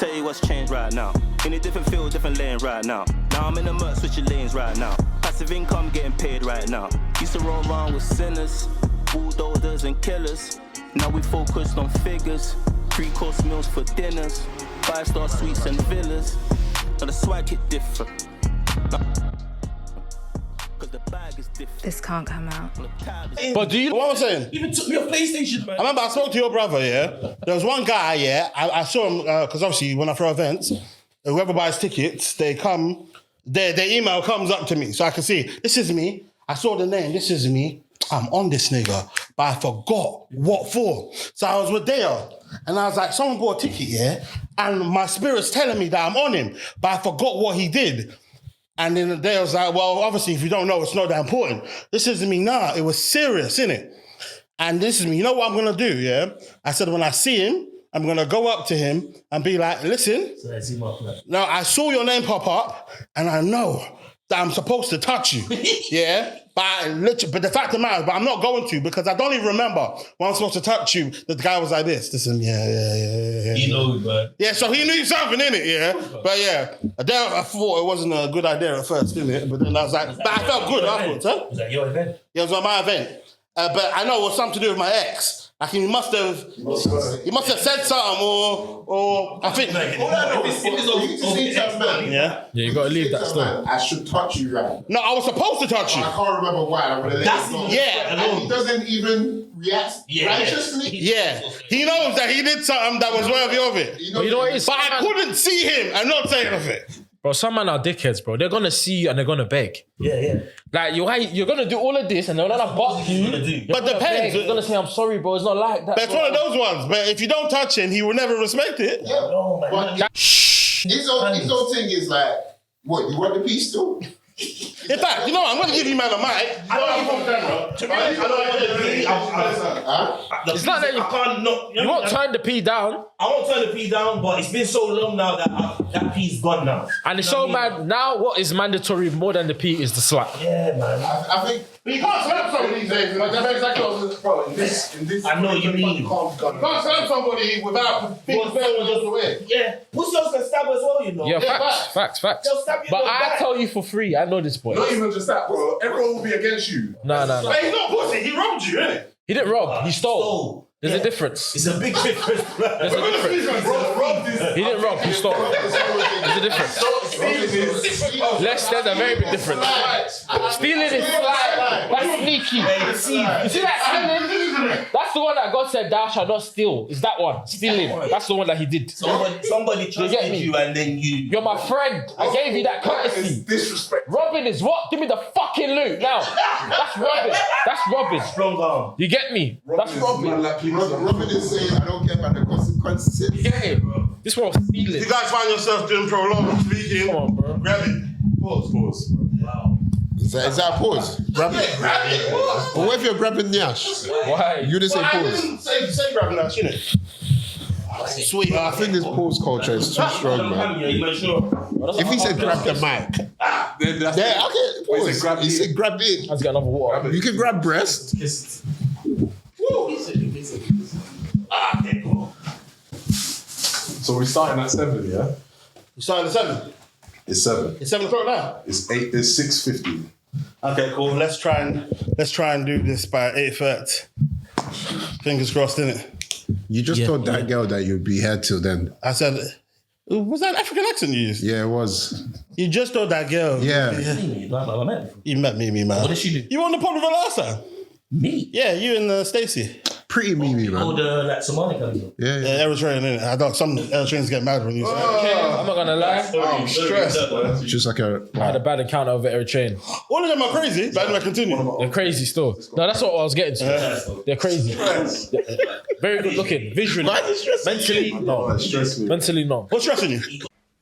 Tell you what's changed right now. In a different field, different lane right now. Now I'm in the murk, switching lanes right now. Passive income getting paid right now. Used to roll around with sinners, bulldozers and killers. Now we focused on figures. 3-course meals for dinners. 5-star suites and villas. Now the swag hit different. Cause the bag is different. This can't come out. But do you know what I'm saying? Even took me a PlayStation, man. I remember I spoke to your brother, yeah? There was one guy, yeah? I saw him, because obviously when I throw events, whoever buys tickets, they come, their email comes up to me so I can see, this is me. I saw the name, this is me. I'm on this nigga, but I forgot what for. So I was with Dale, and I was like, someone bought a ticket, yeah? And my spirit's telling me that I'm on him, but I forgot what he did. And then Dale was like, well, obviously, if you don't know, it's not that important. This isn't me, nah, it was serious, innit? And this is me, you know what I'm gonna do, yeah? I said, when I see him, I'm gonna go up to him and be like, listen, now I saw your name pop up, and I know that I'm supposed to touch you, yeah? But the fact of the matter, but I'm not going to because I don't even remember when I'm supposed to touch you. That the guy was like this. Listen, yeah. He knows, man. Yeah, so he knew something in it, yeah. But yeah, I thought it wasn't a good idea at first, didn't it? But then I was like, but I felt good afterwards, huh? Was that your event? Yeah, it was on my event. But I know it was something to do with my ex. Like he must have said something, or I think. Yeah, you gotta leave that stuff. I should touch you, right? No, I was supposed to touch you. I can't remember why. And he doesn't even react righteously. Yeah, he knows that he did something that was worthy of it. You know what it is? But I couldn't see him and not say anything. Bro, some men are dickheads, bro. They're gonna see you and they're gonna beg. Yeah. Like, you're gonna do all of this and they're gonna buck you. But depends. You're gonna say, I'm sorry, bro. It's not like that. But it's one of those ones. But if you don't touch him, he will never respect it. Yeah. No, man. His whole thing is like, what, you want the piece too? In fact, you know what? I'm going to give you man a mic. I don't even camera. To be honest, I don't It's not that you can't not. You won't turn the P down. I won't turn the P down, but it's been so long now that that P's gone now. And it's so mad. Now what is mandatory more than the P is the slap. Yeah, man. I think. But you can't slap somebody these days. Like, that's exactly what I was bro, in this I know what you mean. You can't slap somebody without being fair just away. Yeah. Pussy can stab as well, you know. Yeah, facts. They'll stab you But in the I back. tell you for free, I know this boy. Not even just that, bro. Everyone will be against you. No. But he's not pussy. He robbed you, innit? He didn't rob, he stole. There's a difference. It's a big difference. There's a difference. He didn't rob, he stole. There's a difference. There's a very big difference. Stealing is slide. That's sneaky. You see that stealing? That's the one that God said, thou shalt not steal. Is that one? Stealing. That's the one that he did. Somebody trusted you and then you... You're my friend. I gave you that courtesy. Disrespect. Robbing is what? Give me the fucking loot now. That's robbing. That's robbing. Strong arm. You get me? That's robbing. Robin is saying, I don't care about the consequences. You get it? This one was stealing. If you guys find yourself doing prolonged speaking, Come on, bro. grab it. Pause. Wow. Is that a pause? Grab it. But what if you're grabbing Nyash? Why? You didn't say I pause. didn't say grab that, innit? Sweet. I think this pause culture is too strong, man. If he said grab the mic, yeah, okay, pause. He said grab it. Let's get another water. You can grab breast. Okay, cool. So we're starting at 7, yeah? You starting at 7? It's 7. It's 7 o'clock now. It's 8. It's 6:50. Okay, cool. Let's try and do this by 8:30. Fingers crossed, innit? You just told that girl that you'd be here till then. I said, was that an African accent you used? Yeah, it was. You just told that girl. Yeah. You met me, man. What did she do? You were on the pod with her last time. Me? Yeah, you and Stacey. Pretty Mimi, man. Oh, the like Somali guy. Yeah. Eritrean, innit? I don't. Some Eritreans get mad when you say. I'm not gonna lie. I'm stressed. Just like a. I had a bad encounter over Eritrean. All of them are crazy. But anyway, continue. They're crazy still. No, that's what I was getting to. They're crazy. Very good looking. Visually. Mentally, no. Stress me. Mentally, no. What's stressing you?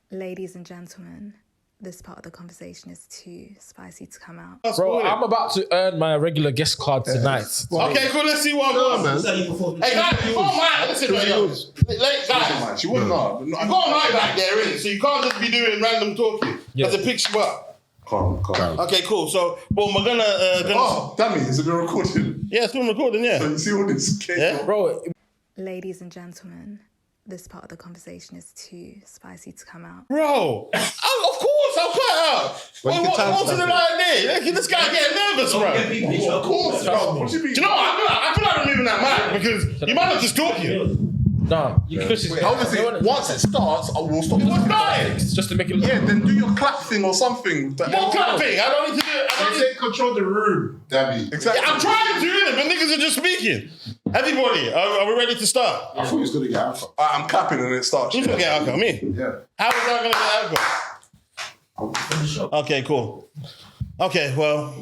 Ladies and gentlemen, this part of the conversation is too spicy to come out. Bro, I'm about to earn my regular guest card tonight. Okay, cool. Let's see what goes, man. Hey, guys, before mine, listen, guys. She wouldn't know. You got a mic back there, innit? So you can't just be doing random talking. Because it picks you up. Calm. Okay, cool. So, boom, we're gonna. Oh, damn it. Is it been recording? Yeah, it's been recording, yeah. You see all this cake? Yeah? Bro, Ladies and gentlemen, this part of the conversation is too spicy to come out. Bro, of course I'll cut it out. What's in the idea? This guy getting nervous, bro. Of course, bro. What do you mean? Do you know what? I feel like removing that mic because you might not just talking. Nah, you could just... Obviously, once it starts, I will stop. What's starting? Just to make it look... Yeah, then do your clap thing or something. More clapping. I don't need to do it. You say control the room. Damn it. Exactly. I'm trying to, innit? But niggas are just speaking. Everybody, are we ready to start? I thought he was going to get alcohol. I'm clapping and it starts. Who's going to get alcohol? Me? Yeah. How is I going to get alcohol? Okay, cool. Okay, well,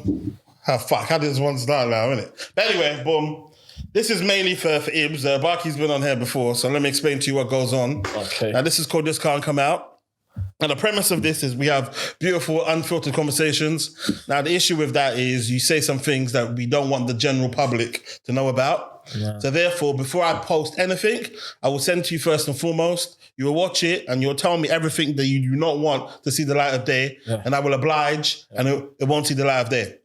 fuck. How did this one start now, innit? But anyway, boom. This is mainly for Ibz. Barkey's been on here before, so let me explain to you what goes on. Okay. Now, this is called This Can't Come Out. And the premise of this is we have beautiful, unfiltered conversations. Now, the issue with that is you say some things that we don't want the general public to know about. Yeah. So therefore, before I post anything, I will send to you first and foremost. You will watch it and you'll tell me everything that you do not want to see the light of day. Yeah. And I will oblige and it won't see the light of day.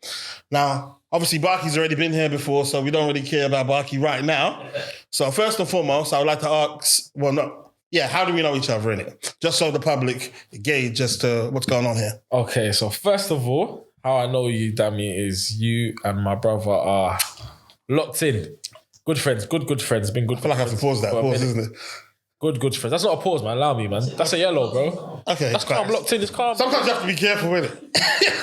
Now, obviously, Barkey's already been here before, so we don't really care about Barkey right now. So first and foremost, I would like to ask, how do we know each other, innit? Just so the public gauge as to what's going on here. Okay, so first of all, how I know you, Dami, is you and my brother are locked in. Good friends, good friends. Been good. I feel like I have to pause that. Pause, isn't it? Good friends. That's not a pause, man. Allow me, man. That's a yellow, bro. Okay. That's calm. Locked in. It's calm. Sometimes you have to be careful with it.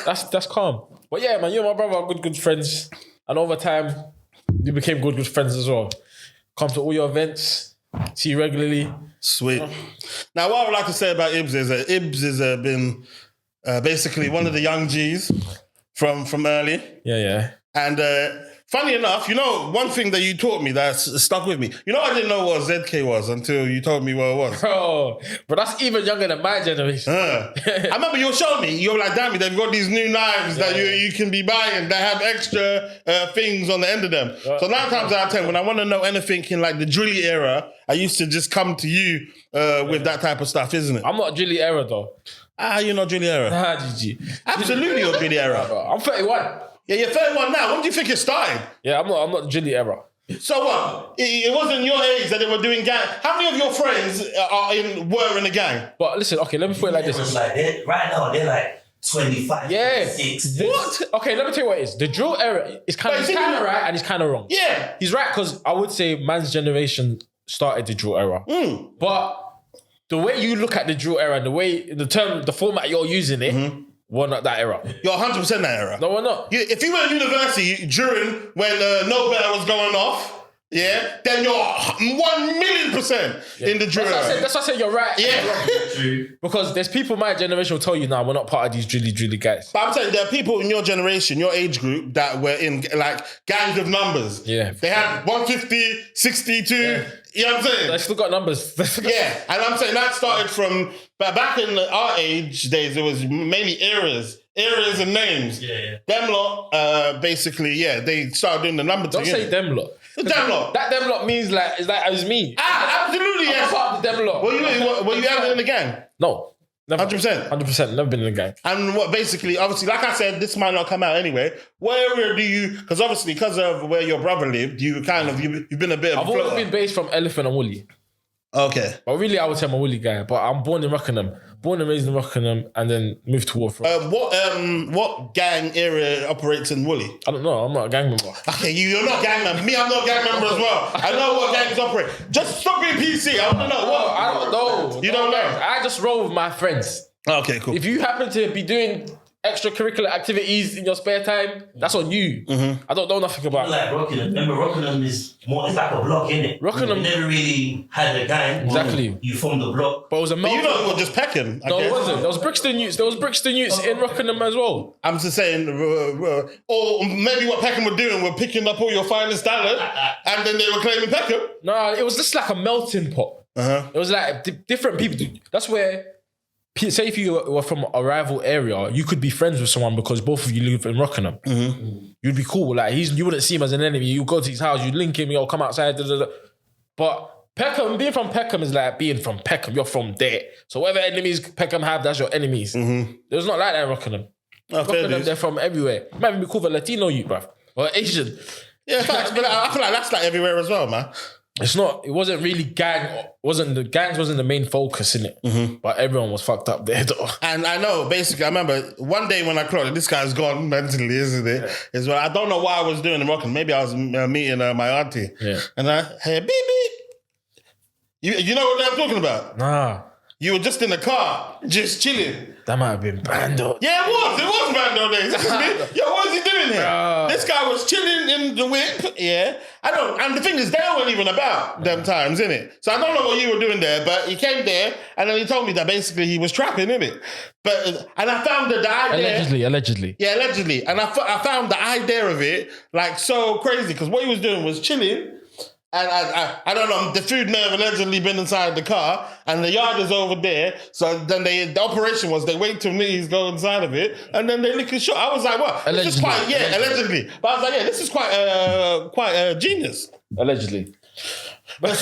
That's calm. But yeah, man, you and my brother are good friends. And over time, you became good friends as well. Come to all your events, see you regularly. Sweet. Now, what I would like to say about Ibz is that Ibz has been basically one of the young G's from early. Yeah. And funny enough, you know, one thing that you taught me that's stuck with me. You know, I didn't know what ZK was until you told me what it was. Bro, but that's even younger than my generation. I remember you showed me. You were like, damn it, they've got these new knives that you can be buying that have extra things on the end of them. So 9 times out of 10, when I want to know anything in like the drilly era, I used to just come to you with that type of stuff, isn't it? I'm not drilly era though. You're not drilly era. GG. Absolutely you're drilly era. I'm 31. Yeah, you're 31 now. When do you think it started? Yeah, I'm not drilly era. So what? It wasn't your age that they were doing gang. How many of your friends were in a gang? But listen, okay, let me put it like this. Right now, they're like 25, yeah. 26. What? Okay, let me tell you what it is. The drill era is kind of right and he's kind of wrong. Yeah. He's right because I would say man's generation started the drill era. But the way you look at the drill era and the format you're using it, we're not that era. You're 100% that era. No, we're not. If you were at university during when No Better was going off, then you're 1,000,000% in the drill era. That's why I said you're right. Yeah. Because there's people my generation will tell you, we're not part of these drilly guys. But I'm saying there are people in your generation, your age group, that were in like gangs of numbers. Yeah. They had 150, 62. Yeah. You know what I'm saying? They still got numbers. Yeah, and I'm saying that started from, but back in our age days, it was mainly eras and names. Yeah. Them lot, basically, they started doing the number thing. Don't say them lot. Them lot. That them lot means like, it's like, it was me. Absolutely, I'm yes. part of the them lot. Were you ever in the gang? No. Never. 100%? 100%, never been in a gang. And what basically, obviously, like I said, this might not come out anyway. Where do you, because obviously, because of where your brother lived, you've been a bit of I've a floater. always been based from Elephant and Woolly. Okay. But really, I would say I'm a Woolly guy. But I'm born in Rockingham. Born and raised in Rockingham and then moved to Warford. What gang area operates in Woolly? I don't know. I'm not a gang member. Okay, you're not a gang member. Me, I'm not a gang member as well. I know what gangs operate. Just stop being PC. I want to know. What? I don't know. You don't know? I just roll with my friends. Okay, cool. If you happen to be doing extracurricular activities in your spare time, that's on you. I don't know nothing about it. Like Rockingham. Remember, Rockingham is more, it's like a block, innit? Rockingham- You never really had a gang. Exactly. You formed a block. But it was a But you know, it was just Peckham. No, it wasn't. There was Brixton Youths in Rockingham as well. I'm just saying, or maybe what Peckham were doing were picking up all your finest talent, and then they were claiming Peckham. No, it was just like a melting pot. It was like different people. That's where, say if you were from a rival area, you could be friends with someone because both of you live in Rockingham. You'd be cool. Like you wouldn't see him as an enemy. You go to his house, you link him, come outside. But Peckham, being from Peckham is like being from Peckham. You're from there. So whatever enemies Peckham have, that's your enemies. It was not like that in Rockingham. Rockingham, they're from everywhere. It might even be called a Latino youth, bruv. Or Asian. Yeah, facts. But I feel like that's like everywhere as well, man. It's not. It wasn't really gang. Wasn't the main focus in it. But everyone was fucked up there though. And I know, basically, I remember one day when I clocked it, this guy's gone mentally, isn't it? Yeah. Is I don't know why I was doing the rocking. Maybe I was meeting my auntie. Yeah. And hey, beep, beep. You know what I'm talking about? Nah. You were just in the car, just chilling. That might have been Bando. Yeah, it was Bando days. Yo, what is he doing here? This guy was chilling in the whip, yeah. And the thing is, they weren't even about them times, innit? So I don't know what you were doing there, but he came there and then he told me that basically he was trapping, innit? And I found the idea. Allegedly. Yeah, allegedly. And I found the idea of it like so crazy because what he was doing was chilling. And I don't know, the food may have allegedly been inside the car and the yard is over there. So then the operation was they wait till niggas go inside of it and then they lick his shot. I was like, what? Allegedly. This is quite, allegedly. But I was like, yeah, this is quite genius. Allegedly. But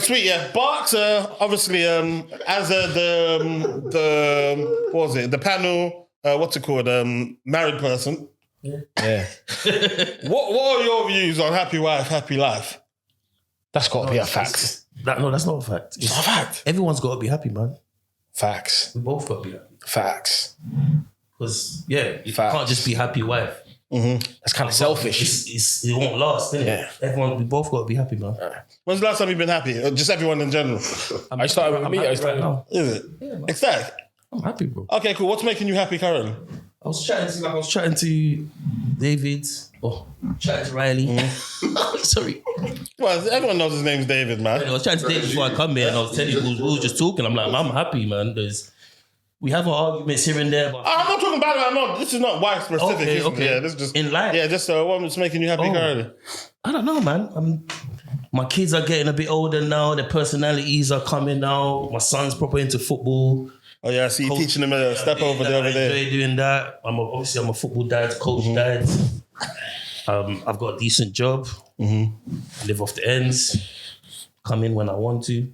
sweet, yeah. Barks, obviously, as what was it? The panel, what's it called? Married person. Yeah. What are your views on happy wife, happy life? That's got to be a fact. No, that's not a fact. It's not a fact. Everyone's got to be happy, man. Facts. We both got to be happy. Facts. Because, you can't just be happy wife. Mm-hmm. That's kind of selfish. It won't last, innit? Yeah. We both got to be happy, man. When's the last time you've been happy? Or just everyone in general? I started with me. Right now. Is it? Yeah, man. Exactly. I'm happy, bro. Okay, cool. What's making you happy currently? I was chatting to David. Chatting to Riley. Sorry. Well, everyone knows his name's David, man. I was chatting to David before I come here and I was telling you, we were just talking. I'm like, I'm happy, man. We have our arguments here and there. But I'm not talking about it. This is not wife specific. Okay. Yeah, this is just in life. Yeah, just what's making you happy currently? I don't know, man. My kids are getting a bit older now. Their personalities are coming out. My son's proper into football. Oh yeah, I see you teaching them a step over there. I enjoy doing that. I'm a football dad, coach dad. I've got a decent job. Live off the ends. Come in when I want to.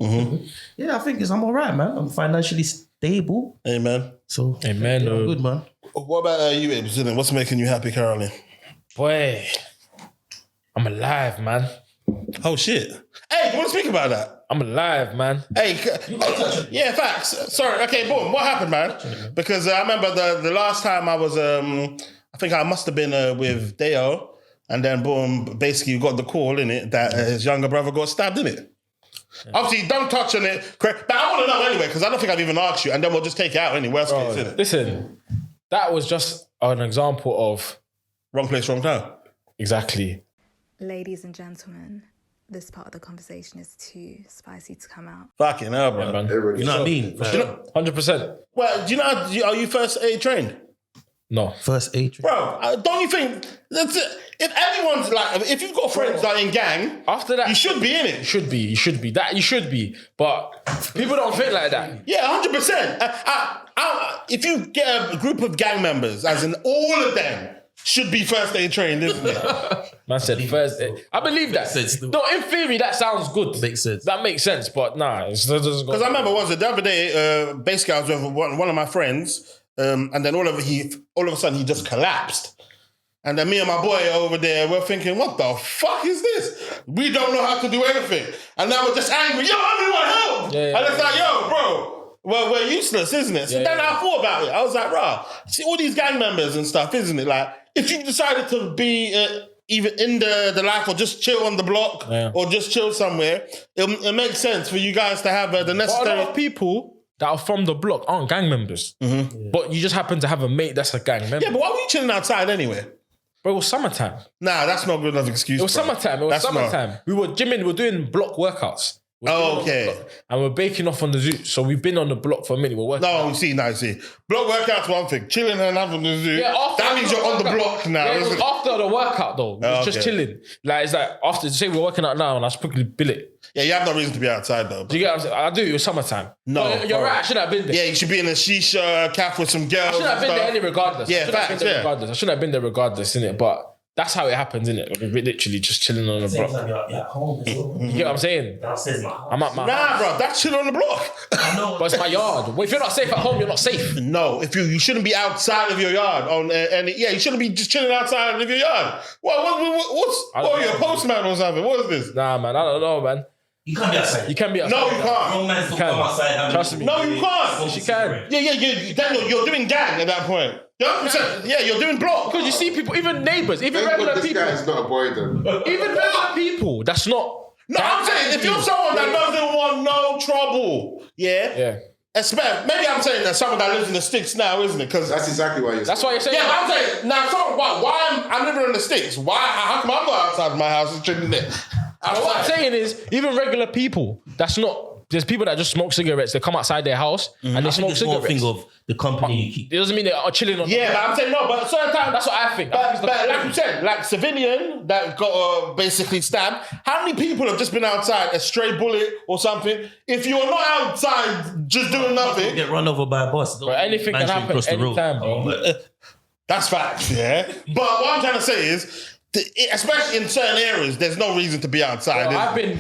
Yeah, I think I'm all right, man. I'm financially stable. Amen. So, amen. I'm good, man. What about you, Ibz? What's making you happy currently? Boy, I'm alive, man. Oh shit. Hey, you want to speak about that? I'm alive, man. Hey, yeah, facts. Sorry. Okay, boom. What happened, man? Because I remember the last time I was, I think I must have been with Deo, and then boom, basically you got the call in it that his younger brother got stabbed in it. Yeah. Obviously, don't touch on it. But I want to know anyway because I don't think I've even asked you, and then we'll just take it out anyway. Worst case, innit? Listen, that was just an example of wrong place, wrong time. Exactly. Ladies and gentlemen, this part of the conversation is too spicy to come out. Fucking hell, bro. Yeah, you know what I mean? 100%. Well, do you know, are you first aid trained? No. First aid trained. Bro, don't you think, that's it. If everyone's like, if you've got friends that are in gang, after that, you should be in it. You should be. You should be. But people don't think like that. Yeah, 100%. If you get a group of gang members, as in all of them, should be first aid trained, isn't it? Man said first aid. I believe that. No, in theory, that sounds good. Makes sense. That makes sense, but nah. Because I remember the other day, basically I was with one of my friends, and then all of a sudden he just collapsed. And then me and my boy over there, we're thinking, what the fuck is this? We don't know how to do anything. And now we're just angry, yo, everyone help! Yeah, and it's like, yo, bro, well, we're useless, isn't it? So then I thought about it. I was like, rah, see all these gang members and stuff, isn't it? Like, if you decided to be either in the life or just chill on the block or just chill somewhere, it makes sense for you guys to have the necessary... But a lot of people that are from the block aren't gang members. But you just happen to have a mate that's a gang member. Yeah, but why were you chilling outside anyway? Bro, it was summertime. Nah, that's not good enough excuse. It was summertime. We were gymming, we were doing block workouts. Okay. And we're baking off on the zoo. So we've been on the block for a minute. We're working. No, you see. Block workout's one thing. Chilling and having the zoo. Yeah, that means you're on the block now. Yeah, it was after the workout though. It was just chilling. Like, it's like after, say we're working out now and I just quickly bill it. Yeah, you have no reason to be outside though. Do you get what I'm saying? I do, it was summertime. No. But you're right, I shouldn't have been there. Yeah, you should be in a shisha cafe with some girls. I shouldn't have been there any regardless. Yeah, facts, I shouldn't have been there regardless, innit? But that's how it happens, innit? Like, we're literally just chilling on the block. You're at home as well. You get what I'm saying? Downstairs my house. I'm at my house. Bro, that's chilling on the block. I know. But it's my yard. Well, if you're not safe at home, you're not safe. No, if you shouldn't be outside of your yard. You shouldn't be just chilling outside of your yard. What are you, a postman or something? What is this? Nah, man, I don't know, man. You can't be outside. You can be outside. No, you can't. Grown man still You can. come outside. Trust me. No, you can't. Yes, you can. Yeah, Daniel, you're doing gang at that point. Yeah, you're doing block. Because you see people, even neighbours, even Thank regular God this people, guy is not a boy then. even regular people, that's not. No, I'm saying if you're someone that doesn't want no trouble, Yeah. Maybe I'm saying that someone that lives in the sticks now, isn't it? Because That's exactly why you're That's why you're saying. yeah, but I'm saying now, why I'm living in the sticks? Why? How come I'm not outside my house and chilling there? What I'm saying is, even regular people, that's not. There's people that just smoke cigarettes. They come outside their house and they I think smoke it's more a cigarettes. thing of the company you keep. It doesn't mean they are chilling on. Yeah, but I'm saying no. But at certain times, That's what I think. But like you said, like civilian that got basically stabbed. How many people have just been outside, a stray bullet or something? If you're not outside just doing nothing, Get run over by a bus. But anything can happen anytime, bro. that's facts. Yeah. But what I'm trying to say is, especially in certain areas, there's no reason to be outside. Bro, I've been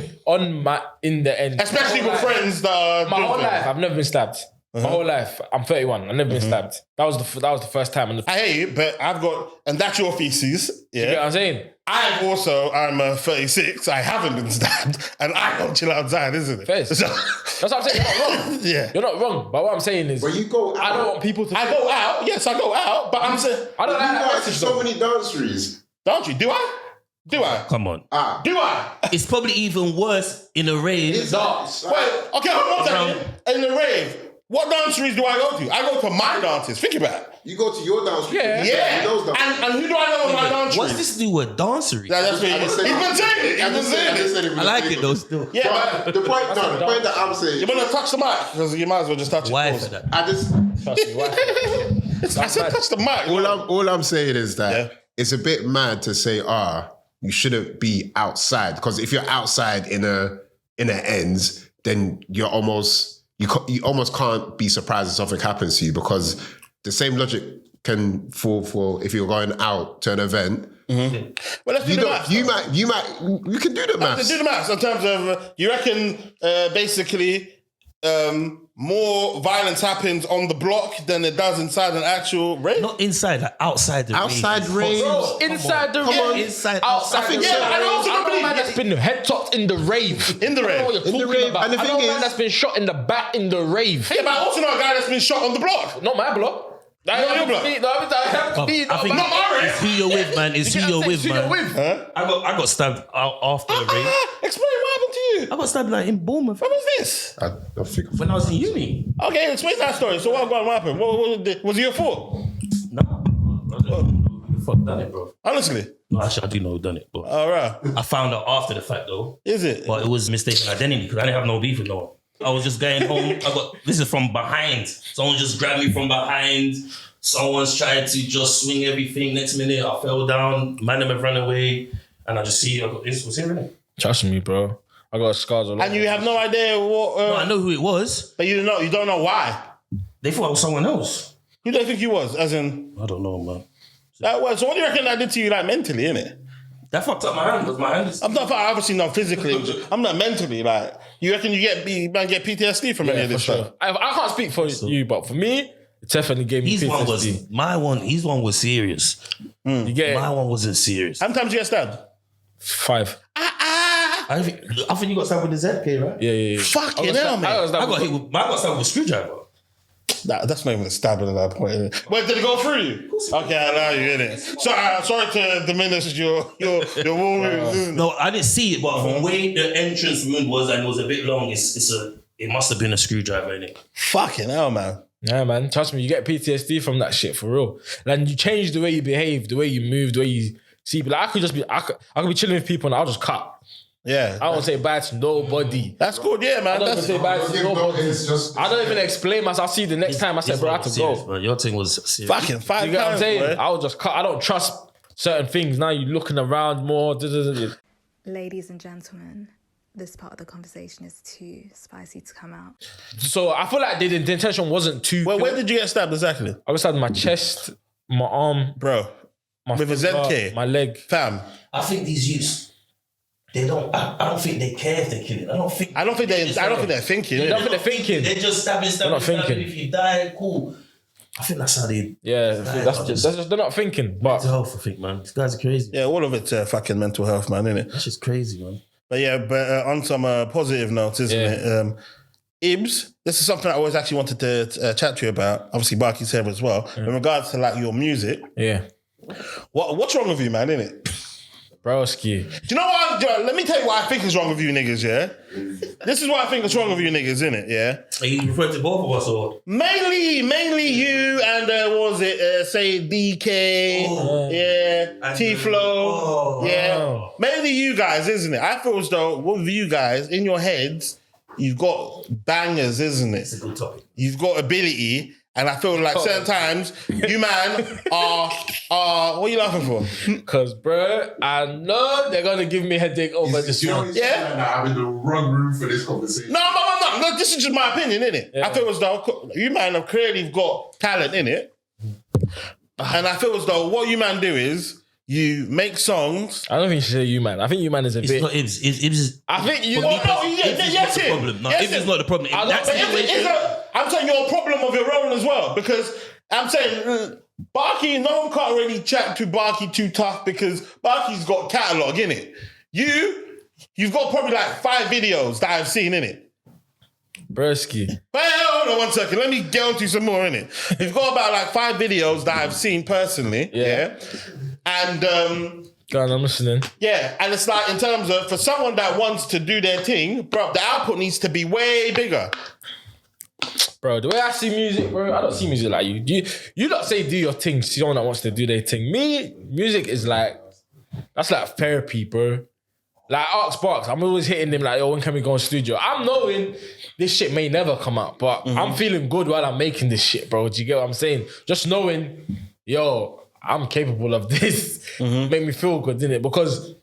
in the end. Especially with friends that are My whole doing life, I've never been stabbed. My whole life, I'm 31. I've never been stabbed. That was the first time. And I hear you, but I've got, and that's your thesis. Yeah. you get what I'm saying? I'm 36. I haven't been stabbed, and I don't chill outside, isn't it? Face. So, That's what I'm saying. You're not wrong. yeah. You're not wrong. But what I'm saying is, But you go out. I don't want people to. I go out. Yes, I go out, but I'm saying, I don't You like that go out to message so though. many danceries. don't you? Do I? Do I? Come on. Do I? It's probably even worse in a rave. It's darts. Wait, okay, hold on a second. In the rave, what danceries do I go to? I go to my dances. Think about it. You go to your dance. Yeah. Yeah. Those dances. And who do I know in my danceries? What's this to do with dancery? That's what I just said he's been saying it. He's been saying it. I like it though still. Yeah, But the point that I'm saying, you want to touch the mic? Because you might as well just touch it. Why Pause. for that? I just Trust me, why? I said touch the mic. all I'm saying is that Yeah. it's a bit mad to say, you shouldn't be outside, because if you're outside in a ends, then you're almost you almost can't be surprised if something happens to you, because the same logic can fall for if you're going out to an event. Well, let's do the maths. You can do the Let's maths. do the maths in terms of you reckon basically more violence happens on the block than it does inside an actual rave? Not inside, like outside the Outside rave. rave. Bro, inside the rave, Inside, outside. I think the so. rave. I also I know believe- a man that's been head topped in the rave. In the I don't know what rave. you're In the talking rave. about. And the I know thing a man is- that's been shot in the back in the rave. Yeah, but I also know a guy that's been shot on the block. Not my block. Not your block. I think it's who you're with, man. It's who you're with, man. I got stabbed after the rave. Explain what happened to you. I got stabbed like in Bournemouth What was this? I think when I was in uni. Okay, explain that story. So what happened? What was it your fault? No, fuck done it, bro. Honestly. No, actually, I do know who done it, but All right. I found out after the fact though. Is it? But it was mistaken identity because I didn't have no beef with no one. I was just going home. This is from behind. Someone just grabbed me from behind. Someone's tried to just swing everything. Next minute, I fell down. Man, have run away, and I just see I got this was here, innit? Trust me, bro. I got scars all over. And you have no idea what. No, I know who it was. But you don't know why. They thought I was someone else. Who do you think you was? As in. I don't know, man. So what do you reckon that did to you, like mentally, innit? That fucked up my hand. Because my hand is. I'm not obviously not physically. I'm not mentally. Like you reckon you get PTSD from any of this stuff? I can't speak for you, but for me, it definitely gave me His one PTSD. His one was serious. You get My one wasn't serious. How many times you get stabbed? 5. I think you got stabbed with the ZK, right? Yeah. Fucking hell, man. I got stabbed with a screwdriver. That's not even a stabbing at that point. Innit? Wait, did it go through you? Okay, I know you in it. So sorry to diminish your wound. No, I didn't see it, but from the way the entrance wound was and it was a bit long, it must have been a screwdriver in it. Fucking hell, man. Yeah, man. Trust me, you get PTSD from that shit for real. And you change the way you behave, the way you move, the way you see. Like I could be chilling with people and I'll just cut. Yeah. I don't say bye to nobody. That's good, yeah, man. I don't even say bye to nobody. I don't even explain myself. I'll see you the next time. I said, bro, I have to go. But your thing was serious. Fucking 5 You get what I'm times, saying? bro. I'll just cut. I don't trust certain things. Now you're looking around more. Ladies and gentlemen, this part of the conversation is too spicy to come out. So I feel like the intention wasn't too. Well, where did you get stabbed exactly? I was stabbed in my chest, my arm, Bro, my with a finger, ZK? my leg. Fam. I think these youths, I don't think they care if they kill it. I don't think they're thinking. I don't think they're thinking. They're just stabbing. not thinking. If you die, cool. I think that's how they. Yeah, that's just they're not thinking. But Mental health, I think, man. These guys are crazy. Yeah, all of it's fucking mental health, man, innit? That's just crazy, man. But on some positive notes, isn't it? Ibz, this is something I always actually wanted to chat to you about. Obviously, Barkey's here as well. In regards to like your music. Yeah. What's wrong with you, man, innit? Broski. Do you know what? Let me tell you what I think is wrong with you niggas, yeah? This is what I think is wrong with you niggas, innit, yeah? Are you referring to both of us or? Mainly you and, what was it, say DK, T-Flow, Mainly you guys, isn't it? I feel as though with you guys, in your heads, you've got bangers, isn't it? It's a good topic. You've got ability, and I feel like certain times you man are what are you laughing for? Because, bro, I know they're going to give me a headache over this one. I'm in the wrong room for this conversation. No, this is just my opinion, innit? I feel as though you man have clearly got talent in it. And I feel as though what you man do is you make songs. I don't think you should say you man. I think you man is a bit. It's not Ibz. Ibz is. I think you. Ibz is the problem. No, Ibz is not the problem. I'm saying you're a problem of your own as well, because I'm saying Barkey, no one can't really chat to Barkey too tough because Barkey's got catalogue in it. You've got probably like 5 videos that I've seen in it. Broski. But hold on 1 second. Let me get on to some more in it. You've got about like 5 videos that I've seen personally. Yeah. And go on, I'm listening. Yeah, and it's like in terms of for someone that wants to do their thing, bro, the output needs to be way bigger. Bro, the way I see music, bro, I don't see music like you. You don't say do your thing, see someone that wants to do their thing. Me, music is like, that's like therapy, bro. Like Arx Barks, I'm always hitting them like, yo, when can we go in studio? I'm knowing this shit may never come out, but I'm feeling good while I'm making this shit, bro. Do you get what I'm saying? Just knowing, yo, I'm capable of this, make me feel good, innit? Because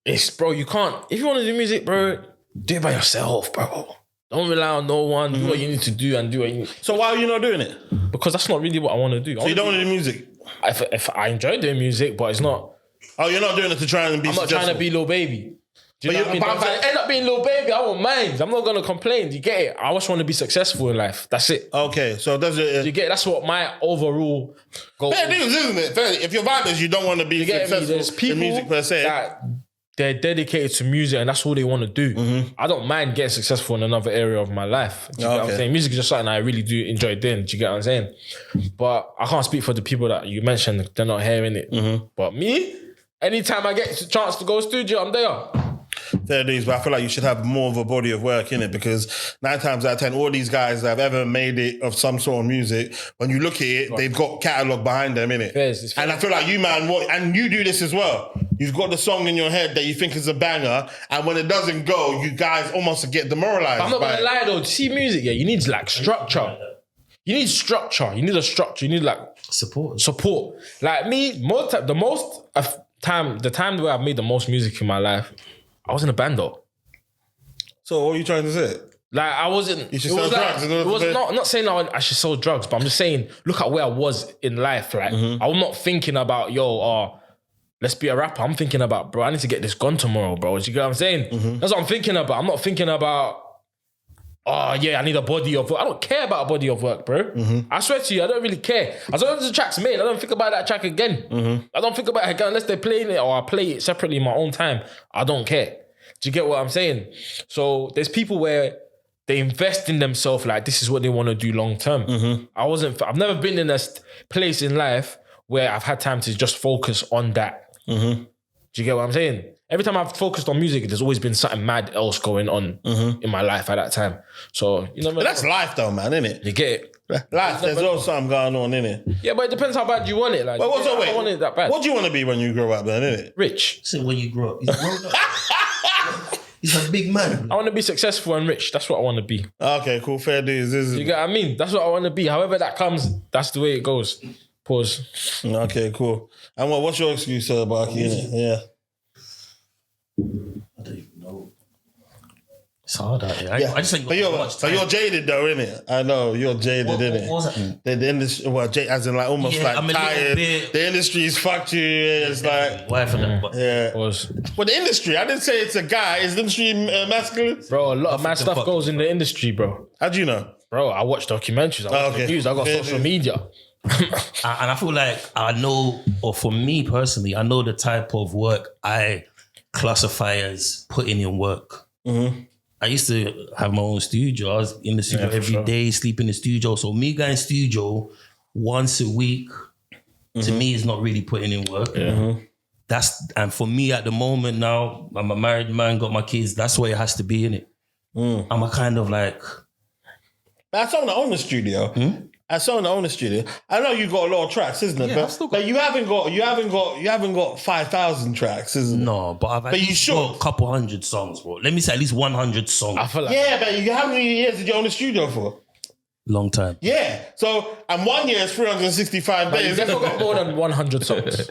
it's, bro, you can't, if you want to do music, bro, do it by yourself, bro. Don't rely on no one. Do what you need to do and do what you need. So why are you not doing it? Because that's not really what I want to do. So you don't want to do music? If I enjoy doing music, but it's not. Oh, you're not doing it to try and be successful? I'm not trying to be Lil Baby. Do you know what I mean? If I end up being Lil Baby, I won't mind. I'm not going to complain. Do you get it? I just want to be successful in life. That's it. Okay, so does it... Do you get it? That's what my overall goal is. Fair news, isn't it? Fair. If your vibe is you don't want to be successful There's people in music per se. that they're dedicated to music and that's all they want to do. I don't mind getting successful in another area of my life. Do you get what I'm saying? Music is just something I really do enjoy doing. Do you get what I'm saying? But I can't speak for the people that you mentioned. They're not hearing it. But me, anytime I get a chance to go studio, I'm there. Fair dues, but I feel like you should have more of a body of work in it, because 9 times out of 10, all these guys that have ever made it of some sort of music, when you look at it, they've got catalogue behind them, innit? And I feel like you, man, and you do this as well. You've got the song in your head that you think is a banger, and when it doesn't go, you guys almost get demoralized. I'm not gonna lie though, to see music, you need like structure. You need structure. You need a structure. You need like support. Like me, the time where I've made the most music in my life, I was in a band though. So what are you trying to say? Like I wasn't. You should sell drugs. It was not saying I should sell drugs, but I'm just saying, look at where I was in life. Like I'm not thinking about let's be a rapper. I'm thinking about, bro, I need to get this gone tomorrow, bro. Do you get what I'm saying? That's what I'm thinking about. I'm not thinking about, I need a body of work. I don't care about a body of work, bro. I swear to you, I don't really care. As long as the track's made, I don't think about that track again. I don't think about it again unless they're playing it or I play it separately in my own time. I don't care. Do you get what I'm saying? So there's people where they invest in themselves like this is what they want to do long term. I've never been in a place in life where I've had time to just focus on that. Do you get what I'm saying? Every time I've focused on music, there's always been something mad else going on in my life at that time. So, you know. But that's life though, man, isn't it? You get it? Life, there's always something going on, innit? Yeah, but it depends how bad you want it. Like, I don't want it that bad. What do you want to be when you grow up then, innit? Rich. So when you grow up, he's grown up. He's a big man. I want to be successful and rich. That's what I want to be. Okay, cool. Fair dues. You get what I mean? That's what I want to be. However that comes, that's the way it goes. Pause. Okay, cool. And what's your excuse, Barkey, innit? Yeah. I don't even know. It's hard out here. I just think. But you're jaded though, innit? I know you're jaded, innit? What was that mean? The industry, as in like almost like I'm tired. The industry's fucked you. It's like why for them? Yeah. Pause. Well, the industry. I didn't say it's a guy. Is the industry masculine? Bro, a lot of mad stuff goes in the industry, bro. How do you know? Bro, I watch documentaries. I watch the news. I got social media. And I feel like I know, or for me personally, I know the type of work I classify as putting in work. I used to have my own studio. I was in the studio every day, sleep in the studio. So me going studio once a week, to me, is not really putting in work. And for me at the moment now, I'm a married man, got my kids, that's what it has to be, innit? I'm a kind of like... I saw the owner studio. I saw the owner studio. I know you got a lot of tracks, isn't it? But you haven't got 5,000 tracks, isn't it? No, but I've at least got a couple hundred songs, bro. Let me say at least 100 songs. I feel like but how many years did you own the studio for? Long time. Yeah. So, and 1 year is 365 days. you've definitely got more than 100 songs.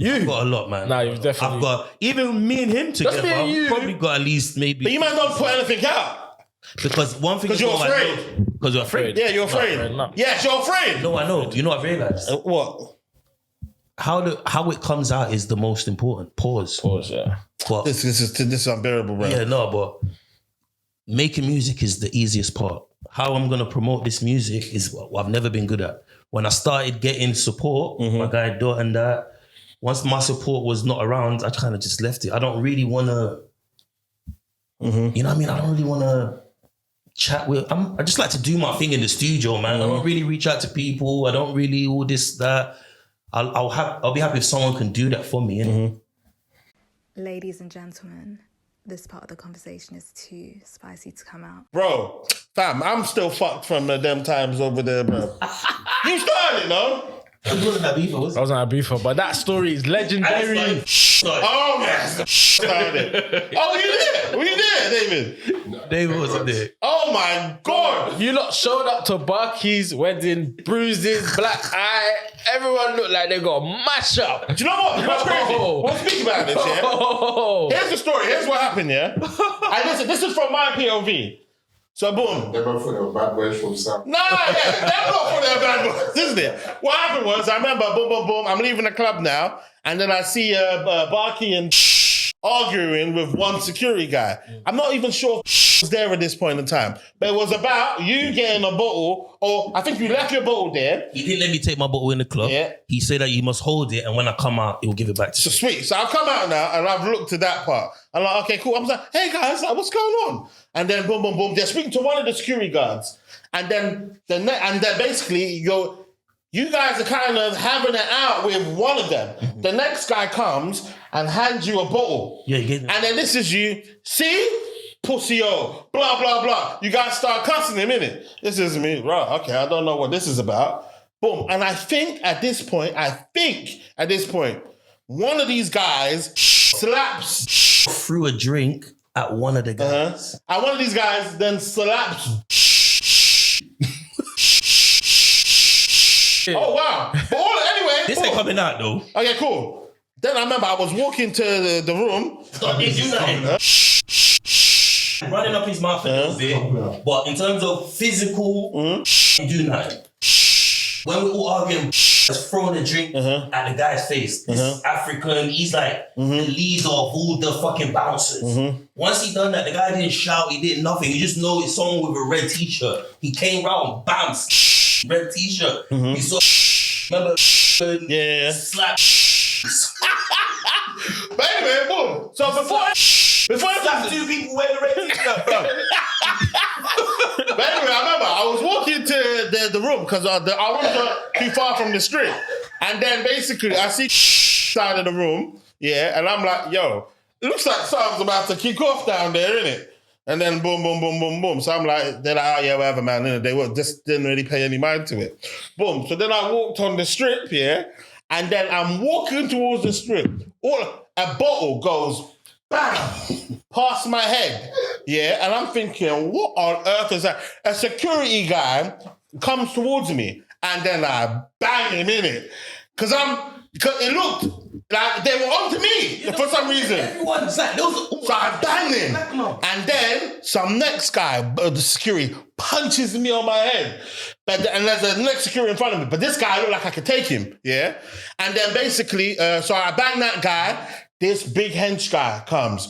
I've got a lot, man. Nah, you've definitely... I've got, even me and him together, me and you. I've probably got at least maybe... But you might not put anything out. Because one thing... Because you're afraid. Because you're afraid. Yeah, you're afraid. No. Yes, you're afraid. No, I know. You know what I've realised? What? How it comes out is the most important. Pause, yeah. But, This is unbearable, bro. yeah, no, but making music is the easiest part. How I'm going to promote this music is what I've never been good at. When I started getting support, my guy Dot and that, once my support was not around, I kind of just left it. I don't really want to, you know what I mean? I don't really want to chat with, I just like to do my thing in the studio, man. I don't really reach out to people. I don't really all this, that. I'll be happy if someone can do that for me. Innit? Ladies and gentlemen, this part of the conversation is too spicy to come out. Bro, fam, I'm still fucked from them times over there, bro. You started, no? It wasn't that beef, was I wasn't a beefer, but that story is legendary. Oh, yes. Started. Oh, you did? Were you there, David? David wasn't there. Oh, my God. You lot showed up to Barkey's wedding, bruises, black eye. Everyone looked like they got mashed up. Do you know what? What's crazy? We'll speak about this, yeah? Here's the story. Here's what happened, yeah? Listen, this is from my POV. So boom. They both thought they were bad boys from South. Nah, yeah, they're not for their bad boys, isn't it? What happened was, I remember, boom, boom, boom, I'm leaving the club now, and then I see Barkey and arguing with one security guy. I'm not even sure was there at this point in time, but it was about you getting a bottle, or I think you left your bottle there. He didn't let me take my bottle in the club. Yeah. He said that you must hold it, and when I come out, he'll give it back to So you. sweet. So I've come out now, and I've looked to that part. I'm like, okay, cool. I'm like, hey guys, like, what's going on? And then boom, boom, boom. They're speaking to one of the security guards, and then basically you guys are kind of having it out with one of them. The next guy comes and hands you a bottle. Yeah, you get it. And then this is you. See? Pussy-o. Blah, blah, blah. You guys start cussing him, innit? This is me. Right, okay, I don't know what this is about. Boom. And I think at this point, one of these guys slaps. Threw a drink at one of the guys. And one of these guys then slaps. Oh, wow. But anyway. This ain't coming out, though. Okay, cool. Then I remember I was walking to the room. Running up his mouth a little bit, but in terms of physical, do nothing. When we're all arguing, just throwing a drink at the guy's face. This African, he's like the leader of all the fucking bouncers. Once he done that, the guy didn't shout, he did nothing. You just know it's someone with a red t-shirt. He came round, bounced, red t-shirt. He saw, remember, slap. But anyway, boom. So before Slap two people wearing the red t-shirt, bro. But anyway, I remember I was walking to the room because our rooms are too far from the street. And then basically I see side of the room, and I'm like, yo, it looks like something's about to kick off down there, innit? And then boom, boom, boom, boom, boom. So I'm like, they're like, oh yeah, whatever, man. Innit? They just didn't really pay any mind to it. Boom. So then I walked on the strip, and then I'm walking towards the strip. A bottle goes bam, past my head. And I'm thinking, what on earth is that? A security guy comes towards me, and then I bang him in it. Because it looked like they were onto me for some reason. Everyone's like, so I banged him. And then some next guy, the security, punches me on my head. And there's the next security in front of me. But this guy looked like I could take him. And then basically, so I banged that guy. This big hench guy comes.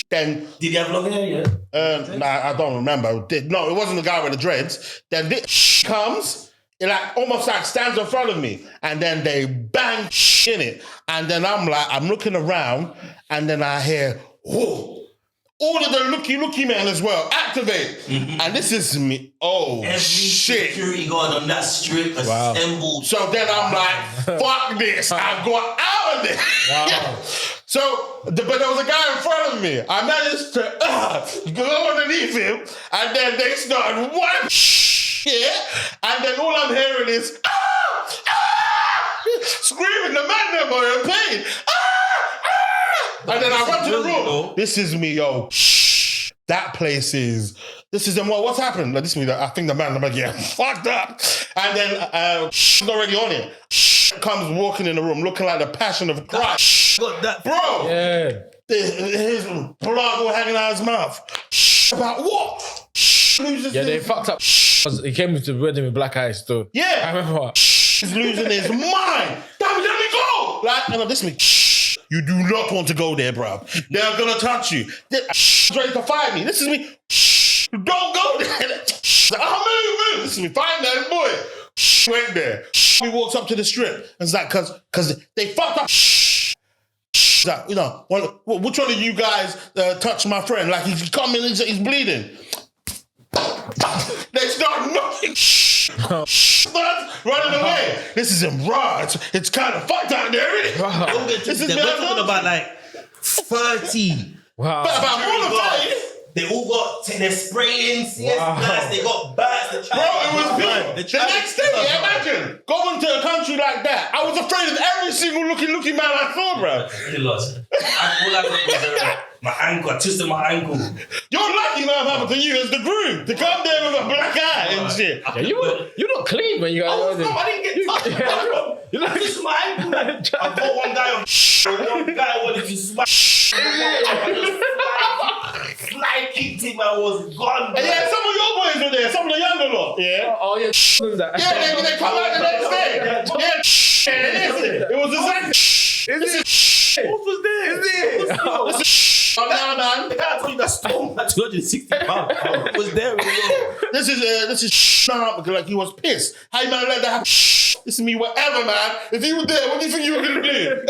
Then did he have long hair yet? Nah, I don't remember. No, it wasn't the guy with the dreads. Then this comes it like almost like stands in front of me, and then they bang in it, and then I'm looking around, and then I hear, whoa. All of the looky men as well activate, and this is me. Oh Every shit! security guard on that strip assembled. So then I'm like, fuck this! I got out of there. Wow. So, but there was a guy in front of me. I managed to go underneath him, and then they started one shit, and then all I'm hearing is screaming. The man them are in pain. And then I run to the room. This is me, yo. That place is. This is them. What's happened? Like, this is me. I think the man. I'm like, yeah, fucked up. And then she's already on it. Comes walking in the room, looking like the Passion of Christ. Got that, bro. Yeah. His blood all hanging out of his mouth. About what? Yeah, they fucked up. He came to the wedding with black eyes, too. Yeah. I remember. He's losing his mind. Damn it, let me go. Like, you know, this me. You do not want to go there, bruv. They're gonna touch you. They're ready to fight me. This is me. Don't go there. Like, oh, move. This is me. Find that boy. Went there. He walks up to the strip. And it's like, cause they fucked up. Like, you know, which one of you guys touched my friend? Like, he's coming, he's bleeding. They start knocking. Running away. This is him raw. It's kind of fucked out there, isn't it? This is we're talking about like 30. Wow. But about more than 30. They all got, they're spraying CS gas, they got bats. Bro, it was big. The next day, imagine going to a country like that. I was afraid of every single looking man I saw, bro. Really lost. All I got was my ankle. I twisted my ankle. You're lucky that happened to you as the groom to come there with a black eye and shit. Yeah, you're not clean when you got. I didn't get touched. You know, this is my ankle. I got one guy on. One guy wanted to smash. Slide kicked him. I was gone. And yeah, some of your boys were there. Some of the younger lot. Yeah. Oh yeah. That. Yeah, they come out the next day. Yeah. It was exactly. What was there? Is it? Oh, no, man. I told you that storm at 260 pounds. I was there. This is like he was pissed. How you man let that happen? This is me, whatever, man. If he was there, what do you think you were gonna do?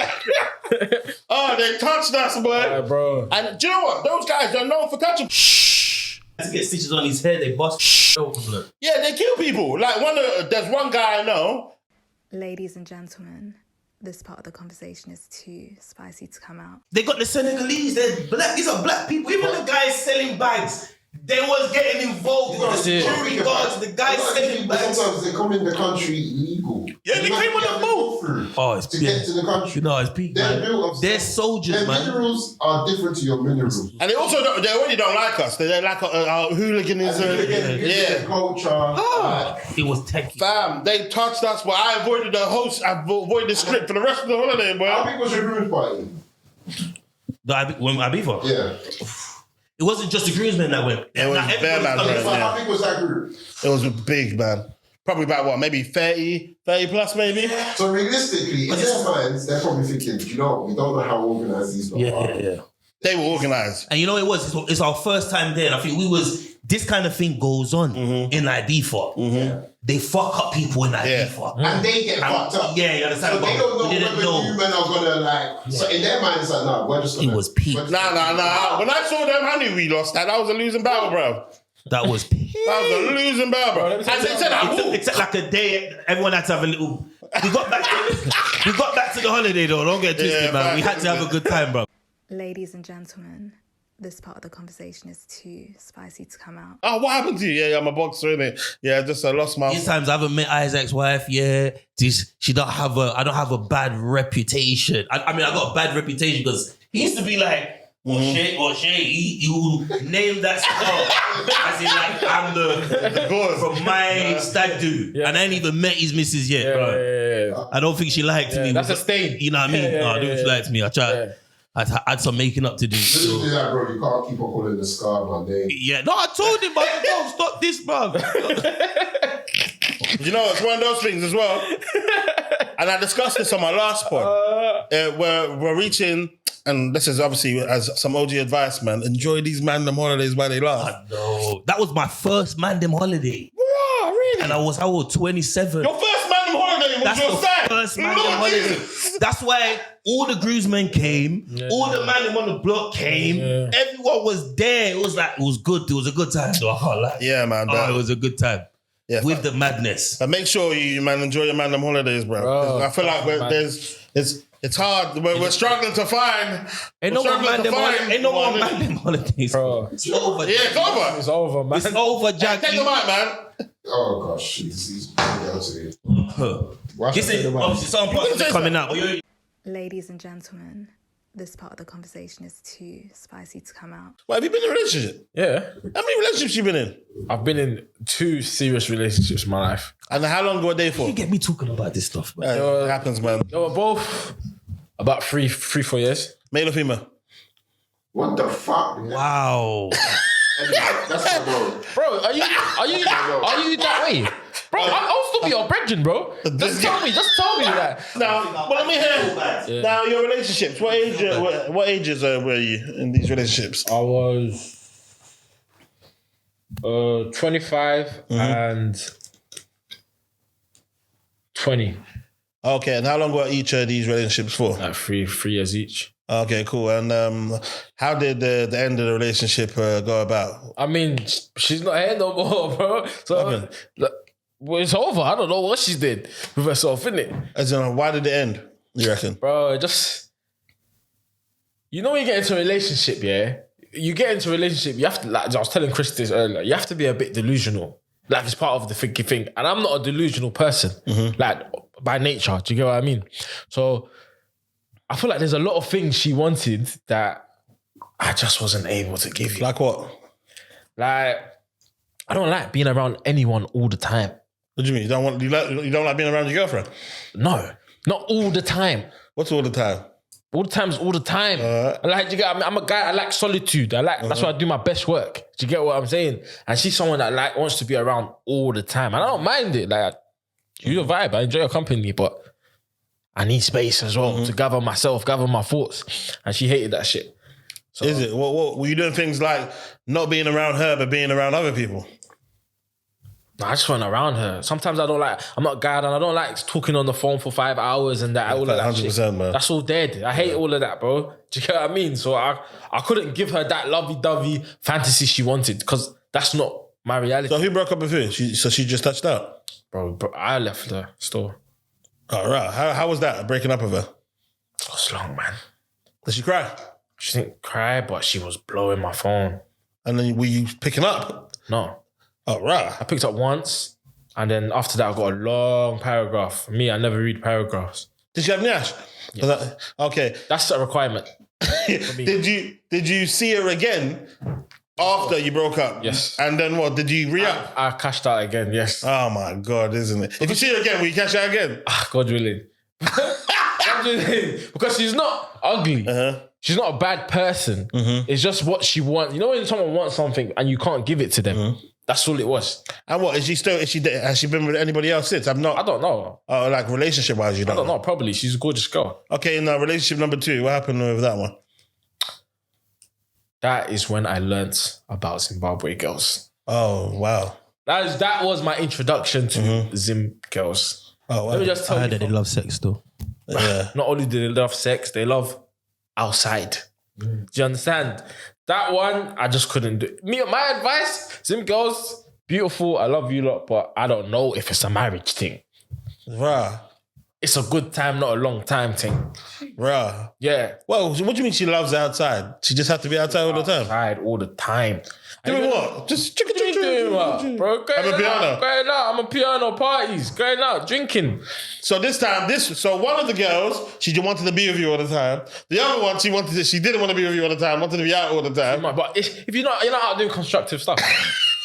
Oh, they touched us, boy. Yeah, bro. And do you know what? Those guys are known for touching. To get stitches on his head, they bust. Yeah, they kill people. Like there's one guy I know. Ladies and gentlemen, this part of the conversation is too spicy to come out. They got the Senegalese. They're black. These are black people. Even the guys selling bags, they was getting involved. The security guards, the guys selling bags. Sometimes they come in the country illegal. Yeah, they came on the boat. Oh, it's to get to the country. You know, it's peak, man. They're soldiers, their man. minerals are different to your minerals. And they also they already don't like us. They like our hooliganism. Yeah. Culture. It was techie. Fam, they touched us, but I avoided the script for the rest of the holiday, boy. How big was your groom's party? When Ibiza? Yeah. It wasn't just the groomsmen that went. It was bare man. How big was that group? It was big, man. Probably about what, maybe 30 plus, maybe? So realistically, in their minds, they're probably thinking, you know, we don't know how organized these people are. Yeah. They were organised. And you know, it's our first time there. And I think this kind of thing goes on in Ibiza. Mm-hmm. They fuck up people in Ibiza. And they get fucked up. Yeah, you understand? So they don't know whether you men are gonna like. So in their mind, it's like, no, we're just gonna. It was peak. Nah. When I saw them, I knew we lost that. That was a losing battle, bro. That was peak. That was a losing battle, bro. And they said, it took like a day. Everyone had to have a little. We got back to the holiday though. Don't get twisted, man. We had to have a good time, bro. Ladies and gentlemen, this part of the conversation is too spicy to come out. Oh, what happened to you? Yeah, I'm a boxer, innit? Yeah, just I lost my... These times I haven't met Isaac's wife, I don't have a bad reputation. I mean, I got a bad reputation because he used to be like, Shay, he will name that stuff. As in like, I'm the from my stag do. Yeah. And I ain't even met his missus yet, bro. Yeah. I don't think she liked me. That's a stain. You know what I mean? I don't think she liked me. I tried. Yeah. I had some making up to do. So. Do that, bro. You can't keep on calling the scar, man. Yeah, no, I told him, bro, stop this, bro. You know, it's one of those things as well. And I discussed this on my last pod. We're reaching, and this is obviously as some OG advice, man. Enjoy these mandem holidays while they last. No, that was my first mandem holiday. Wow, really? And I was 27. Your first man holiday was That's your the stag. first man Lord holiday. Jesus. That's why all the groomsmen came, all the man on the block came, everyone was there. It was good. It was a good time. So I can't lie. Yeah, man. Oh, it was a good time. Yeah, with the madness. But make sure you man enjoy your man them holidays, bro. I feel like it's hard. We're struggling to find. Ain't no more man them holidays, bro. It's over. Yeah, it's over. It's over, man. It's over, Jack. Take the mic, man. Oh gosh, he's guilty. This is obviously some parts coming out. Ladies and gentlemen, this part of the conversation is too spicy to come out. Well, have you been in a relationship? Yeah. How many relationships you been in? I've been in 2 serious relationships in my life. And how long were they for? You get me talking about this stuff, man. It happens, man. They were both about 3-4 years. Male or female? What the fuck? Wow. That's my bro. Bro, are you that way? Bro, I'll still be your brethren, bro. Just tell me that. Now, well, let me hear. Now, your relationships. What ages were you in these relationships? I was 25 and 20. Okay, and how long were each of these relationships for? Like 3 years each. Okay, cool. And how did the end of the relationship go about? I mean, she's not here no more, bro. So well, it's over. I don't know what she did with herself, innit? As in, why did it end, you reckon? Bro, just... You know when you get into a relationship, yeah? You get into a relationship, you have to... Like I was telling Chris this earlier, you have to be a bit delusional. Like, it's part of the thinking thing. And I'm not a delusional person. Like, by nature. Do you get what I mean? So... I feel like there's a lot of things she wanted that I just wasn't able to give you. Like what? Like, I don't like being around anyone all the time. What do you mean? You don't like being around your girlfriend? No, not all the time. What's all the time? All the time is all the time. Like, you get, I'm a guy, I like solitude. That's why I do my best work. Do you get what I'm saying? And she's someone that wants to be around all the time. And I don't mind it. Like, you're a vibe, I enjoy your company, but I need space as well to gather myself, gather my thoughts. And she hated that shit. So, is it? What were you doing things like not being around her, but being around other people? I just went around her. Sometimes I'm not a guy and I don't like talking on the phone for 5 hours and that. All of that 100%, shit. man. That's all dead. I hate all of that, bro. Do you get what I mean? So I couldn't give her that lovey-dovey fantasy she wanted because that's not my reality. So who broke up with who? So she just touched out? Bro, I left the store. All right. How was that, breaking up with her? It was long, man. Did she cry? She didn't cry, but she was blowing my phone. And then were you picking up? No. All right. I picked up once, and then after that I got a long paragraph. Me, I never read paragraphs. Did she have Nash? Yeah. Okay. That's a requirement. Did you see her again after you broke up? Yes. And then what? Did you re-up? I cashed out again, yes. Oh my God, isn't it? If you see her again, will you cash out again? God willing. God willing. Because she's not ugly. She's not a bad person. It's just what she wants. You know when someone wants something and you can't give it to them? That's all it was. And what, has she been with anybody else since? I don't know. Oh, like relationship-wise, you don't I don't know. Probably. She's a gorgeous girl. Okay, now relationship number 2, what happened with that one? That is when I learnt about Zimbabwe girls. Oh, wow. That was my introduction to Zim girls. Oh, wow. Let me just tell I you. heard that they love sex though. Yeah. Not only do they love sex, they love outside. Do you understand? That one, I just couldn't do. My advice, Zim girls, beautiful, I love you lot, but I don't know if it's a marriage thing. Right. It's a good time, not a long time thing. Right. Yeah. Well, what do you mean she loves outside? She just have to be outside all the time? Outside all the time. Doing what? Just doing what? Bro, going out. I'm a piano parties, going out, drinking. So so one of the girls, she just wanted to be with you all the time. The other one, she didn't want to be with you all the time, wanted to be out all the time. But if you're not out doing constructive stuff.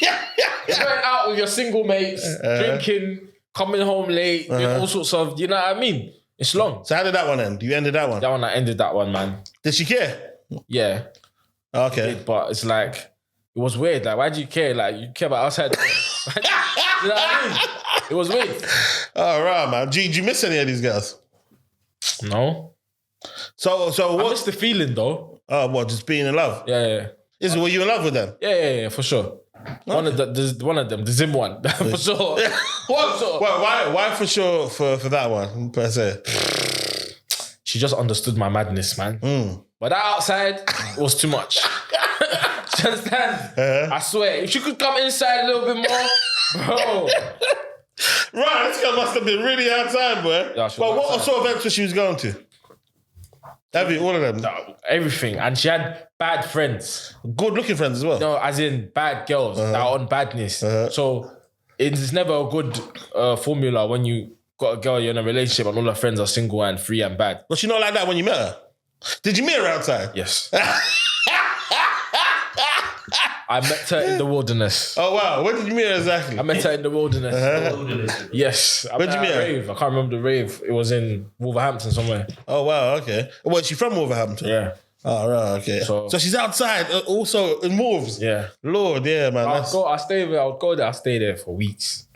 You're going out with your single mates, drinking, coming home late, doing all sorts of, you know what I mean? It's long. So how did that one end? You ended that one? I ended that one, man. Did she care? Yeah. Okay. But it's like, it was weird. Like, why do you care? Like, you care about outside. You know what I mean? It was weird. All right, man. Did you miss any of these girls? No. So what? I miss the feeling, though. Oh, what? Just being in love? Yeah. Were you in love with them? Yeah, for sure. One of them, the Zim one, for sure. Why for sure for that one per se? She just understood my madness, man. But that outside was too much. Do you understand? I swear, if she could come inside a little bit more, bro. Right, this girl must have been really outside, boy. Yeah, but what sort of events was she was going to? All of them? Everything. And she had bad friends. Good-looking friends as well? No, as in bad girls that are on badness. So it's never a good formula when you got a girl, you're in a relationship and all her friends are single and free and bad. Was she not like that when you met her? Did you meet her outside? Yes. I met her in the wilderness. Oh, wow. Where did you meet her exactly? I met her in the wilderness. Yes. Where did you meet her? Rave. I can't remember the rave. It was in Wolverhampton somewhere. Oh, wow. Okay. Well, she's from Wolverhampton? Yeah. Oh, right. Okay. So she's outside also in Wolves? Yeah. Lord, yeah, man. I would go there. I'll stay there for weeks.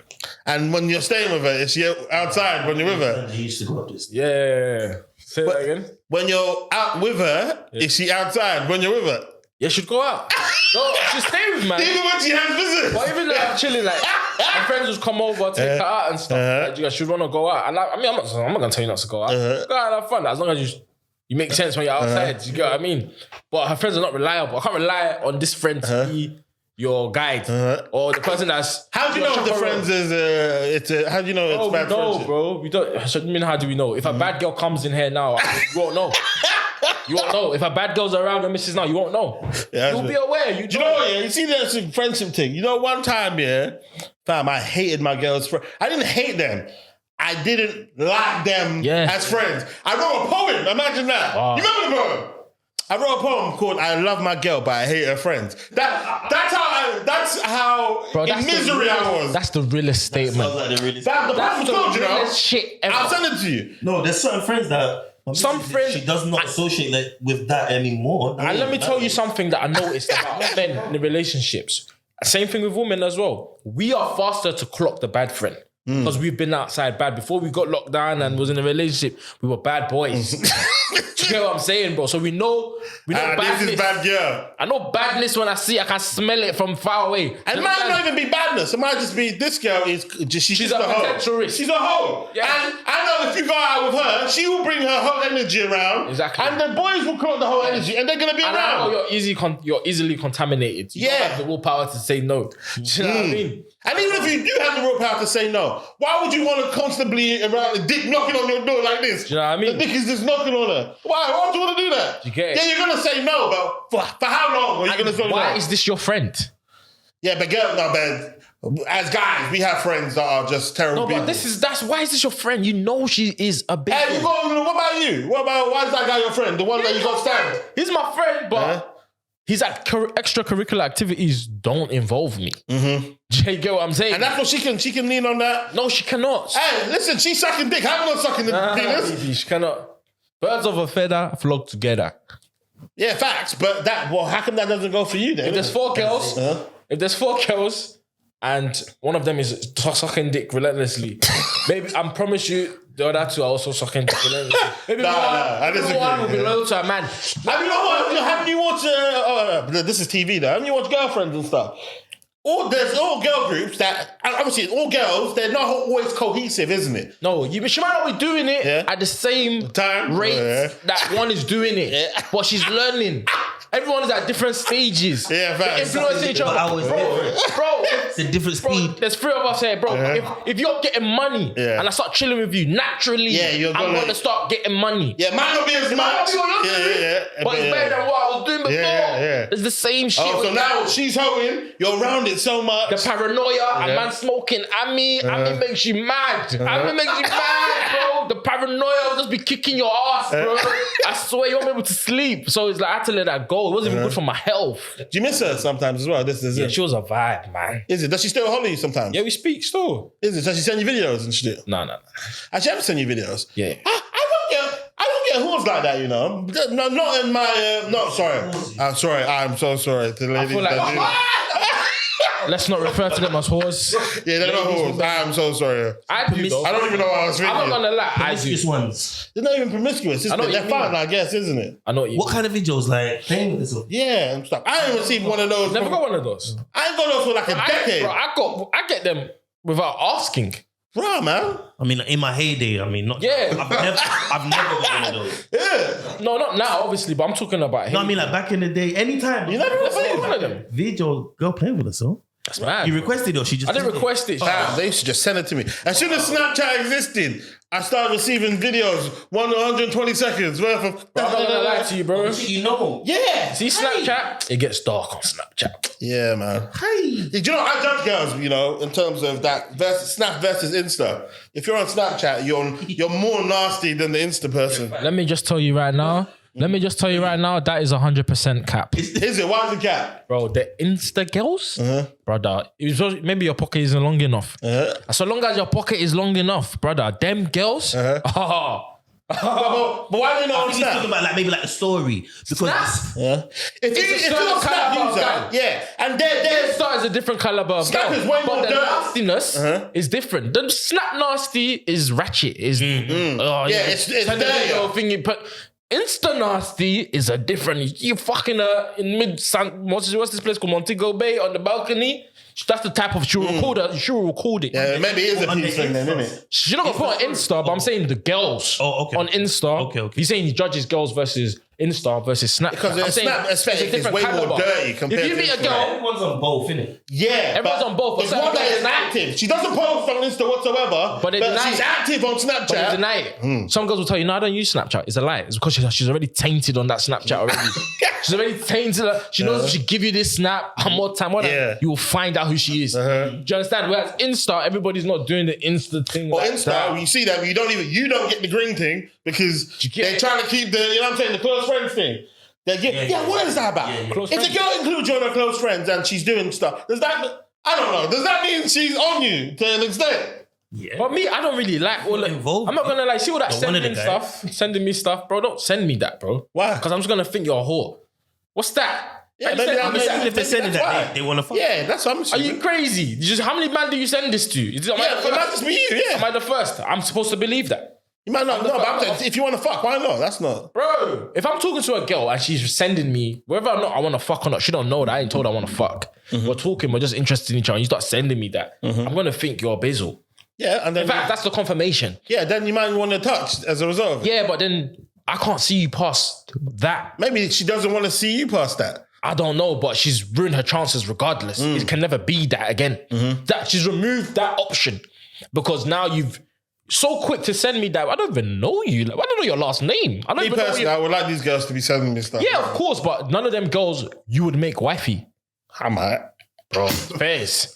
And when you're staying with her, is she outside when you're with her? He used to go up this. Yeah. Say that again. When you're out with her, is she outside when you're with her? Yeah, she'd go out. No, she'd stay with man. Even when she has visitors? But even like I'm chilling, like my friends would come over, take her out and stuff. Like, she'd want to go out. And like, I mean, I'm not gonna tell you not to go out. Go out and have fun. As long as you make sense when you're outside. You get what I mean? But her friends are not reliable. I can't rely on this friend to be your guide or the person that's. How do you know if the friends is? How do you know it's bad friendship? Bro, we don't. So, I mean, how do we know? If a bad girl comes in here now, you won't know. You won't know. If a bad girl's around and misses now, you won't know. Yeah, you'll be aware. Do you know what? Yeah, you see that's a friendship thing. You know, one time, fam, I hated my girl's friend. I didn't hate them. I didn't like them as friends. I wrote a poem. Imagine that. Wow. You remember the poem? I wrote a poem called "I Love My Girl, but I Hate Her Friends." That's how bro, in misery I was. That's the realest statement. Like the realest. That's the realest shit ever. I'll send it to you. No, there's certain friends that. Some friends she does not associate with that anymore. And let me tell you something that I noticed about men in the relationships. Same thing with women as well. We are faster to clock the bad friend because we've been outside bad. Before we got locked down and was in a relationship, we were bad boys. Do you get what I'm saying, bro? So we know badness. This is bad girl. I know badness when I see. I can smell it from far away. And it might not even be badness. It might just be this girl is just she's a potential risk. She's a hoe. Yeah. And I know if you go out with her, she will bring her whole energy around. Exactly. And the boys will clock the whole energy, and they're gonna be and around. I know you're easily contaminated. You don't have the willpower to say no. Do you know what I mean? And even if you do have the willpower to say no, why would you want to constantly around the dick knocking on your door like this? Do you know what I mean? The dick is just knocking on her. Why would you want to do that? You get it? Yeah, you're gonna say no, but for how long are you gonna say no? Why is this your friend? Yeah, but as guys, we have friends that are just terrible people. But why is this your friend? You know she is a bitch. Hey, what about you? Why is that guy your friend? The one that you got stabbed? He's my friend, but his extracurricular activities don't involve me. Mm-hmm. Do you get what I'm saying? And that's what she can lean on that? No, she cannot. Hey, listen, she's sucking dick. I'm not sucking the penis. She cannot. Birds of a feather flock together. Yeah, facts. But how come that doesn't go for you then? If there's four girls, and one of them is sucking dick relentlessly, maybe I promise you the other two are also sucking dick relentlessly. Maybe one will be loyal to a man. Haven't you watched? This is TV though. Haven't you watched Girlfriends and stuff? There's all girl groups that obviously all girls. They're not always cohesive, isn't it? No, she might not be doing it at the same time rate that one is doing it, but she's learning. Everyone is at different stages. Yeah, they influence each other. Bro, it's a different speed. There's three of us here, bro. If you're getting money and I start chilling with you, naturally, I'm gonna start getting money. Yeah, might not be as much. But it's better than what I was doing before. Yeah. It's the same shit. Oh, so now she's hoeing, you're around it so much. The paranoia, a man smoking, Ami makes you mad. Ami makes you mad, bro. The paranoia will just be kicking your ass, bro. I swear you won't be able to sleep. So it's like I had to let that go. It wasn't even good for my health. Do you miss her sometimes as well? She was a vibe, man. Is it? Does she still holler you sometimes? Yeah, we speak still. Is it? Does she send you videos and shit? No. Actually, I haven't sent you videos. Yeah. I don't get horns like that, you know. No, not in my. No, sorry. I'm sorry. I'm so sorry to the ladies that do. Let's not refer to them as whores. Yeah, they're not whores. I'm so sorry. I do though. I don't even know what I was thinking. I'm not gonna lie. I do. Promiscuous ones. They're not even promiscuous. I know what They're you fun, mean. I guess, isn't it? I know what you What mean. kind of videos like playing with this one? Yeah, and stuff. I ain't received one of those. Never got one of those. I ain't got those for like a decade. I get them without asking. Bro, man. I mean, in my heyday, I mean, not. Yeah. I've never got one of those. Yeah. No, not now, obviously, but I'm talking about him. No, I mean, like back in the day, anytime. You never received one of them. Video girl playing with us, so. That's mad. You requested it or she just. I didn't did it? request it. Damn, they should just send it to me. As soon as Snapchat existed, I started receiving videos, 120 seconds worth of. I'm not gonna lie to you, bro. You know. Yeah. See, Snapchat, it gets dark on Snapchat. Yeah, man. Hey. Do you know, I judge girls, you know, in terms of that Snap versus Insta. If you're on Snapchat, you're more nasty than the Insta person. Let me just tell you right now. That is 100% cap. Is it? Why is it cat? Bro, the Insta girls, brother, maybe your pocket isn't long enough. So long as your pocket is long enough, brother, them girls, But why do you know I on think he's talking Snap? about like maybe like a story because If you're a Snap user, yeah, and they're Insta is a different caliber of Snap girl, is way more but the dirty. nastiness is different. The Snap nasty is ratchet. Is it's send a dirtier. video thing, but Insta nasty is a different. You fucking in what's this place called Montego Bay on the balcony? That's the type of she'll record it. Yeah, maybe it is a peace thing then, isn't it? She's not gonna put on Insta, but I'm saying the girls on Insta. Okay. You're saying he judges girls versus Insta versus Snapchat. Because I'm saying Snap it's a aesthetic is different way more caliber. dirty compared If you to meet a Insta. girl, everyone's on both, innit? Yeah, Everyone's on both, but It's one that is certain girls- active. She doesn't post on Insta whatsoever, But they deny she's it. active on but they Snapchat. deny it. Some girls will tell you, no, I don't use Snapchat. It's a lie. It's because she's already tainted on that Snapchat already. She's already tainted. She knows if she give you this snap, more time, you will find out who she is. Do you understand? Whereas Insta, everybody's not doing the Insta thing. Or like Insta, that. you see them, you don't get the green thing because they're trying to keep the, you know what I'm saying, the close friends thing. What is that about? Close If the friends. girl includes you on her close friends and she's doing stuff, does that, I don't know, does that mean she's on you to an extent? Yeah. But me, I don't really like all that. Involved. I'm not gonna like see all that But one of sending the guys- stuff, sending me stuff, bro. Don't send me that, bro. Why? Because I'm just gonna think you're a whore. What's that? Yeah, Are you maybe sending- I'm are you saying If they're sending that's why. that, they want to fuck. Yeah, that's what I'm Are saying. you crazy? How many men do you send this to? Am I Yeah, the but not first? just me, you, yeah. Am I the first? I'm supposed to believe that. You might not know, but I'm saying, if you want to fuck, why not? That's not. Bro, if I'm talking to a girl and she's sending me, whether or not I want to fuck or not, she don't know that. I ain't told her I want to fuck. We're talking, we're just interested in each other. And you start sending me that. I'm going to think you're a bizzle. Yeah, and then In fact, that's the confirmation. then you might want to touch as a result of it. Yeah, but then I can't see you past that. Maybe she doesn't want to see you past that. I don't know, but she's ruined her chances regardless. It can never be that again. That she's removed that option because now you've so quick to send me that. I don't even know you. Like, I don't know your last name. I don't Me even know personally, I would like these girls to be sending me stuff. Yeah, of course, but none of them girls you would make wifey. I might. Bro, fairs.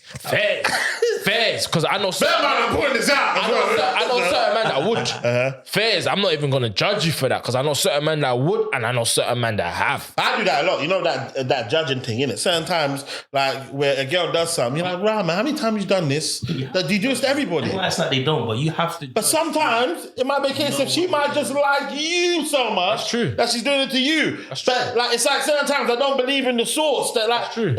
Because I know That man, I'm putting this out. I know certain men that would. Fairs, I'm not even gonna judge you for that because I know certain men that would and I know certain men that have. I do that a lot. You know that judging thing, innit? Certain times, like where a girl does something, you're like, right, man, how many times you done this? That you do this to everybody. Well, it's like they don't, but you have to. But sometimes it might be a case of she might just like you so much. That's true. That she's doing it to you. That's But true. like it's like certain times I don't believe in the source. That like, That's true.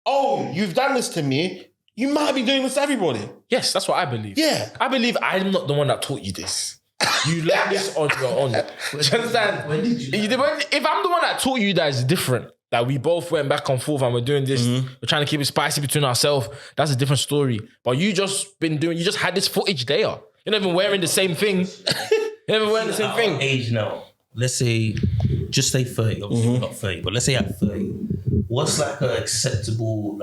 oh, you've done this to me. You might be doing this to everybody. Yes, that's what I believe. Yeah. I believe I'm not the one that taught you this. You learned this on your own. Do you understand? When did you If I'm the one that taught you that it's different, that we both went back and forth and we're doing this, we're trying to keep it spicy between ourselves, that's a different story. But you just had this footage there. You're not even wearing the same thing. You're not even wearing the same At our thing. age now, let's say, just say 30. Obviously, we're not 30, but let's say at 30. What's like an acceptable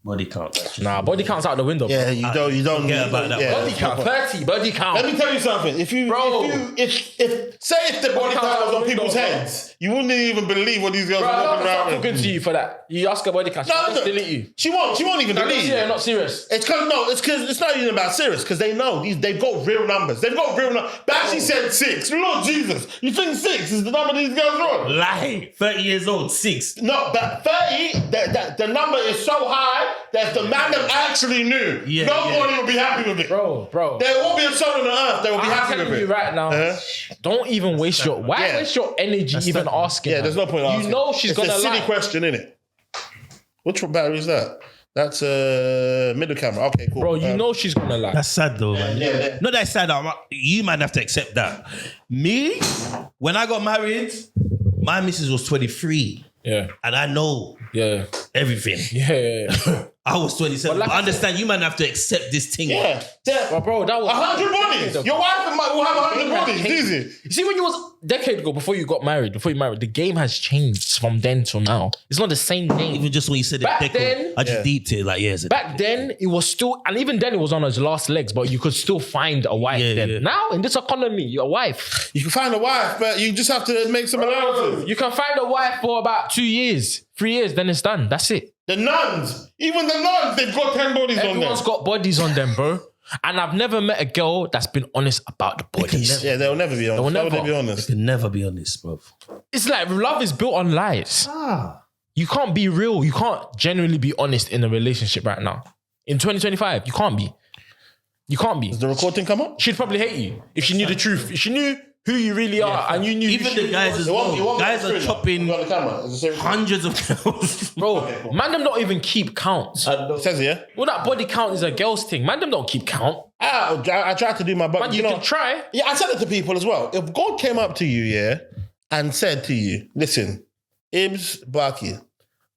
body count? Like, Nah, body count's out the window. Yeah, you don't forget about that. Yeah. Body count, 30, body count. Let me tell you something. If the body count was on people's heads, you wouldn't even believe what these girls Bro, are I'm walking not around talking with. to you for that. You ask her body count, she'll just delete you. She won't even delete. Yeah, not serious. It's because it's not even about serious, because they know they've got real numbers. They've got real numbers. But she said 6. Lord Jesus, you think 6 is the number these girls wrong? lie. 30 years old, 6. No, but 30, the number is so high that if the man that actually knew, Yeah, nobody will be happy with it. Bro. There won't be a soul on the earth that will be I'm happy telling with you it. right now, don't even waste your... Why Yeah. waste your energy even asking Yeah, her? there's no point asking. You know she's it's gonna a silly lie. question, innit? Which battery is that? That's middle camera. Okay, cool. Bro, you know she's gonna lie. That's sad though, man. yeah. Not that it's sad. You might have to accept that. Me, when I got married, my missus was 23. Yeah. And I know everything. Yeah. I was 27. But like I understand you might have to accept this thing. Yeah. But bro, that was 100 bodies. Your wife will have 100 bodies. It's easy. You see, when you was a decade ago, before you married, the game has changed from then till now. It's not the same game. Even just when you said Back it, then- I just deeped it like, it's a Back then, it was still, and even then, it was on its last legs, but you could still find a wife then. Yeah. Now, in this economy, you're a wife. You can find a wife, but you just have to make some allowances. You can find a wife for about 2 years, 3 years, then it's done. That's it. The nuns, even the nuns, they've got 10 bodies on them. Everyone's got bodies on them, bro. And I've never met a girl that's been honest about the bodies. Yeah, they'll never be honest. They'll Why would never. they be honest? can never be honest, bro. It's like love is built on lies. You can't be real. You can't genuinely be honest in a relationship right now. In 2025, you can't be. You can't be. Does the recording come up? She'd probably hate you if she knew the truth. If she knew who you really are and you knew Even the guys as You well. won't Guys get are through chopping now. You got the camera. It's the same- hundreds of girls. Bro, man them don't even keep counts. It says here. Well, that body count is a girl's thing. Man them don't keep count. I tried to do my best. Man, you can try. Yeah, I said it to people as well. If God came up to you, and said to you, listen, Ibz Barkey,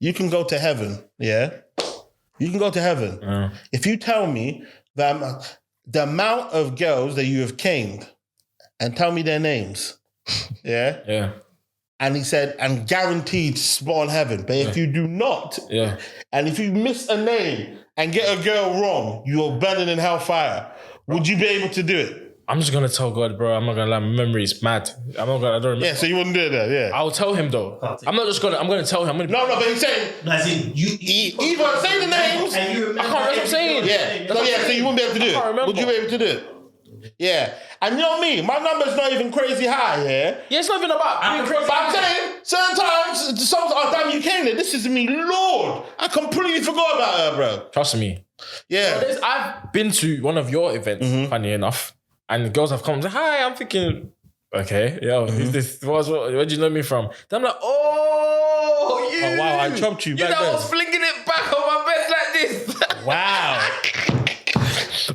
you can go to heaven, You can go to heaven. If you tell me that the amount of girls that you have caned and tell me their names, Yeah. And he said, and guaranteed spot on heaven. But if you do not, and if you miss a name and get a girl wrong, you're burning in hellfire. Would you be able to do it? I'm just gonna tell God, bro. I'm not gonna lie. My memory is mad. I don't remember. Yeah, so you wouldn't do it, I'll tell him though. I'm gonna tell him. No, but he's saying, As in, either say the names. I can't remember what I'm saying. Yeah. So you wouldn't be able to do can't it. remember. Would you be able to do it? Yeah. And you know me, my number's not even crazy high, Yeah, it's not even about being crazy. But I'm saying, certain times, some, oh damn, you came there. This is me, Lord. I completely forgot about her, bro. Trust me. Yeah. I've been to one of your events, funny enough, and girls have come and said, hi, I'm thinking, okay, who's this? Where do you know me from? Then I'm like, oh, you. Oh, wow, I chopped you back know, then. I was flinging it back on my bed like this. wow.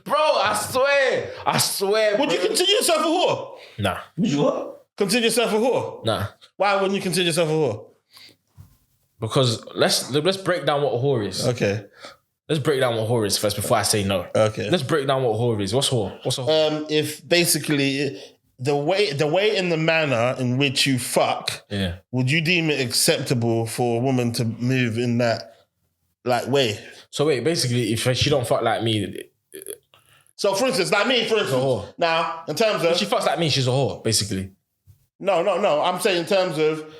Bro, I swear. Would you consider yourself a whore? Nah. Would you what? Consider yourself a whore? Nah. Why wouldn't you consider yourself a whore? Because let's break down what a whore is. Okay. Let's break down what whore is first before I say no. Okay. Let's break down what whore is. What's whore? What's a whore? If basically the way and the manner in which you fuck, would you deem it acceptable for a woman to move in that way? So wait, basically, if she don't fuck like me, so for instance, like me, whore. Now, in terms of if she fucks like me, she's a whore, basically. No. I'm saying in terms of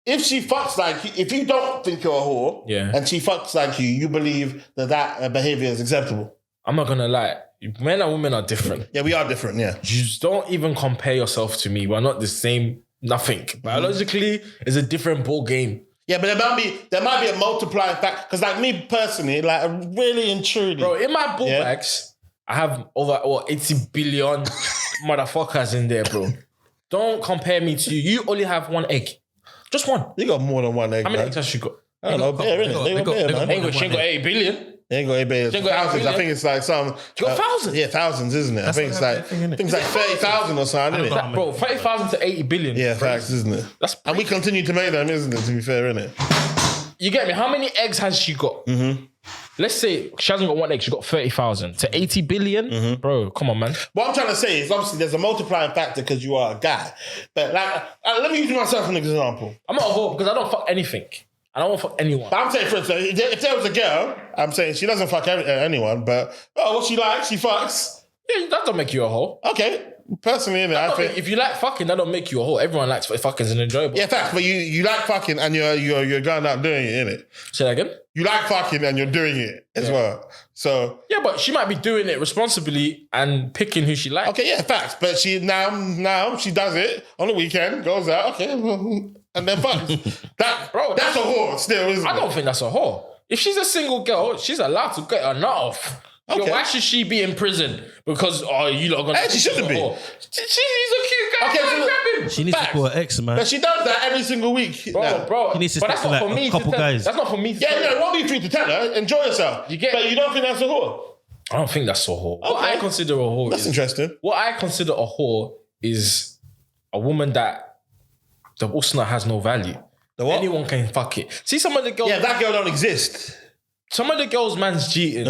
if she fucks like you, if you don't think you're a whore, and she fucks like you believe that behavior is acceptable. I'm not gonna lie. Men and women are different. Yeah, we are different, yeah. You just don't even compare yourself to me. We're not the same, nothing. Biologically, it's a different ball game. Yeah, but there might be a multiplying factor. Because like me personally, really and truly. Bro, in my ball bags, I have over 80 billion motherfuckers in there, bro. Don't compare me to you. You only have one egg. Just one. You got more than one egg. How many eggs has she got? I don't know. Bear, innit? They got bear, man. She ain't got 8 billion. They ain't got 8 billion. She ain't got 8 Thousands. I billion. think it's like some. She got thousands. Yeah, thousands, isn't it? I think it's like 30,000 or something, isn't it? Bro, 30,000 to 80 billion. Yeah, facts, isn't it? And we continue to make them, isn't it? To be fair, isn't it? You get me? How many eggs has she got? Let's say she hasn't got one egg, she got 30,000 to 80 billion. Bro, come on, man. What I'm trying to say is obviously there's a multiplying factor because you are a guy. But let me use myself as an example. I'm not a whore because I don't fuck anything. I don't want to fuck anyone. But I'm saying, for instance, if there was a girl, I'm saying she doesn't fuck anyone, but what she likes, she fucks. Yeah, that don't make you a whore. Okay. Personally, innit, I think if you like fucking, that don't make you a whore. Everyone likes fucking and enjoyable. Yeah, facts. But you like fucking and you're going out doing it, innit? Say that again. You like fucking and you're doing it as well. So yeah, but she might be doing it responsibly and picking who she likes. Okay, yeah, facts. But she now she does it on the weekend, goes out, okay, and then fucks. That's a whore still, isn't it? I don't think that's a whore. If she's a single girl, she's allowed to get her nut off. Yo, Okay. why should she be in prison? Because you lot are gonna. Hey, she shouldn't be. He's a cute guy. Okay, Go so and grab him. She needs to call her ex, man. But she does that every single week. now. Bro. She needs to but stick that's to, not like, for a me. couple to tell. guys. That's not for me. To Yeah, tell. no, what are you free to tell her? Enjoy yourself. You get- But you don't think that's a whore? I don't think that's a whore. What Okay. I consider a whore That's is interesting. what I consider a whore is a woman that the usna has no value. The what? Anyone can fuck it. See, some of the girls. Yeah, that girl don't exist. Some of the girls, man's cheating.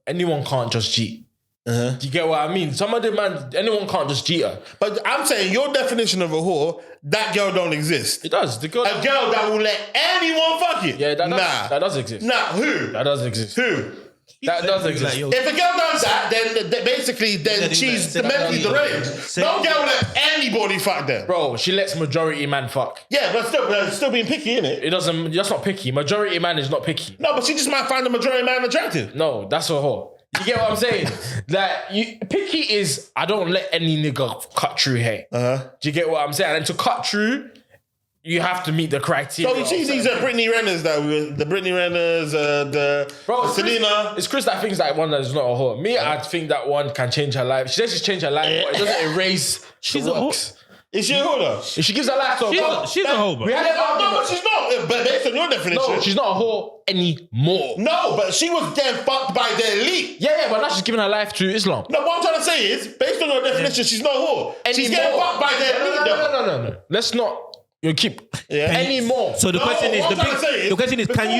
Anyone can't just cheat. Do you get what I mean? Some of the man, anyone can't just cheat her. But I'm saying your definition of a whore, that girl don't exist. It does. The girl. A girl that will let anyone fuck it. Yeah, that nah. does exist. Nah, who? That does exist. Who? That does exist. Like, yo, If a girl does that, then basically she's mentally deranged. No girl will let anybody fuck them. Bro, she lets majority man fuck. Yeah, but still being picky, innit? It doesn't. That's not picky. Majority man is not picky. No, but she just might find the majority man attractive. No, that's a whore. You get what I'm saying? Picky is I don't let any nigga cut through here. Do you get what I'm saying? And to cut through, you have to meet the criteria. So you see these are Britney Renners the Britney Renners, the Selena. It's Chris that thinks that one that is not a whore. Me, I think that one can change her life. She says she's changed her life, but it doesn't erase. She's the a works. Is she a whore though? If she gives her life to a whore, she's a hoe, bro. we had an No, argument. but she's not. But based on your definition. No, she's not a whore anymore. No, but she was getting fucked by the elite. Yeah, but now she's giving her life to Islam. No, what I'm trying to say is, based on your definition, she's not a whore. She's getting Anymore. fucked by the elite though. No. Let's not. You keep Yeah. anymore. So the No, question is, what I'm trying to say is, the question is, can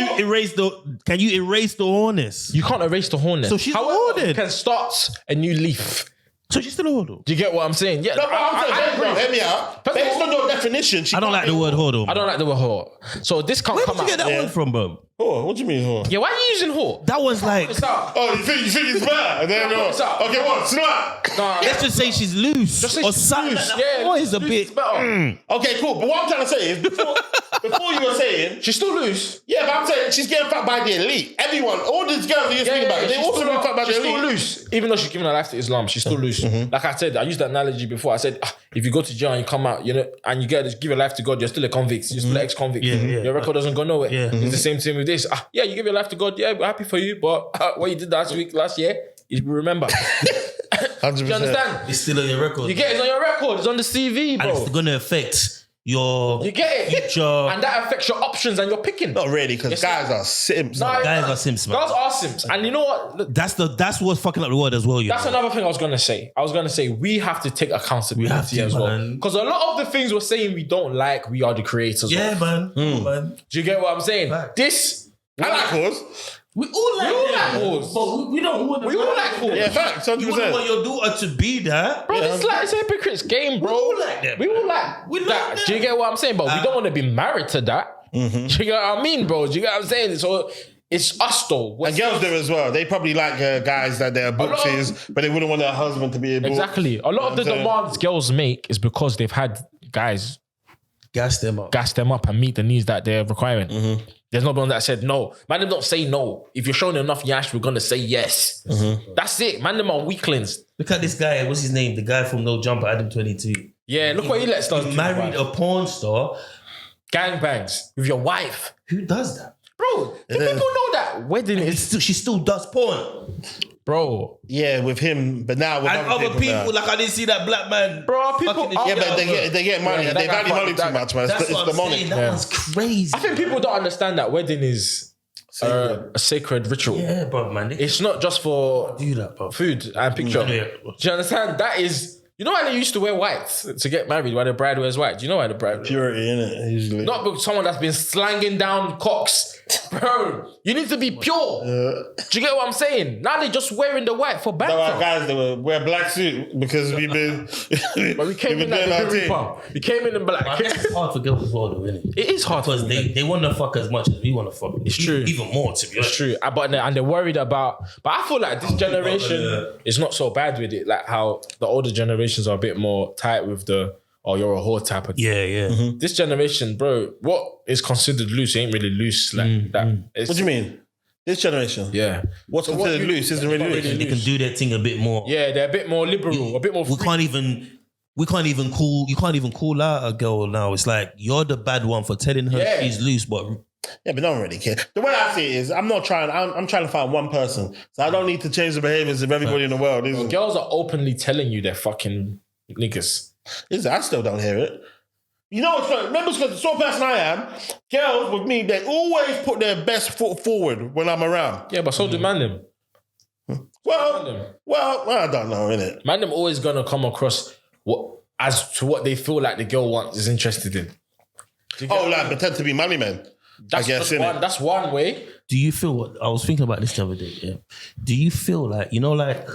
you erase the whoreness? You can't erase the hornet. So she's However, ordered. you can start a new leaf. So she's still a whore though? Do you get what I'm saying? Yeah, No, but I'm saying, agree. hear me out. First of Based all- on your definition, she I don't can't like the be- word whore though. I don't like the word whore. So this can't Where come did you out. get that word from, bro? Whore? What do you mean whore? Yeah, why are you using whore? That was like, It's out. Oh, you think it's bad? And then What's up? okay, what? Snap. Nah, let's just say she's loose Just say or she's something. loose. That Yeah, whore is a loose bit. is better. Okay, cool. But what I'm trying to say is, before you were saying, She's still loose. yeah, but I'm saying she's getting fucked by the elite. Everyone, all these girls that you're speaking about, they she's also still being fucked by the she's still elite. loose. Even though she's giving her life to Islam, she's still loose. Like I said, I used that analogy before. I said, if you go to jail and you come out, and you give your life to God, you're still a convict. You're still an ex-convict. Yeah. Your record doesn't go nowhere. Yeah. It's the same thing with this. Yeah, you give your life to God. Yeah, we're happy for you. But what you did last year, you remember. 100%. Do you understand? It's still on your record. You get it, it's on your record. It's on the CV, and bro. it's going to affect your You get it? future. And that affects your options and your picking. Not really, because Yes, guys are simps. Nah, Guys are simps, man. Girls are simps. And you know what? Look, That's what's fucking up the world as well. that's another thing I was going to say. I was going to say we have to take accountability We have to, as well. man. Because a lot of the things we're saying we don't like, we are the creators Yeah, of. man. Man. Do you get what I'm saying? Fact. This... I like whores. We all like whores. but we don't want. We all like whores. Yeah, facts, You wouldn't 100%. want your daughter to be that. Bro, it's a hypocrite's game, bro. We all like that, We all man. like We that. like that. Do you get what I'm saying? But we don't want to be married to that. Do you get what I mean, bro? Do you get what I'm saying? So it's us though. And girls do as well. They probably like guys that they're booksies, but they wouldn't want their husband to be a book. Exactly. A lot of the demands girls make is because they've had guys Gas them up. gas them up and meet the needs that they're requiring. There's no one that said no. Man, them don't say no. If you're showing enough yash, we're gonna say yes. That's it. Man, them are weaklings. Look at this guy. What's his name? The guy from No Jumper, Adam 22. Yeah, look what he lets us He do. married a porn star. Gangbangs with your wife. Who does that? Bro, do people know that wedding is... She still does porn. Bro. Yeah, with him, but now with And other people, now. like I didn't see that black man. Bro, people... fucking are- Yeah, but they get money. Yeah, They that guy value money fucked too that- much, man. That's It's what the I'm money. saying. That was crazy. I think people don't understand that wedding is a sacred ritual. Yeah, bro, man. They It's not just for do that, bro. food and picture. Yeah. Do you understand? That is... You know why they used to wear white to get married? Why the bride wears white? Do you know why the bride... Purity, innit? Usually. Not because someone that's been slanging down cocks. Bro, you need to be pure. Do you get what I'm saying? Now they're just wearing the white for There are banter. guys that will wear black suit because we've been. But we came we've in been doing like our the thing. pump. We came in black. I guess it's hard for girls as well, though, isn't it? It is hard Because they want to fuck as much as we want to fuck. It's true. Even more, to be honest. It's true. And they're worried about... But I feel like this generation is not so bad with it. Like how the older generations are a bit more tight with the... Oh, you're a whore type of thing. Yeah, yeah. This generation, bro, what is considered loose ain't really loose like that. It's, What do you mean? This generation? Yeah. What's considered loose isn't really loose. They can do their thing a bit more. Yeah, they're a bit more liberal, a bit more We free. can't even call out a girl now. It's like you're the bad one for telling her Yeah. she's loose, but Yeah, but no one really cares. The way I see it is, I'm trying to find one person. So I don't need to change the behaviors of everybody in the world. Girls are openly telling you they're fucking niggas. I still don't hear it. You know what's funny? Remember, because the sort of person I am, girls with me, they always put their best foot forward when I'm around. Yeah, but so do man them. Well, I don't know, innit? Man them always gonna come across as to what they feel like the girl is interested in. Pretend to be money men. That's, I guess, that's one way. Do you feel what I was thinking about this the other day? Yeah. Do you feel like, you know, like,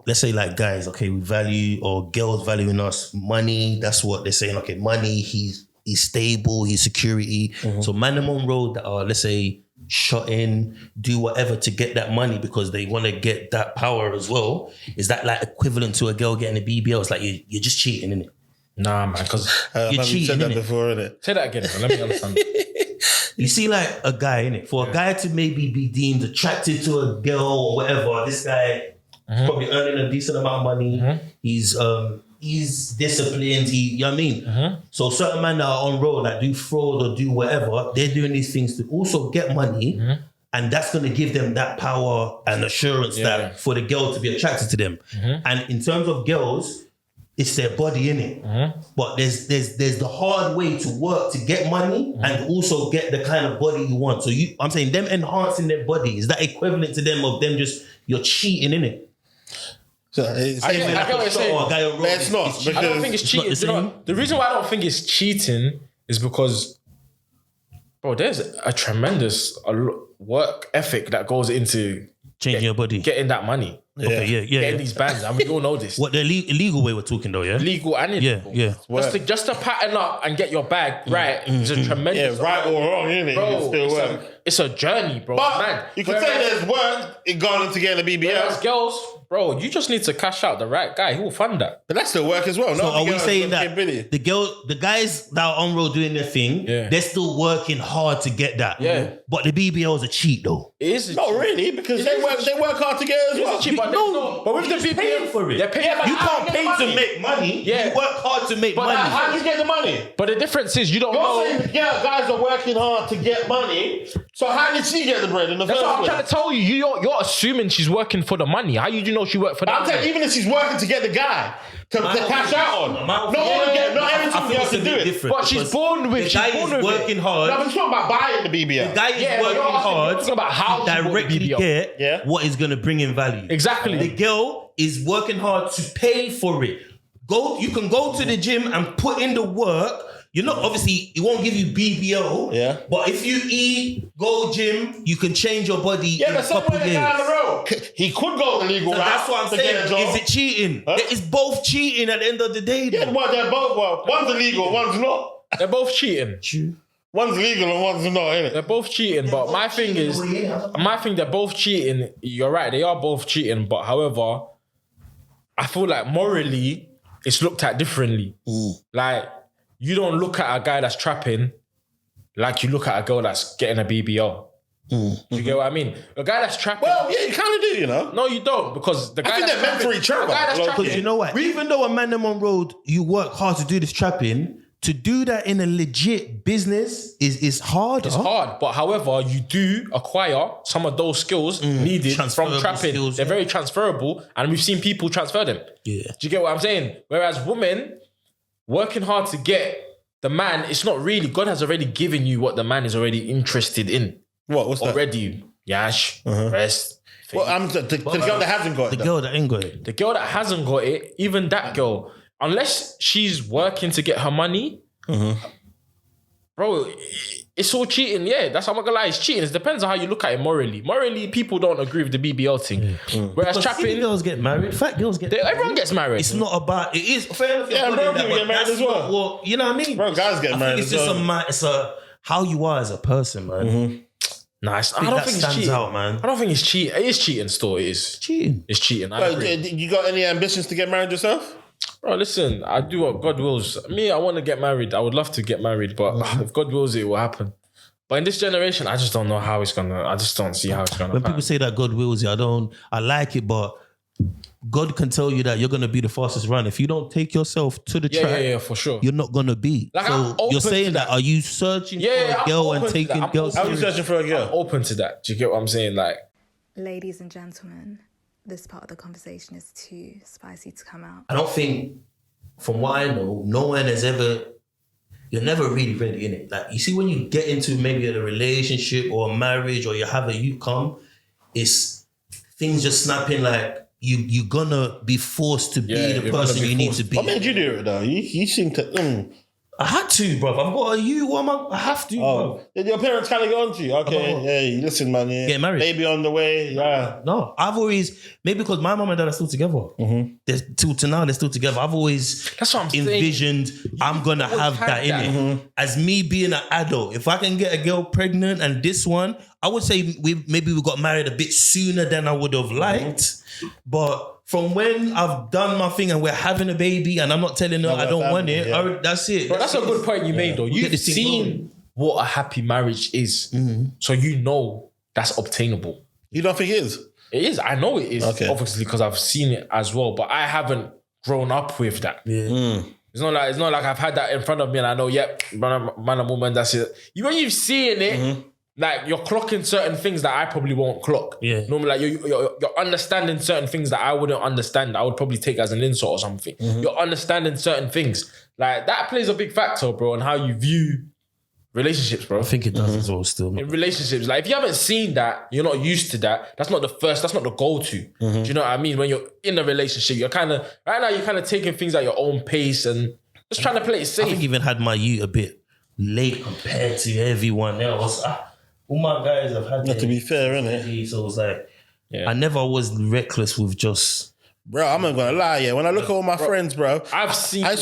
let's say like guys, okay, we value, or girls valuing us, money. That's what they're saying. Okay, money. He's stable. He's security. Mm-hmm. So man them on road that are, let's say, shot in, do whatever to get that money because they want to get that power as well. Is that like equivalent to a girl getting a BBL? It's like you're just cheating, innit? Nah, man, because you're cheating. Said that innit? before, innit? Say that again, man. Let me understand. You see, like a guy, innit? For a guy to maybe be deemed attracted to a girl or whatever, this guy is probably earning a decent amount of money. He's disciplined. You know what I mean? So certain men that are on road, like do fraud or do whatever, they're doing these things to also get money. And that's going to give them that power and assurance that for the girl to be attracted to them. And in terms of girls, it's their body, innit? But there's the hard way to work to get money and also get the kind of body you want. So I'm saying them enhancing their body, is that equivalent to them of them just, you're cheating, innit? So it's I get what you're saying. it's not. I don't think it's cheating. It's not the same. The reason why I don't think it's cheating is because, bro, there's a tremendous work ethic that goes into Changing your body. getting that money. Okay, yeah. Getting these bands. I mean, we all know this. What the illegal way we're talking though, yeah? Legal and illegal. Yeah. Just to pattern up and get your bag right is a tremendous. Yeah, right or wrong, innit? Bro, It still work. it's a journey, bro. But Man, you can say there's work in going to get a BBL. whereas girls, bro, you just need to cash out the right guy who will fund that. But that's still work as well. So No, are we saying that the guys that are on road doing their thing, they're still working hard to get that? Yeah. But the BBL is a cheat though. It is. Not really, because they work hard to get it as well. Cheap, but with the You're paying for it. they're paying. You can't pay to make money. Yeah. You work hard to make money. How do you get the money? But the difference is you don't You're know. saying the guys are working hard to get money. So how did she get the bread in the That's first what I'm place? trying to tell you. You're assuming she's working for the money. How you know she worked for I'm that? saying even if she's working to get the guy to cash out on, not every time you have to do it. But she's born with. The guy She's is born with working hard. No, but it's not about buying the BBL. The guy is Yeah, but working you're hard talking about how to she bought the directly BBL. get what is going to bring in value. Exactly. The girl is working hard to pay for it. You can go to the gym and put in the work. You're not, obviously, it won't give you BBL. Yeah. But if you eat, go gym, you can change your body in but a couple somewhere years. down the road, he could go the legal So route. that's what I'm to get a saying. job. Is it cheating? Huh? It's both cheating at the end of the day. Yeah, though. well, they're both. Well, one's illegal, one's not. They're both cheating. One's legal and one's not, innit? They're both cheating. But my thing is, they're both cheating. You're right. They are both cheating. But however, I feel like morally, it's looked at differently. Like, you don't look at a guy that's trapping like you look at a girl that's getting a BBL. Do you get what I mean? A guy that's trapping. Well, yeah, you kind of do, you know. No, you don't, because the guy I think that's they're meant for each other. the guy that's Like, trapping. Because you know what? Even though a man them on road, you work hard to do this trapping, to do that in a legit business is hard. It's hard, but however, you do acquire some of those skills needed from Transferable trapping. skills, They're yeah. very transferable, and we've seen people transfer them. Yeah. Do you get what I'm saying? Whereas women, working hard to get the man, it's not really, God has already given you what the man is already interested in. What's that? Already. Yash, rest. Well, the girl that hasn't got The it. though. girl that ain't got it. The girl that hasn't got it, even that girl, unless she's working to get her money, bro, it's all cheating. Yeah, that's how I'm not gonna lie. It's cheating. It depends on how you look at it morally. Morally, people don't agree with the BBL thing. Whereas Because trapping, girls get married, fat girls get married. everyone gets married. It's not about, it is fair enough. Yeah, you're bro, good in people get married that's as well. not what- you know what I mean? Bro, guys get I married think it's as just well. it's a how you are as a person, man. Nah, I think don't that think it's stands cheating. out, man. I don't think it's cheating. It is cheating still. It is. Cheating. It's cheating. I Bro, agree. you got any ambitions to get married yourself? Bro, listen, I do what God wills. Me, I want to get married. I would love to get married, but if God wills it, it will happen. But in this generation, I just don't know how it's gonna. I just don't see how it's gonna. When people say that God wills it, I like it, but God can tell you that you're gonna be the fastest runner. If you don't take yourself to the track, Yeah, for sure. you're not gonna be. Like, I'm so open you're to saying that. that? Are you searching for I'm a girl and open to taking that. girls? How are you searching for a girl? I'm open to that. Do you get what I'm saying? Like, Ladies and gentlemen, this part of the conversation is too spicy to come out. I don't think, from what I know, no one has ever. You're never really ready in it. Like you see, when you get into maybe a relationship or a marriage, or you have a youth come, it's things just snapping. Like you're gonna be forced to be the person you need to be. What made you do it though? You seem to. I had to, bro. I've got a you. I have to, bro. Did your parents kind of get on to you? Okay, yeah, listen, man. Yeah. Get married. Baby on the way, yeah. No, I've always, maybe because my mum and dad are still together. They're till now, they're still together. I've always That's what I'm saying. envisioned I'm going to have that in it. As me being an adult, if I can get a girl pregnant and this one, I would say we got married a bit sooner than I would have liked. But from when I've done my thing and we're having a baby and I'm not telling her I don't want it, that's it. Bro, that's a good point you made though. You've seen what a happy marriage is. So you know that's obtainable. You don't think it is? It is. I know it is, Okay. obviously, because I've seen it as well. But I haven't grown up with that. It's not like I've had that in front of me and I know, yep, man and woman, that's it. When you've seen it, like you're clocking certain things that I probably won't clock. Yeah. Normally, like you're understanding certain things that I wouldn't understand. I would probably take as an insult or something. You're understanding certain things. Like that plays a big factor, bro, on how you view relationships, bro. I think it does as well still. In relationships, like if you haven't seen that, you're not used to that. That's not the go-to. Do you know what I mean? When you're in a relationship, you're kind of taking things at your own pace and just trying to play it safe. I think even had my youth a bit late compared to everyone else. All my guys have had. To be fair, innit? So it was like, I never was reckless with just. Bro, I'm not gonna lie. Yeah, when I look at all my friends, bro, I've seen. I've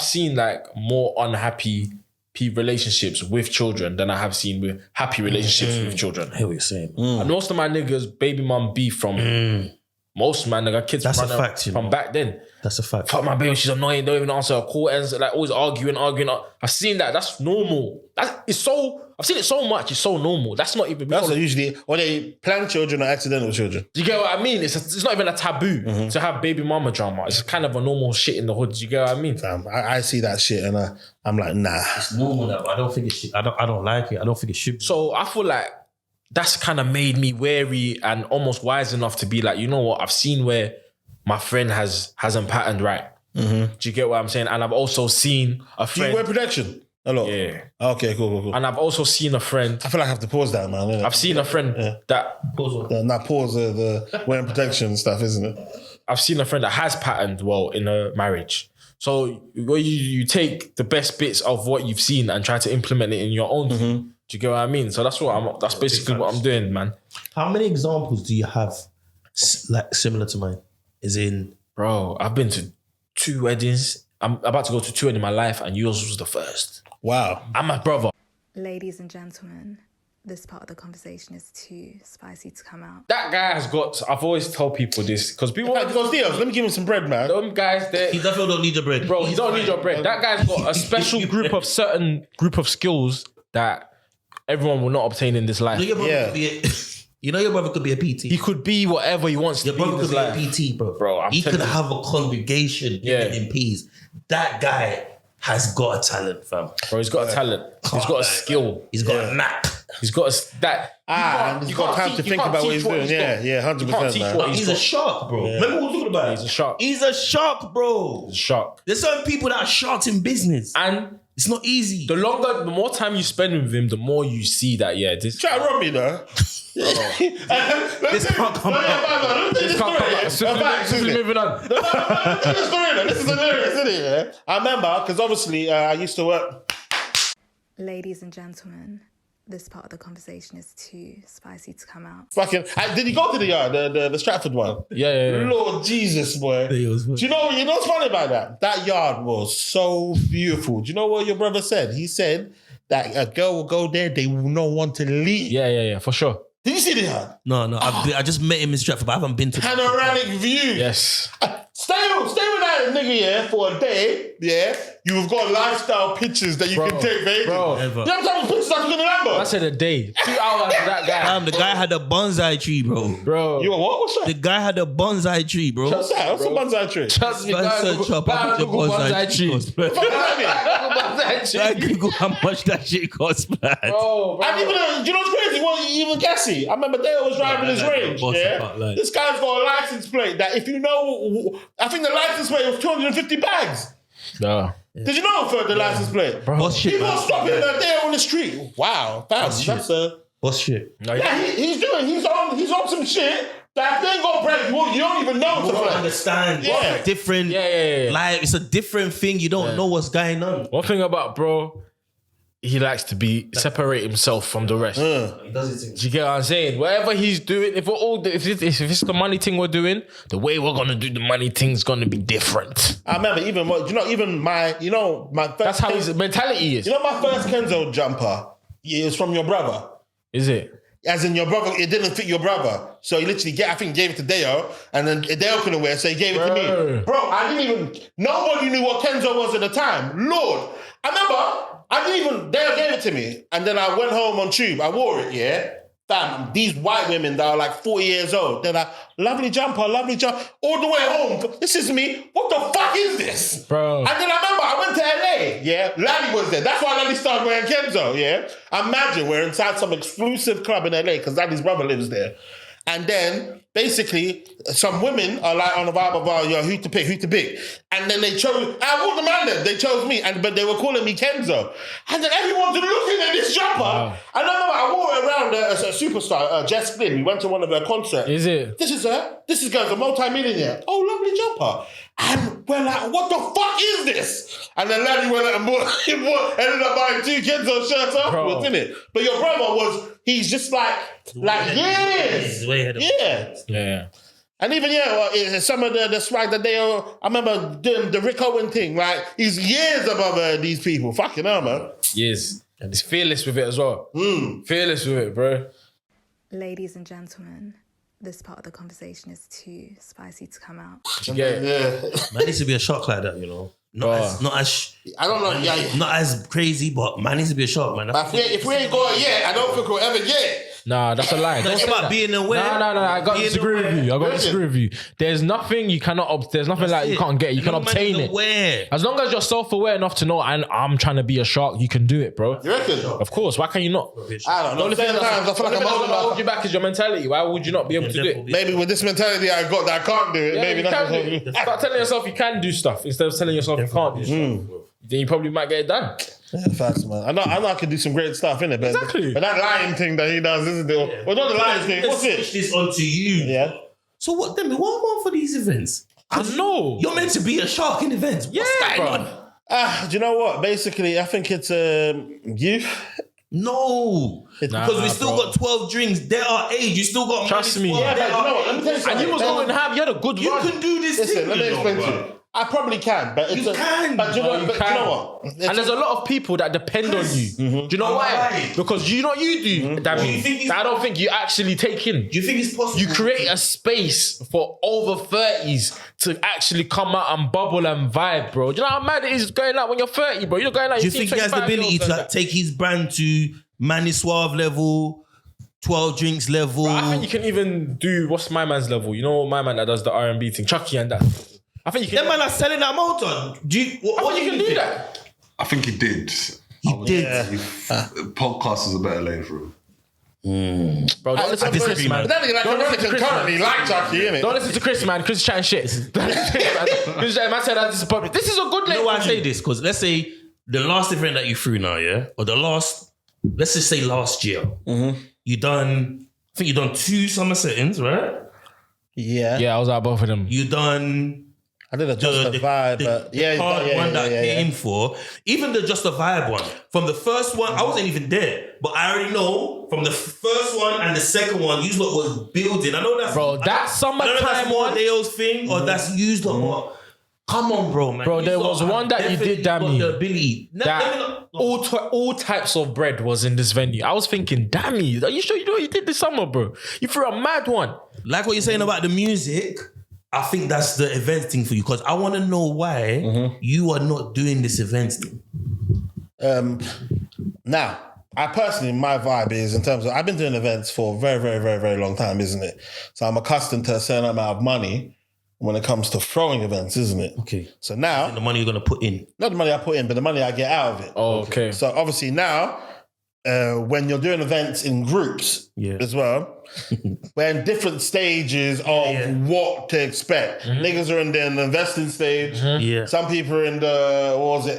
seen like more unhappy relationships with children than I have seen with happy relationships with children. I hear what you're saying. And most of my niggas, baby mum beef from most of my nigga kids. That's from a fact, you know. From back then. That's a fact. Fuck my baby, she's annoying, don't even answer her call, and like always arguing. I've seen that. That's normal. I've seen it so much. It's so normal. That's not even. That's usually or they planned children or accidental children. Do you get what I mean? It's not even a taboo to have baby mama drama. It's kind of a normal shit in the hood. Do you get what I mean? I see that shit and I'm like, nah. It's normal now, but I don't think it should. I don't like it. I don't think it should be. So I feel like that's kind of made me wary and almost wise enough to be like, you know what? I've seen where my friend hasn't patterned right. Do you get what I'm saying? And I've also seen a friend. Do you wear protection? A lot? Yeah. Okay, cool. And I've also seen a friend. I feel like I have to pause that, man. Innit? I've seen a friend that... Pause the wearing protection stuff, isn't it? I've seen a friend that has patterned well in a marriage. So where you take the best bits of what you've seen and try to implement it in your own. Do you get what I mean? So that's basically what I'm doing, man. How many examples do you have like similar to mine? Is in... Bro, I've been to 2 weddings. I'm about to go to 2 in my life and yours was the first. Wow. I'm my brother. Ladies and gentlemen, this part of the conversation is too spicy to come out. That guy has got... I've always told people this because people... Let me give him some bread, man. Them guys there... He definitely don't need your bread. Bro, he don't need your bread. That guy's got a special certain group of skills that everyone will not obtain in this life. You know your brother could be a PT. He could be whatever he wants your to be. Your brother could be a PT, bro. Bro, he could have a congregation in peace. That guy has got a talent, fam. Bro, he's got a talent. He's got a skill. He's got a knack. He's got he's got time to think about what he's doing. Yeah, 100%. Man. He's a shark, bro. Remember what we were talking about? He's a shark. He's a shark, bro. He's a shark. There's certain people that are sharks in business. And it's not easy. The more time you spend with him, the more you see that, this... Try to rob me, though. This can't come out. This can't come out. Swiftly moving on. This is hilarious, isn't it? I remember, because obviously I used to work... Ladies and gentlemen, this part of the conversation is too spicy to come out. Fucking... Did you go to the yard, the Stratford one? Yeah. Lord Jesus, boy. Do you know what's funny about that? That yard was so beautiful. Do you know what your brother said? He said that a girl will go there, they will not want to leave. Yeah, for sure. Did you see the yard? No. I just met him in Stratford, but I haven't been to... Panoramic view. Yes. Stay with that nigga, yeah, for a day, yeah. You've got lifestyle pictures that you can take, baby. Bro. You know what I'm pictures that you can remember? I said a day. 2 hours for that guy. The guy had a bonsai tree, bro. You a what? What's that? The guy had a bonsai tree, bro. What's that? What's a bonsai tree? Trust me, Go guys. search up how much a bonsai tree costs. What does that mean? Like, Google how much that shit costs, man. Bro. And even, do you know what's crazy? Well, even Gassy. I remember Dale was driving his Range, yeah? This guy's got a license plate that if you know, I think the license plate was 250 bags. No. Did you know for the license plate? Boss shit, People man. are stopping there on the street. Wow, that's a... Boss shit. Yeah, he's on some shit that if they ain't got bread, you don't even know. You don't understand. Yeah. It's different. Yeah. Like, it's a different thing. You don't know what's going on. One thing about bro, he likes to separate himself from the rest. He does it. Do you get what I'm saying? Whatever he's doing, if it's the money thing we're doing, the way we're gonna do the money thing's gonna be different. I remember my first... That's how his mentality is. You know my first Kenzo jumper? It was from your brother. Is it? As in your brother, it didn't fit your brother. So he literally gave it to Deo, and then Deo couldn't wear it, so he gave it to me. Bro, nobody knew what Kenzo was at the time. Lord. I remember, Deo gave it to me, and then I went home on tube, I wore it, yeah? Fam, these white women that are like 40 years old, they're like, lovely jumper, all the way home. This is me. What the fuck is this? Bro. And then I remember I went to LA, yeah? Laddie was there. That's why Laddie started wearing Kenzo, yeah? Imagine we're inside some exclusive club in LA because Laddie's brother lives there. And then, basically, some women are like on the vibe of, who to pick. And then they chose, I walked the man then, they chose me, but they were calling me Kenzo. And then everyone's looking at this jumper. Wow. And I remember I wore it around as a superstar, Jess Glynn. We went to one of her concerts. Is it? This is her. This is girl's a multi-millionaire. Oh, lovely jumper. And we're like, what the fuck is this? And then Laddie went out and ended up buying 2 Kenzo shirts afterwards, innit? But your brother he's just like years. Yeah. And even, some of the swag that I remember doing the Rick Owen thing, like, he's years above these people. Fucking hell, man. Yes. And he's fearless with it as well. Fearless with it, bro. Ladies and gentlemen, this part of the conversation is too spicy to come out. Yeah. Man needs to be a shock like that, you know. Not as I don't know. Yeah. Not as crazy, but man needs to be a shock, man. But if we ain't going yet, I don't think we'll ever get. Nah, that's a lie. No, it's about being aware. No. I got to disagree with you. There's nothing you cannot. There's nothing like you can't get. You can obtain it. As long as you're self-aware enough to know, I'm trying to be a shark, you can do it, bro. You reckon? Of course. Why can you not? I don't know. Sometimes I feel like I'm old enough. Hold you back is your mentality. Why would you not be able to do it? Maybe with this mentality I got that I can't do it. Maybe that's what Start telling yourself you can do stuff instead of telling yourself you can't do stuff. Then you probably might get it done. Yeah, facts, man. I know I can do some great stuff, innit? But, Exactly. But that lying thing that he does, isn't it? Well, not the lying thing. What's Switch it? this onto you. Yeah. So what? Then what more for these events? I know. You're meant to be a shark in events. What's going on? Do you know what? Basically, I think it's youth. No, because we still got 12 drinks. They're our age. You still got. Trust me. Yeah, but you know what? Let me tell you something. And you was going to have. You had a good You run. can do this. Listen, thing, let me explain bro. to you. I probably can, but it's You can. But you know what? And there's a lot of people that depend on you. Do you know why? Right. Because you know what you do. That Do you think I don't think you actually take in. Do you think it's possible? You create a space for over 30s to actually come out and bubble and vibe, bro. Do you know how mad it is going out when you're 30, bro? You're going out. Do you think he has the ability to take his brand to Manny Suave level, 12 drinks level? Bro, I think you can even do what's my man's level. You know my man that does the R&B thing, Chucky and that. I think you can. Them man are selling that motor. Do you? I think you can do that. I think he did. He did. Podcast is a better lane for him. Bro, don't listen to Chris, man. But then again, Don't listen to Chris, currently like Chucky, innit? Don't listen to Chris, man. Chris is chatting shit. Chris man said that this is public. This is a good You lane. know why I say this? Because let's say the last event that you threw now, yeah? Or the last, let's just say last year. You done, I think you done 2 summer settings, right? Yeah. Yeah, I was out both of them. You done I did a Just the Vibe, but the hard one that I came for. Even the Just the Vibe one. From the first one, I wasn't even there. But I already know from the first one and the second one, you lot was building. I know that's... Bro, that summertime more one... Deo's thing or that's used or what. Come on, bro, man. Bro, there was one that you did, damn the ability. That all types of bread was in this venue. I was thinking, damn you, are you sure you know what you did this summer, bro? You threw a mad one. Like what you're saying about the music, I think that's the events thing for you, because I want to know why you are not doing this events thing. Now, I personally, my vibe is in terms of, I've been doing events for a very, very, very, very long time, isn't it? So I'm accustomed to a certain amount of money when it comes to throwing events, isn't it? Okay. So now... And the money you're going to put in. Not the money I put in, but the money I get out of it. Oh, okay. So obviously now, when you're doing events in groups as well, we're in different stages of what to expect. Niggas are in the investing stage. Some people are in the,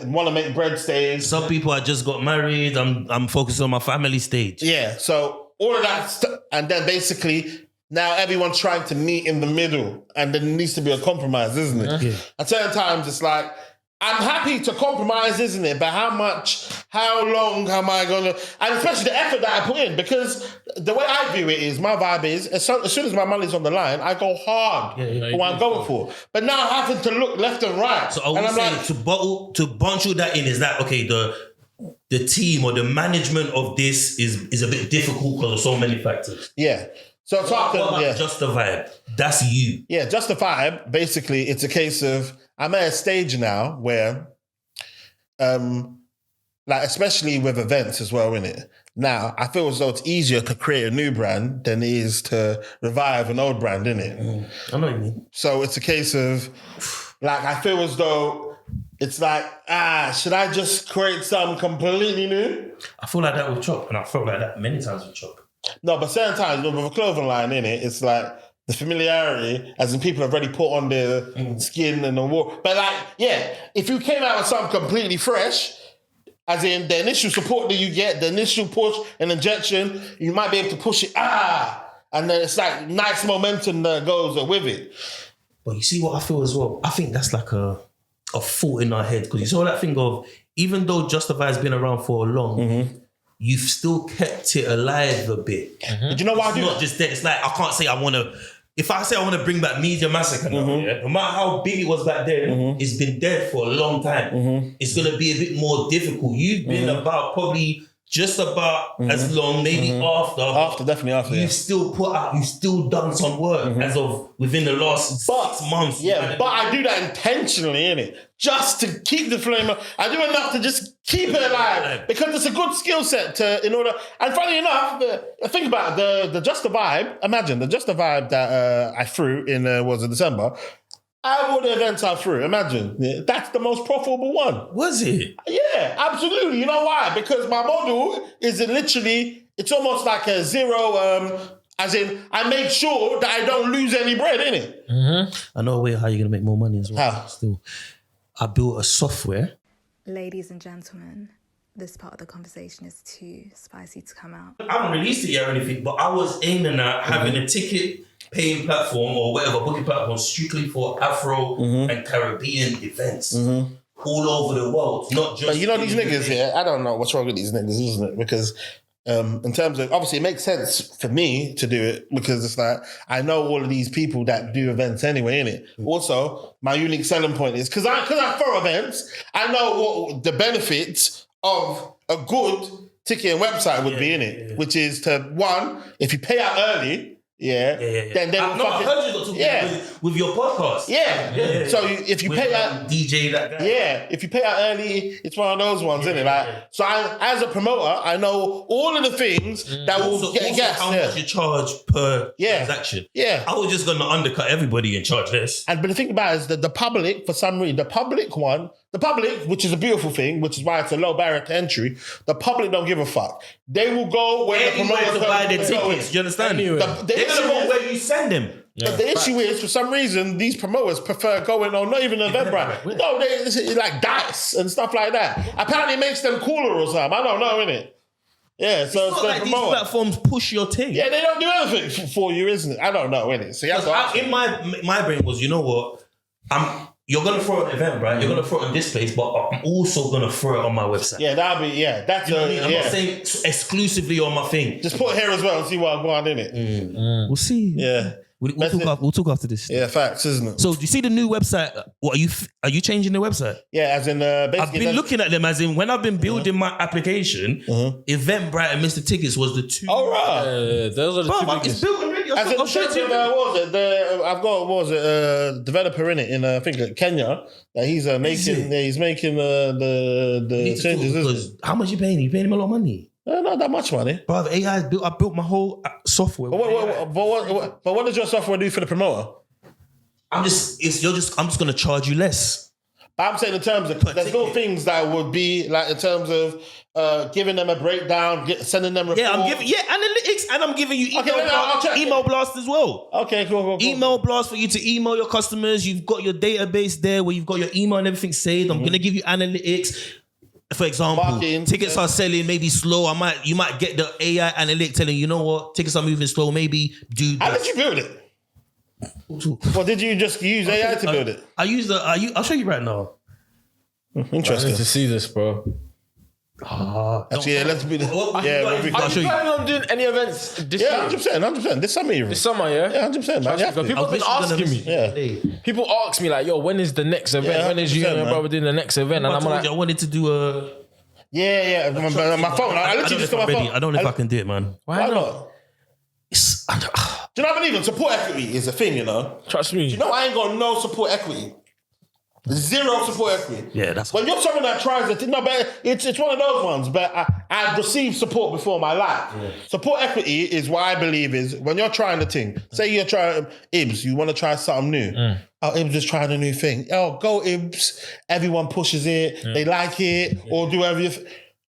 want to make bread stage. Some people I just got married. I'm focused on my family stage. Yeah, so all of that stuff, and then basically now everyone's trying to meet in the middle, and there needs to be a compromise, isn't it? At certain times it's like, I'm happy to compromise, isn't it? But how long am I going to... And especially the effort that I put in, because the way I view it is, my vibe is, as soon as my money's on the line, I go hard for what I'm going for. But now having to look left and right. So are we saying to bunch all that in, is that, okay, the team or the management of this is a bit difficult because of so many factors? Yeah. So it's what about Just the Vibe? That's you. Yeah, Just the Vibe, basically, it's a case of, I'm at a stage now where, like, especially with events as well, innit? Now, I feel as though it's easier to create a new brand than it is to revive an old brand, innit? I know what you mean. So it's a case of, like, I feel as though it's like, should I just create something completely new? I feel like that with Chop, and I felt like that many times with Chop. No, but certain times with a clothing line, innit, it's like, the familiarity, as in people have already put on their skin and the war. But like, if you came out with something completely fresh, as in the initial support that you get, the initial push and injection, you might be able to push it, and then it's like nice momentum that goes with it. But you see what I feel as well? I think that's like a thought in our head, because you saw that thing of, even though Justify has been around for long, you've still kept it alive a bit. But you know what I do? It's not just that. It's like, I can't say I want to... If I say I want to bring back Media Massacre now, no matter how big it was back then, it's been dead for a long time. It's going to be a bit more difficult. You've been about probably just about as long, maybe definitely after. You've still put out, you've still done some work as of within the last 6 months. Yeah, but I do that intentionally, innit? Just to keep the flame up. I do enough to just keep it alive, because it's a good skill set in order. And funny enough, think about the Just the Vibe. Imagine the Just the Vibe that I threw in December. Out of all the events I threw, imagine, that's the most profitable one. Was it? Yeah, absolutely. You know why? Because my model is literally, it's almost like a zero, as in, I make sure that I don't lose any bread, innit? I know a way how you're going to make more money as well. How? Still, I built a software. Ladies and gentlemen, this part of the conversation is too spicy to come out. I haven't released it yet or anything, but I was aiming at having a ticket paying platform or whatever, booking platform strictly for Afro and Caribbean events all over the world, not just... But you know these niggas here, I don't know what's wrong with these niggas, isn't it? Because in terms of, obviously it makes sense for me to do it, because it's like, I know all of these people that do events anyway, innit? Also, my unique selling point is, because I throw events, I know what the benefits of a good ticket and website would be, innit? Which is to, one, if you pay out early, then they will I heard you got to with your podcast. So if you pay out... DJ that guy. Yeah, if you pay out early, it's one of those ones, isn't it? Like, so as a promoter, I know all of the things that will get gas. How much you charge per transaction. Yeah. I was just going to undercut everybody and charge less. But the thing about it is that the public, for some reason, the public, which is a beautiful thing, which is why it's a low barrier to entry, the public don't give a fuck. They will go where the promoters to buy their tickets. Do you understand? They're going to go where you send them. But the issue is, for some reason, these promoters prefer going on, not even an Eventbrite. No, it's like Dice and stuff like that. Apparently it makes them cooler or something. I don't know, innit? Yeah, so it's not like these platforms push your thing. Yeah, they don't do anything for you, isn't it? I don't know, innit? So in my brain was, you know what? You're going to throw an event, right? You're going to throw it on this place, but I'm also going to throw it on my website. Yeah, that'll be, that's you know what I mean? I'm not saying exclusively on my thing. Just put it here as well and see what I'm going in it. We'll see. Yeah. We'll talk after this. Yeah, facts, isn't it? So do you see the new website? What are you changing the website? Yeah, as in basically. I've been looking at them as in when I've been building my application, Eventbrite and Mr. Tickets was the two. Oh right. Those are the two Bro, biggest. it's built already. As in, I'll show it to you. I've got a developer in it in I think Kenya that he's making. Yeah, he's making the changes. Because how much you paying? You paying him a lot of money. Not that much money. Bro, AI is built. I built my whole software. But what does your software do for the promoter? I'm just gonna charge you less. But I'm saying in terms of there's no things that would be like in terms of giving them a breakdown, sending them reports. Yeah, I'm giving analytics, and I'm giving you I'll email blast as well. Okay, cool. Email blast for you to email your customers. You've got your database there where you've got your email and everything saved. I'm gonna give you analytics. For example, Marketing, tickets are selling maybe slow. You might get the AI analytic telling you know what, tickets are moving slow. Maybe do. How did you build it? Or did you just use AI to build it? I'll show you right now. I Interesting. need to see this, bro. Actually, yeah, let's be the. Are you planning on doing any events this year? 100%. This summer, even. This summer, yeah? Yeah, 100%, man. You have to. People have been asking me. Yeah. People ask me like, yo, when is the next event? Yeah, when is you and your 100%, brother doing the next event? And I'm like, I wanted to do a. Yeah. My phone. I literally just got my phone. I don't know if I can do it, man. why not? Do you know what I believe in? Support equity is a thing, you know. Trust me. You know, I ain't got no support equity. Zero support equity. Yeah, that's when you're someone that tries it. No, but it's one of those ones. But I've received support before in my life. Yeah. Support equity is what I believe is when you're trying the thing. Say you're trying Ibz, you want to try something new. Oh, Ibz is trying a new thing. Oh, go Ibz. Everyone pushes it. They like it or do everything.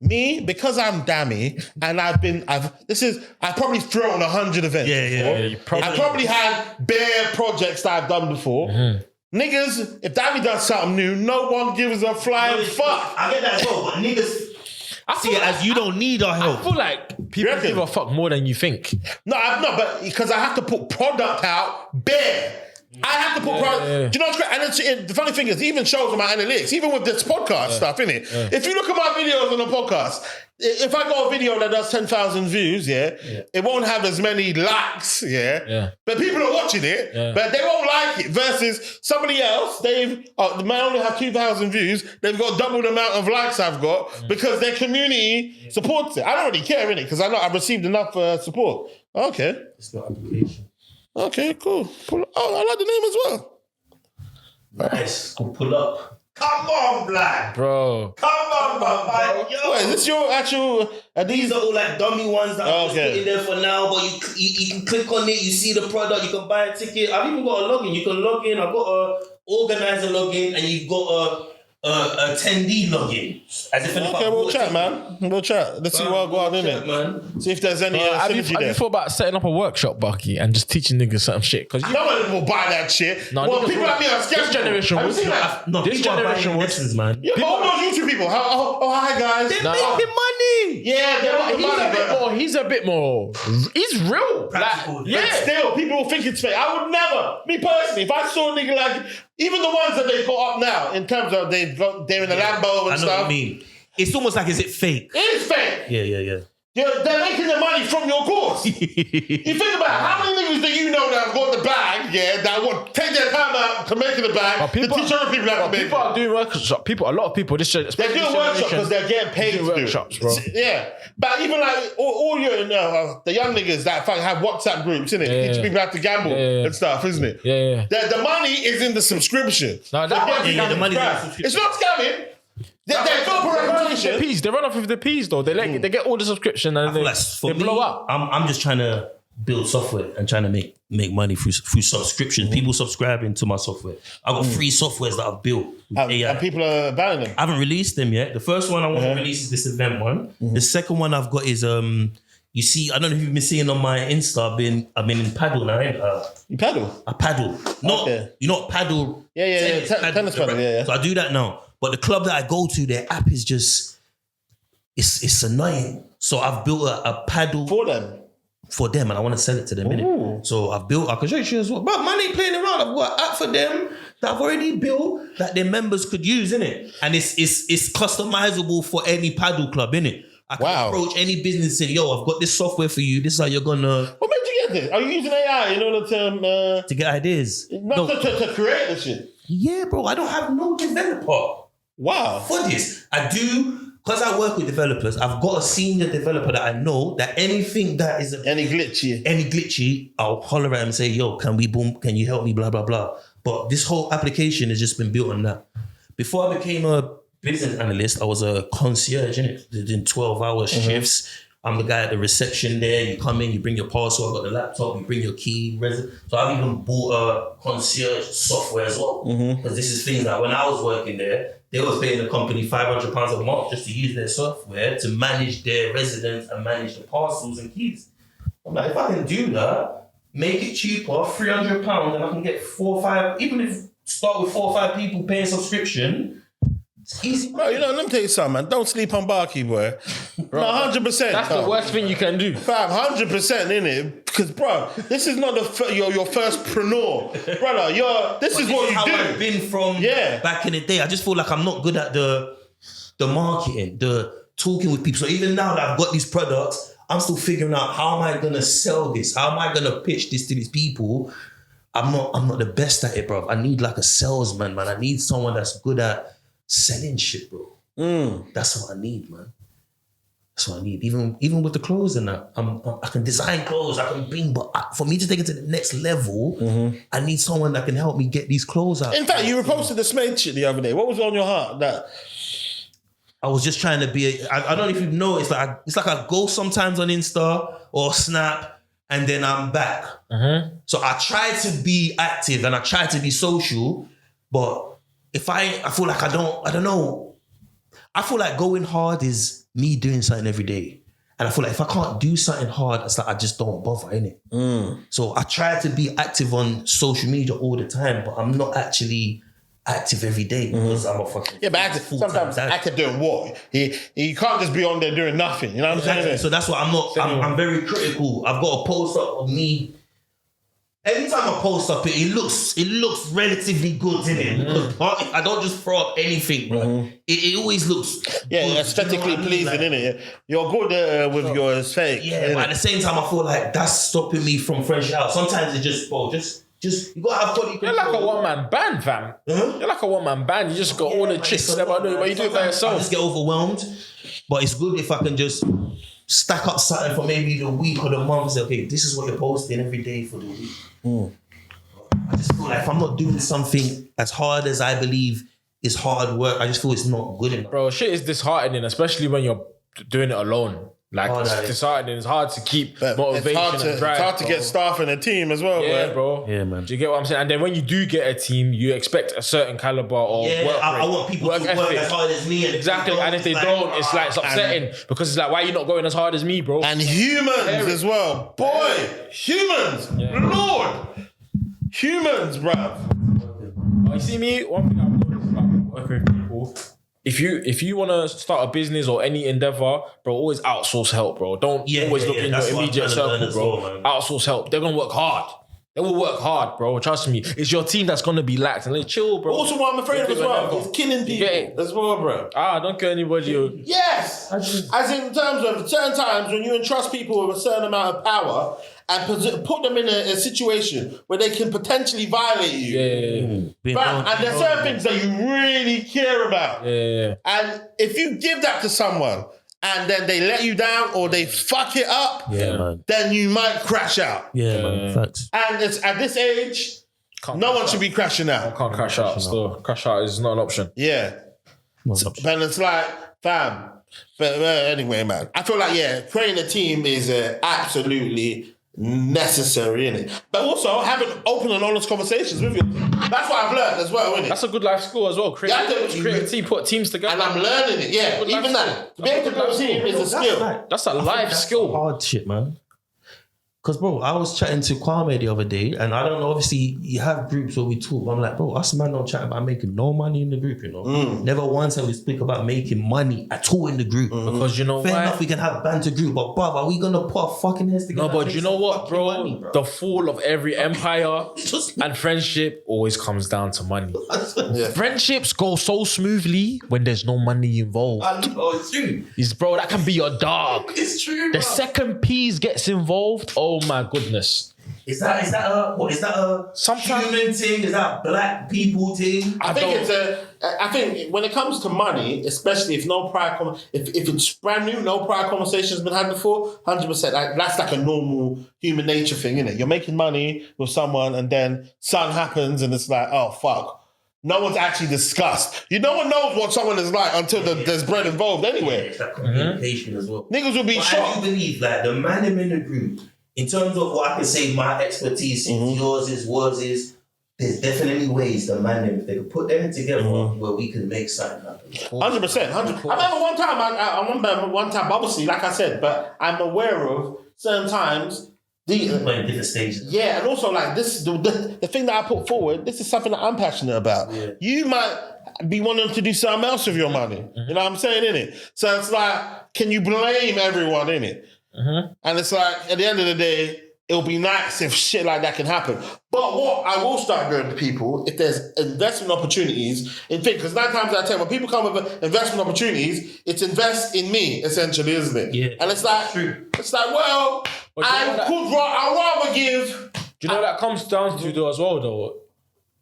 Me, because I'm dammy and I've probably thrown 100 events. Yeah. I probably had bare projects that I've done before. Niggas, if Dammy does something new, no one gives a flying fuck. I get that as well, but niggas see it as you don't need our help. I feel like people give a fuck more than you think. No, but because I have to put product out bare. I have to put product. Do you know what's great? And the funny thing is, it even shows on my analytics, even with this podcast stuff, innit? If you look at my videos on the podcast, if I got a video that does 10,000 views, it won't have as many likes, but people are watching it, but they won't like it. Versus somebody else, they might only have 2,000 views, they've got double the amount of likes I've got because their community supports it. I don't really care, innit? Because I know I've received enough support. Okay. It's not application. Okay, cool. I like the name as well. Nice. Pull up. Come on, Black. Bro. Come on, bro. Yo. Wait, is this your actual... These are all like dummy ones that I'm just Okay. putting there for now, but you can click on it, you see the product, you can buy a ticket. I've even got a login. You can log in. I've got a organizer login and you've got a attendee login. As if Okay, we'll chat, man. We'll chat. Let's see what go on in it. Man. See if there's any Have you synergy there. thought about setting up a workshop, Barkey, and just teaching niggas some shit? Because No one will buy that shit. No, Well, niggas people will. like me are skeptical. This generation Have you would. seen that? No, This people are buying generation would. lessons, man. Yeah, but all those YouTube people. Hi guys. They're Nah. making money. Yeah, they're not the money, but He's a bit more. He's real. Practical. Like, yeah. still, people will think it's fake. I would never, me personally, if I saw a nigga like, even the ones that they got up now, in terms of they're in the Lambo and I know stuff. what I mean. It's almost like, is it fake? It is fake. Yeah. They're making their money from your course. You think about how many niggas do you know that have got the bag, that would take their time out to make the bag, to teach other people how to make it. People are doing workshops. A lot of people. They're doing workshops because they're getting paid to do workshops, bro. Yeah, but even like all your the young niggas that have WhatsApp groups, innit? Yeah. Teach people how to gamble and stuff, isn't it? Yeah. The money is in the subscription. No, that one- the money is in the subscription. It's not scamming. They're good for reputation. They run off with the P's though. They get all the subscription and they blow up. I'm just trying to build software and trying to make money through subscriptions. People subscribing to my software. I've got 3 softwares that I've built with AI. And people are buying them. I haven't released them yet. The first one I want to release is this event one. The second one I've got is you see, I don't know if you've been seeing on my Insta. I've been in paddle now. You paddle? I paddle. Not you know paddle. Yeah. Tennis paddle. Yeah. So I do that now. But the club that I go to, their app is just it's annoying. So I've built a paddle for them, and I want to sell it to them. Innit? So I can show you as well. But man ain't playing around. I've got an app for them that I've already built that their members could use, innit? And it's customizable for any paddle club, innit? I can approach any business and say, yo, I've got this software for you. This is how you're gonna. What made you get this? Are you using AI in order To get ideas. to create this shit? Yeah, bro. I don't have no developer. Wow. For this. I do, because I work with developers, I've got a senior developer that I know that anything that is any glitchy, I'll holler at him and say, yo, can you help me, blah, blah, blah. But this whole application has just been built on that. Before I became a business analyst, I was a concierge, innit? Doing 12-hour shifts. I'm the guy at the reception there. You come in, you bring your parcel, I got the laptop, you bring your key. So I've even bought a concierge software as well. Because this is things that when I was working there, they was paying the company £500 a month just to use their software to manage their residents and manage the parcels and keys. I'm like, if I can do that, make it cheaper, £300, and I can get 4 or 5, even if start with 4 or 5 people paying subscription, it's easy. Bro, let me tell you something, man. Don't sleep on Barkey, boy. Bro, 100%. That's the worst thing you can do. Fam, 100%, innit? Because, bro, this is not your first preneur. Brother, this is what you how do. I've been from back in the day. I just feel like I'm not good at the marketing, the talking with people. So even now that I've got these products, I'm still figuring out how am I going to sell this? How am I going to pitch this to these people? I'm not the best at it, bro. I need like a salesman, man. I need someone that's good at selling shit, bro. That's what I need, man. That's what I need. Even with the clothes and that, I can design clothes, I can bring, but for me to take it to the next level, I need someone that can help me get these clothes out. In fact, you reposted the Smade shit the other day. What was on your heart? That I was just trying to be. I don't know if you know. It's like I go sometimes on Insta or Snap, and then I'm back. So I try to be active and I try to be social, but if I feel like I don't know. I feel like going hard is me doing something every day. And I feel like if I can't do something hard, it's like I just don't bother, innit? So I try to be active on social media all the time, but I'm not actually active every day because I'm a fucking... Yeah, but sometimes active doing what? You can't just be on there doing nothing, you know what I'm saying? So that's why I'm very critical. I've got a post up of me. Every time I post up it looks relatively good, innit? I don't just throw up anything, bro. It always looks good, aesthetically pleasing, innit? You're good with your aesthetic. Yeah, but at the same time I feel like that's stopping me from fresh out. Sometimes it just, bro, just you gotta have body control. You're like a one-man band, fam. You're like a one-man band. You just got all the chicks that I know, but you do it by yourself. I just get overwhelmed. But it's good if I can just stack up something for maybe the week or the month. Say, okay, this is what you're posting every day for the week. I just feel like if I'm not doing something as hard as I believe is hard work, I just feel it's not good enough. Bro, shit is disheartening, especially when you're doing it alone. Like, it's disheartening. It's hard to keep motivation and drive. It's hard to get staff in a team as well, bro. Yeah, man. Do you get what I'm saying? And then when you do get a team, you expect a certain caliber or work rate. I want people to work as hard as me. Exactly. And if they don't, it's like, it's upsetting because it's like, why are you not going as hard as me, bro? And humans as well. Boy, humans. Lord. Humans, bruv. You see me? One thing I've noticed about working with people, if you want to start a business or any endeavor, bro, always outsource help, bro. Don't always look in your immediate circle, bro. Outsource help. They're going to work hard. They will work hard, bro. Trust me. It's your team that's going to be lacked. And they chill, bro. Also, what I'm afraid of as well is killing people as well, bro. Don't kill anybody. Yes. As in terms of certain times when you entrust people with a certain amount of power and put them in a situation where they can potentially violate you. And there's certain things that you really care about. And if you give that to someone and then they let you down or they fuck it up, then you might crash out. Man. Facts. And it's at this age, no one should be crashing out. Can't crash out. Still, crash out is not an option. Yeah. But it's like, fam. But anyway, man, I feel like, creating a team is absolutely necessary, innit? But also having open and honest conversations with you. That's what I've learned as well, innit? That's a good life skill as well. Create a team, put teams together. And I'm learning it, even that. To be able to build a team is a skill. That's a life skill. Hard shit, man. Because, bro, I was chatting to Kwame the other day, and I don't know, obviously, you have groups where we talk, but I'm like, bro, us man don't chat about making no money in the group, you know? Never once have we speak about making money at all in the group. Because you know Fair why? enough, we can have banter group, but, bro, are we going to put our fucking heads together? No, but you know what, bro? Money, bro? The fall of every empire and friendship always comes down to money. Friendships go so smoothly when there's no money involved. I know, it's true. Bro, that can be your dog. It's true, The bro. second P's gets involved, Oh my goodness. Is that a Sometimes- human thing? Is that a black people thing? I think when it comes to money, especially if no prior if it's brand new, no prior conversation's been had before, 100%. That's like a normal human nature thing, isn't it? You're making money with someone, and then something happens, and it's like, oh fuck. No one's actually discussed. No one knows what someone is like until there's bread involved anyway. It's like communication as well. Niggas will be shocked. I do believe like the man in the group, in terms of what I can say, my expertise is yours is, there's definitely ways the man, if they could put them together where we can make something happen. 100%. I remember one time, obviously, like I said, but I'm aware of certain times. In different stages. Yeah, and also like this, the thing that I put forward, this is something that I'm passionate about. Yeah. You might be wanting to do something else with your money. You know what I'm saying, innit? So it's like, can you blame everyone, innit? And it's like, at the end of the day, it'll be nice if shit like that can happen. But what I will start doing to people, if there's investment opportunities, because 9 times out of 10, when people come with investment opportunities, it's invest in me, essentially, isn't it? Yeah. And it's like, well, I'd rather give. Do you know what that comes down to though as well though?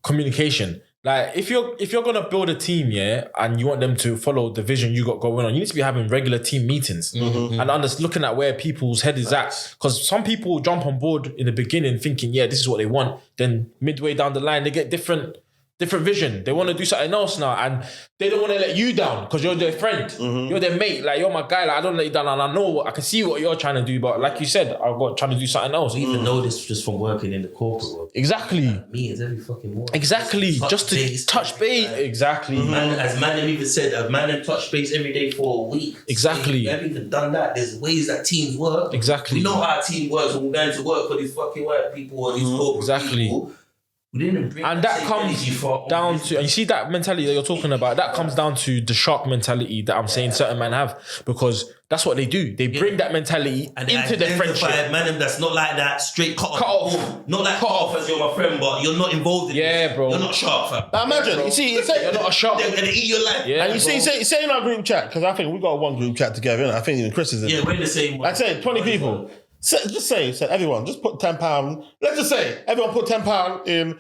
Communication. Like if you're gonna build a team, and you want them to follow the vision you got going on, you need to be having regular team meetings and looking at where people's head is at. Because some people jump on board in the beginning thinking, this is what they want. Then midway down the line, they get different vision. They want to do something else now, and they don't want to let you down because you're their friend, you're their mate. Like you're my guy. Like I don't let you down, and I know I can see what you're trying to do. But like you said, I've got trying to do something else. We even know this just from working in the corporate world. Exactly. Meetings every fucking morning. Exactly. Just to touch base. Exactly. As man even said, a man and touch base every day for a week. Exactly. We haven't even done that. There's ways that teams work. Exactly. We know how our team works when we're going to work for these fucking white people or these corporate people. We didn't bring and that comes down to, and you see that mentality that you're talking about, that comes down to the shark mentality that I'm saying certain men have, because that's what they do. They bring that mentality and into their friendship. Man, that's not like that, straight cut off. Not like cut off as you're my friend, but you're not involved in this. Bro. You're not sharp, fam. Now imagine, you see, you're not a shark. They're going to eat your life. And you say in our group chat, because I think we got one group chat together, and I think even Chris is in. Yeah, we're in the same one. I said 20 people. Just say everyone, just put £10. Let's just say everyone put £10 in.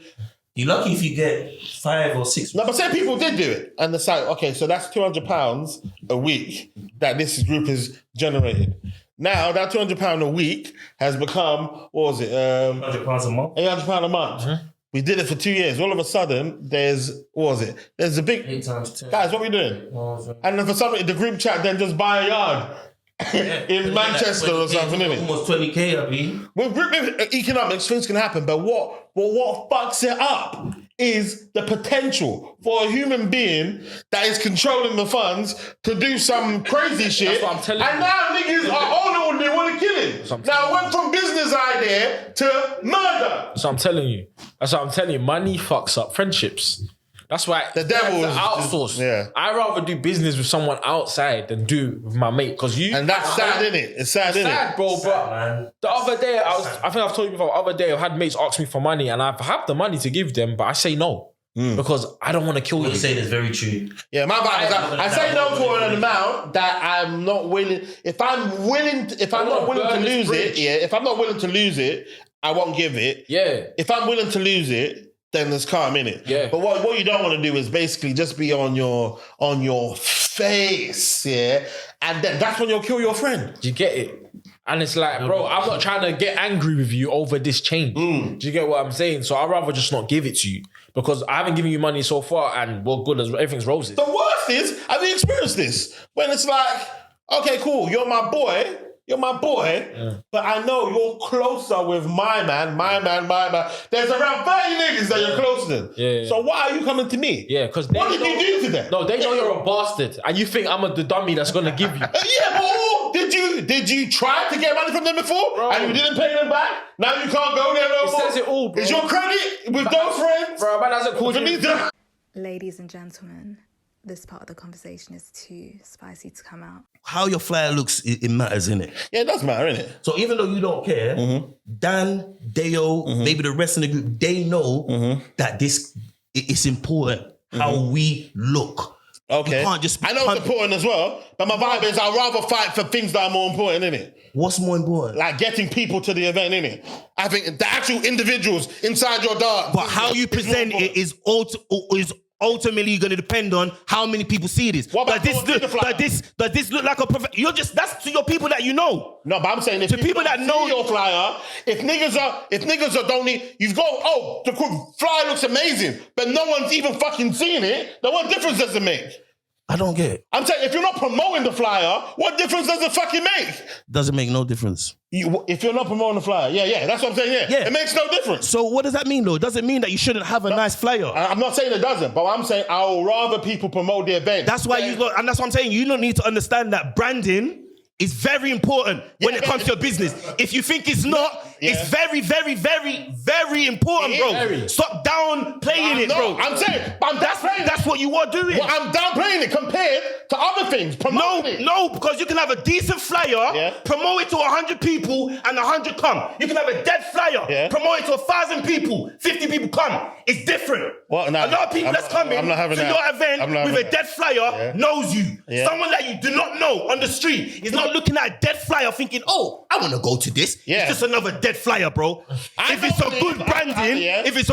You're lucky if you get 5 or 6. No, but say people did do it, and it's like, okay, so that's £200 a week that this group has generated. Now that £200 a week has become, what was it? £100 a month. £800 a month. We did it for 2 years. All of a sudden, there's a big 8 times 10. guys. What are we doing? And then for some, the group chat then just buy a yard. In Manchester or something, innit? Almost 20k, I mean. With economics, things can happen, but what fucks it up is the potential for a human being that is controlling the funds to do some crazy shit. That's what I'm telling and you. now niggas are on it, they want to kill him. Now it went from business idea to murder. That's what I'm telling you. Money fucks up friendships. That's why The devil is outsource. yeah. I'd rather do business with someone outside than do with my mate. Because you And that's sad, innit? It's sad, innit? sad, bro. But man. the other day, I think I've told you before, the other day I've had mates ask me for money and I have the money to give them, but I say no. Because I don't want to kill What you. you're saying is very true. Yeah, my vibe is I say no to an amount that I'm not willing. If I'm not willing to lose it, if I'm not willing to lose it, I won't give it. Yeah. If I'm willing to lose it, then there's calm in it. Yeah. But what you don't want to do is basically just be on your face, and then that's when you'll kill your friend. Do you get it? And it's like, bro, I'm not trying to get angry with you over this change. Do you get what I'm saying? So I'd rather just not give it to you because I haven't given you money so far and we're good as everything's roses. The worst is, have you experienced this? When it's like, okay, cool, you're my boy, but I know you're closer with my man. There's around 30 niggas that you're closer to. Yeah. So why are you coming to me? Yeah, because what did you do to them? No, they know you're a bastard and you think I'm the dummy that's going to give you. Yeah, but did you try to get money from them before? Bro. And you didn't pay them back? Now you can't go there no more? It says it all, bro. Is your credit with those friends? Bro, man hasn't called For me you. to- Ladies and gentlemen, this part of the conversation is too spicy to come out. How your flyer looks, it matters, innit? Yeah, it does matter, innit? So even though you don't care, Dan, Deo, maybe the rest of the group, they know that it's important how we look. Okay. You can't just... I know it's important as well, but my vibe is I'd rather fight for things that are more important, innit? What's more important? Like getting people to the event, innit? I think the actual individuals inside your dance. But how you present it is ultimately going to depend on how many people see this. What about does this look like a that's to your people that you know. No, but I'm saying if people that know your flyer, if niggas are don't need, you've got, the flyer looks amazing, but no one's even fucking seen it, then what difference does it make? I don't get it. I'm saying if you're not promoting the flyer, what difference does it fucking make? Doesn't make no difference. If you're not promoting the flyer, that's what I'm saying, yeah. It makes no difference. So what does that mean though? It doesn't mean that you shouldn't have a nice flyer. I'm not saying it doesn't, but I'm saying I would rather people promote the event. That's why and that's what I'm saying. You don't need to understand that branding is very important when it comes to your business. If you think it's not, it's very, very, very, very important, bro. Very. Stop downplaying it, bro. I'm saying, that's what you are doing. Well, I'm downplaying it compared to other things. No, because you can have a decent flyer, promote it to 100 people, and 100 come. You can have a dead flyer, promote it to 1,000 people, 50 people come. It's different. Well, no, a lot of people that's coming to your event with a dead flyer knows you. Someone that you do not know on the street is not looking at a dead flyer thinking, oh, I want to go to this. It's just another dead flyer, bro. If it's a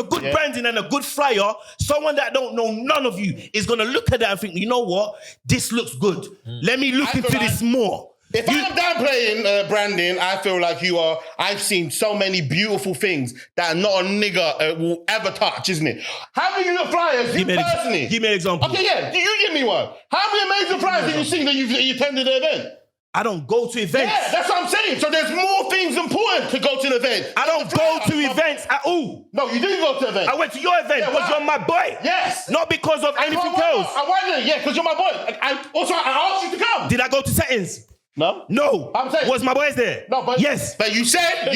good branding, and a good flyer, someone that don't know none of you is going to look at that and think, you know what? This looks good. Let me look into this more. If I'm downplaying branding, I feel like you are. I've seen so many beautiful things that not a nigga will ever touch, isn't it? How many flyers you personally? Give me an example. Okay, you give me one. How many amazing flyers have you seen that you attended the event? I don't go to events. Yeah, that's what I'm saying. So there's more things important to go to an event. I don't go to events at all. No, you didn't go to events. I went to your event because you're my boy. Yes. Not because of anything else. I went there, because you're my boy. I asked you to come. Did I go to settings? No. I'm saying. Was my boys there? No, but yes. But you said, did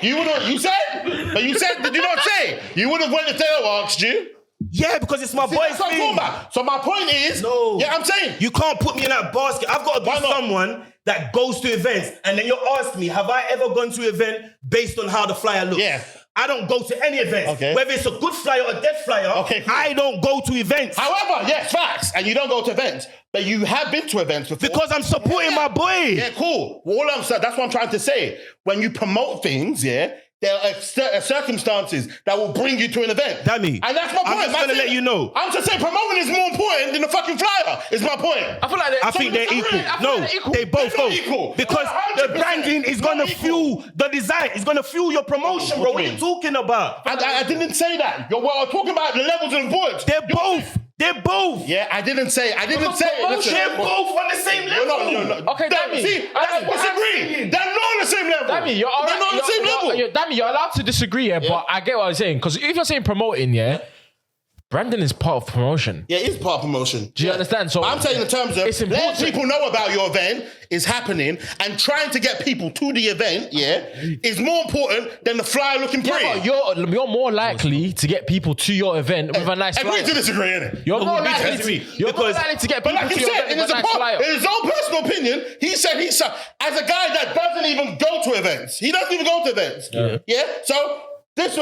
you not say? You would have went if they asked you. Yeah, because it's my boy's thing. So my point is, I'm saying. You can't put me in that basket. I've got to be someone that goes to events. And then you're asking me, have I ever gone to an event based on how the flyer looks? Yeah. I don't go to any events. Okay. Whether it's a good flyer or a dead flyer, cool. I don't go to events. However, yes, facts. And you don't go to events. But you have been to events before. Because I'm supporting my boy. Yeah, cool. Well, that's what I'm trying to say. When you promote things, there are circumstances that will bring you to an event. Dammy. And that's my point. I'm just going to let you know. I'm just saying promoting is more important than the fucking flyer, is my point. I feel like I think they're equal. They both go. Equal. Because the branding is going to fuel the design. It's going to fuel your promotion, bro. What are you talking about? I didn't say that. You're talking about the levels of importance. They're both. Yeah, I didn't say. They're both on the same level. No. Okay, Dammy. See, I disagree. They're not on the same level. Dammy, you're all right. They're not on the same level. Dammy, you're allowed to disagree, but I get what I'm saying. Because if you're saying promoting, branding is part of promotion. Yeah, it is part of promotion. Do you understand? So I'm saying in terms of it's important. letting people know about your event is happening and trying to get people to the event, is more important than the flyer looking pretty. Yeah, but you're more likely to get people to your event with a nice flyer. Agree to disagree, innit? You're more likely to get people to your event with a nice flyer. In his own personal opinion, he said as a guy that doesn't even go to events. He doesn't even go to events. Yeah? So this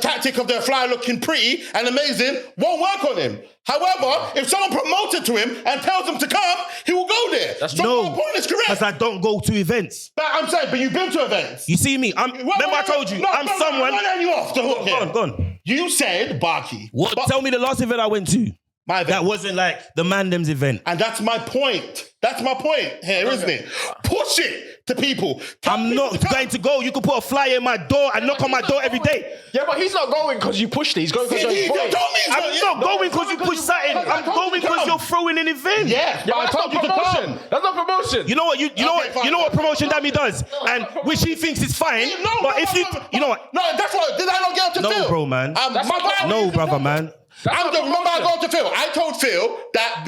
tactic of the flyer looking pretty and amazing won't work on him. However, if someone promotes it to him and tells him to come, he will go there. So my point is correct. Because I don't go to events. But I'm saying, but you've been to events. You see me? Remember I told you, I'm someone. You off the hook. Go on. You said Barkey. Tell me the last event I went to. My event. That wasn't like the Mandem's event. And that's my point. That's my point here, isn't it? Push it to people. I'm not going to go. You can put a flyer in my door and knock on my door every day. Yeah, but he's not going because you pushed it. He's going because you're going. I'm not going because you push something. I'm going because you're throwing an event. Yeah, but I told you to come. That's not promotion. You know what? You know what promotion Dammy does, and which he thinks is fine. But if you know what? No, that's what. Did I not get up to Phil? No, bro, man. No, brother, man. Remember I go to Phil. I told Phil that,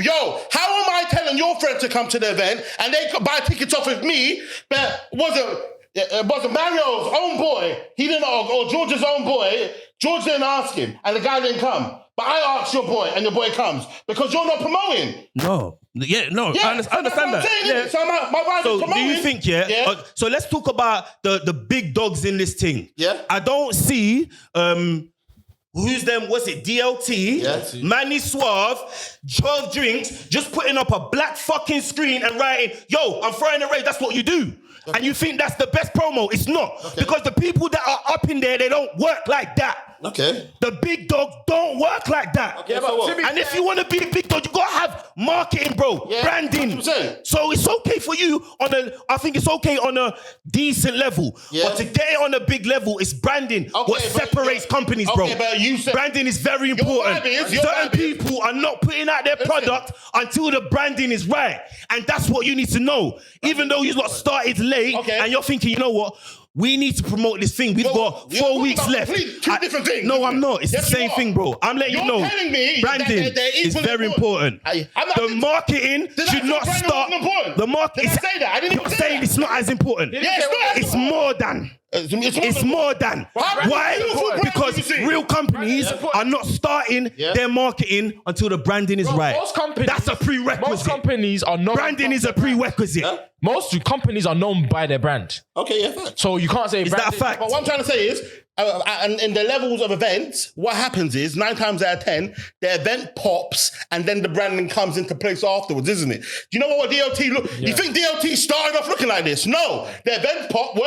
how am I telling your friend to come to the event and they could buy tickets off of me, but it wasn't Mario's own boy. He didn't, or George's own boy. George didn't ask him, and the guy didn't come. But I asked your boy, and your boy comes because you're not promoting. No. I understand that. Yeah. So my wife is promoting. Do you think, so let's talk about the big dogs in this thing. Yeah. I don't see Who's them? Was it DLT? Manny Suave, 12 drinks, just putting up a black fucking screen and writing, yo, I'm throwing a rave, that's what you do. Okay. And you think that's the best promo. It's not. Okay. Because the people that are up in there, they don't work like that. Okay. The big dogs don't work like that. Okay, and if you want to be a big dog, you got to have marketing, bro. Yeah, branding. 100%. So it's okay for you I think it's okay on a decent level. Yeah. But to get it on a big level, it's branding. Okay, what separates companies, bro. But you said branding is very important. Certain people are not putting out their product until the branding is right. And that's what you need to know. Even though you've not started late and you're thinking, you know what? We need to promote this thing. We've got 4 weeks left. Two different things. No, I'm not. It's the same thing, bro. I'm letting you know. Branding is very important. The marketing should not start. The market. Did I say that? I didn't even say it's not as important. It's more than. It's more than. Why? Because real companies are not starting their marketing until the branding is right. Most companies, that's a prerequisite. Most companies are known. Branding is a prerequisite. Yeah? Most companies are known by their brand. Okay, yeah, fact. So you can't say is that a fact? But what I'm trying to say is, and in the levels of events, what happens is 9 times out of 10, the event pops and then the branding comes into place afterwards, isn't it? Do you know what DLT look? Yeah. You think DLT started off looking like this? No, the event pop,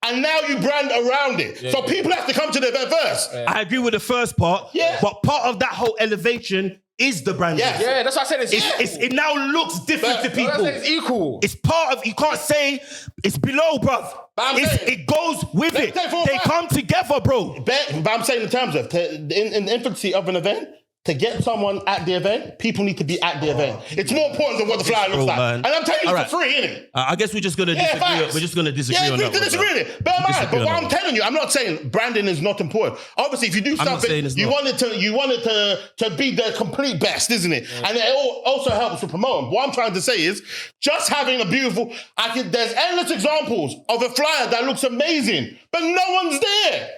and now you brand around it. Yeah, so people have to come to the event first. Yeah. I agree with the first part, but part of that whole elevation is the branding. Yeah, that's what I said. It now looks different to people. It's equal. It's part of, you can't say it's below, bruv. It goes with it. They come together, bro. But I'm saying in terms of, in the infancy of an event, to get someone at the event, people need to be at the event. It's more important than what the flyer looks like. Man. And I'm telling you for free, innit? I guess we're just going to disagree. We're just going to disagree on that. But what I'm telling you, I'm not saying branding is not important. Obviously, if you do something, you want it to be the complete best, isn't it? Yeah. And it also helps to promote. What I'm trying to say is, just having a beautiful, there's endless examples of a flyer that looks amazing, but no one's there.